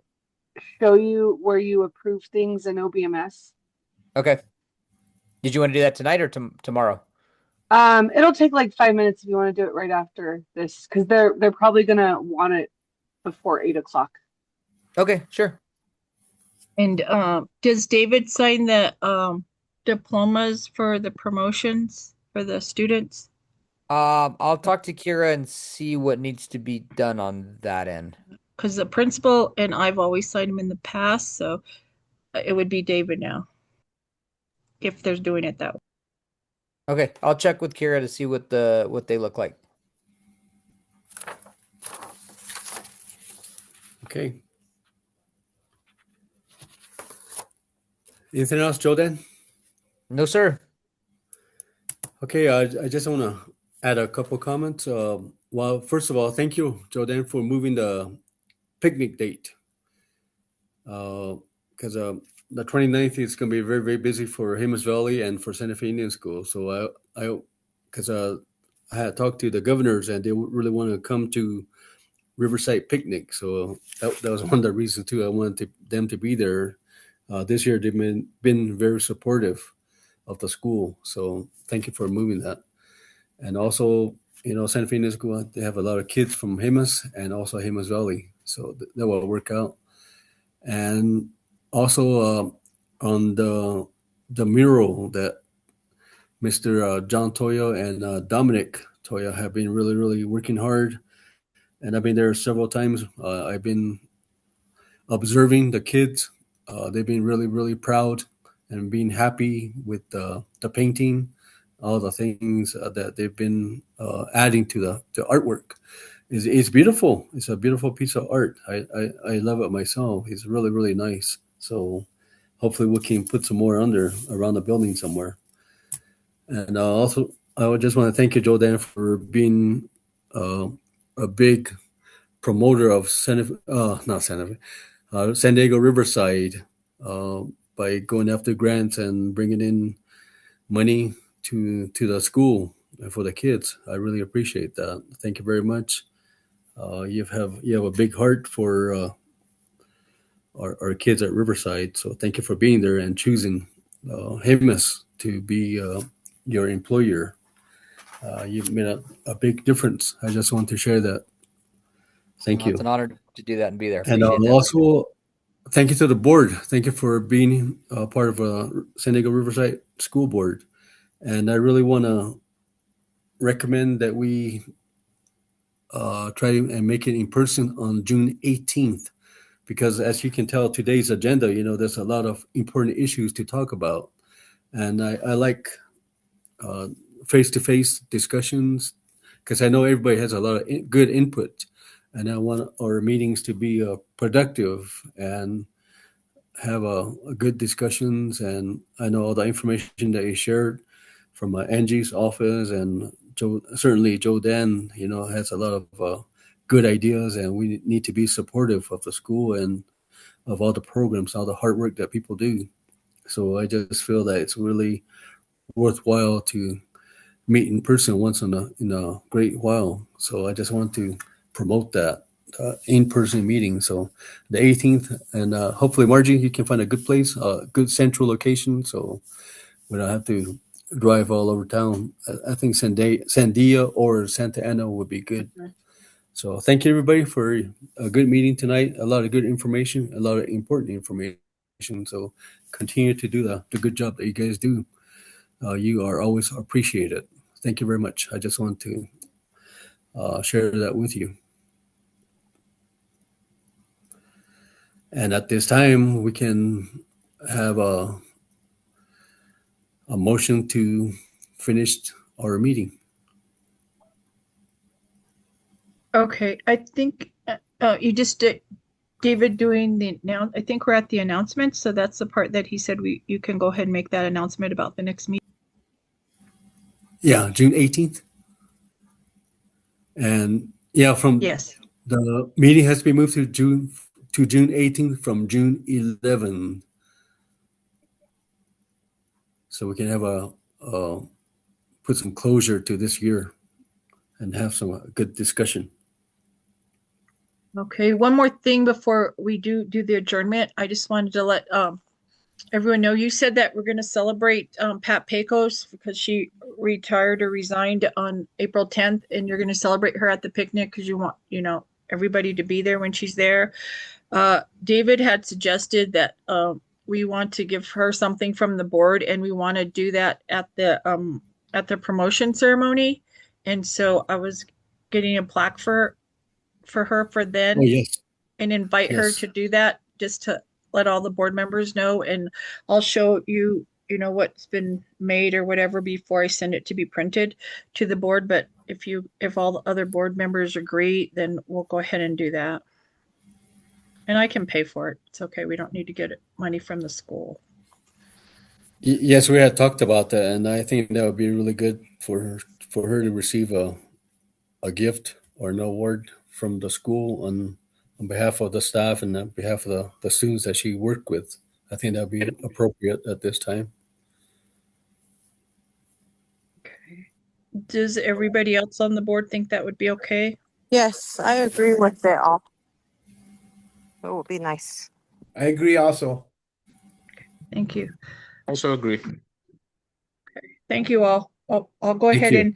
show you where you approve things in OBMS. Okay. Did you want to do that tonight or tomorrow? It'll take like 5 minutes if you want to do it right after this, because they're probably gonna want it before 8 o'clock. Okay, sure. And does David sign the diplomas for the promotions for the students? I'll talk to Kira and see what needs to be done on that end. Because the principal and I've always signed them in the past, so it would be David now if they're doing it that way. Okay, I'll check with Kira to see what they look like. Okay. Anything else, Jordan? No, sir. Okay, I just want to add a couple comments. Well, first of all, thank you, Jordan, for moving the picnic date. Because the 29th is going to be very, very busy for Jemez Valley and for Santa Fe Indian School. So because I had talked to the governors and they really want to come to Riverside picnic. So that was one of the reasons too. I wanted them to be there. This year they've been very supportive of the school. So thank you for moving that. And also, Santa Fe Indian School, they have a lot of kids from Jemez and also Jemez Valley. So that will work out. And also on the mural that Mr. John Toya and Dominic Toya have been really, really working hard. And I've been there several times. I've been observing the kids. They've been really, really proud and being happy with the painting, all the things that they've been adding to the artwork. It's beautiful. It's a beautiful piece of art. I love it myself. It's really, really nice. So hopefully we can put some more under around the building somewhere. And also, I would just want to thank you, Joe for being uh, a big promoter of not Santa Fe, San Diego Riverside uh, by going after grants and bringing in money to the school for the kids. I really appreciate that. Thank you very much. You have a big heart for our kids at Riverside. So thank you for being there and choosing Jemez to be your employer. You've made a big difference. I just want to share that. Thank It's an you. honor to do that and be there. And Appreciate that. also, thank you to the board. Thank you for being part of San Diego Riverside School Board. And I really want to recommend that we try and make it in person on June 18th. Because as you can tell, today's agenda, there's a lot of important issues to talk about. And I like face to face discussions because I know everybody has a lot of good input. And I want our meetings to be productive and have a good discussions. And I know all the information that you shared from Angie's office and certainly Joe Dan, has a lot of good ideas, and we need to be supportive of the school and of all the programs, all the hard work that people do. So I just feel that it's really worthwhile to meet in person once in a great while. So I just want to promote that in-person meeting. So the 18th, and hopefully Margie, you can find a good place, a good central location, so we don't have to drive all over town. I think Sandia or Santa Ana would be good. So thank you everybody for a good meeting tonight. A lot of good information, a lot of important information. So continue to do the good job that you guys do. You are always appreciated. Thank you very much. I just want to share that with you. And at this time, we can have a motion to finish our meeting. Okay, I think you just did, David, doing the now. I think we're at the announcement, so that's the part that he said you can go ahead and make that announcement about the next meeting. Yeah, June 18th. And yeah, from Yes. the meeting has been moved to June 18th from June 11th. So we can have put some closure to this year and have some good discussion. Okay, one more thing before we do the adjournment. I just wanted to let everyone know, you said that we're going to celebrate Pat Pecos because she retired or resigned on April 10th, and you're going to celebrate her at the picnic because you want, everybody to be there when she's there. David had suggested that we want to give her something from the board, and we want to do that at the promotion ceremony. And so I was getting a plaque for her for then. Oh, yes. And invite her to do that, just to let all the board members know. And I'll show you, what's been made or whatever before I send it to be printed to the board. But if all the other board members agree, then we'll go ahead and do that. And I can pay for it. It's okay. We don't need to get money from the school. Yes, we had talked about that, and I think that would be really good for her to receive a gift or an award from the school on behalf of the staff and on behalf of the students that she worked with. I think that would be appropriate at this time. Okay. Does everybody else on the board think that would be okay? Yes, I agree with that all. It would be nice. I agree also. Thank you. Also agree. Okay. Thank you all. I'll go Thank ahead you.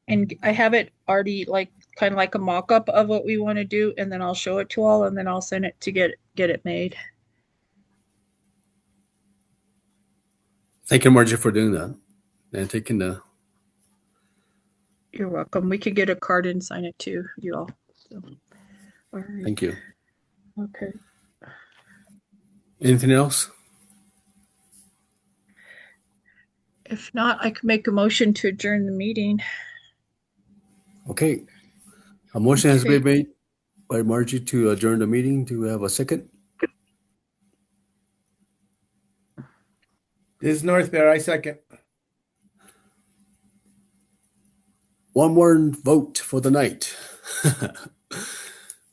and I have it already, like kind of like a mock-up of what we want to do, and then I'll show it to all, and then I'll send it to get it made. Thank you, Margie, for doing that and taking the. You're welcome. We could get a card and sign it too, you all. So, all right. Thank you. Okay. Anything else? If not, I could make a motion to adjourn the meeting. Okay. A motion has Okay. been made by Margie to adjourn the meeting. Do we have a second? This is North Bear. I second. One more vote for the night.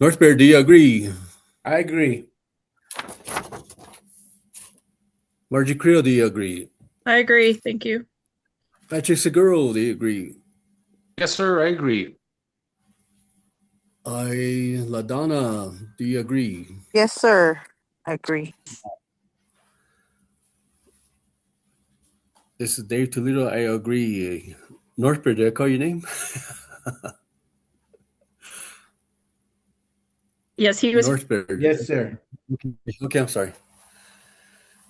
North Bear, do you agree? I agree. Margie Creel, do you agree? I agree. Thank you. Patrick Seguro, do you agree? Yes, sir. I agree. LaDonna, do you agree? Yes, sir. I agree. This is Dave Toledo. I agree. North Bear, did I call your name? Yes, he was. North Bear. Yes, sir. Okay, I'm sorry.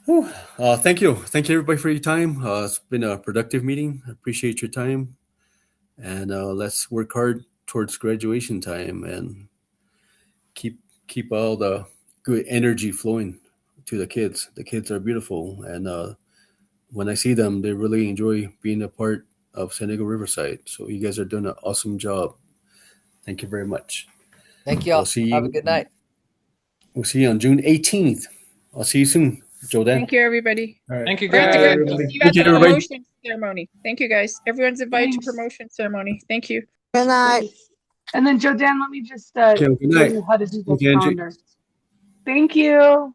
Whew. Thank you. Thank you, everybody, for your time. It's been a productive meeting. I appreciate your time. And let's work hard towards graduation time and keep all the good energy flowing to the kids. The kids are beautiful. And when I see them, they really enjoy being a part of San Diego Riverside. So you guys are doing an awesome job. Thank you very much. Thank you all. We'll see you. Have a good night. We'll see you on June 18th. I'll see you soon, Joe Dan. Thank you, everybody. All right. Thank you, We're at guys. the, everybody. see you at the Thank you, everybody. promotion ceremony. Thank you, guys. Everyone's invited to promotion ceremony. Thank you. Good night. And then Joe Dan, let me just Okay, good show night. you how to do this Thank you, Angie. calendar. Thank you.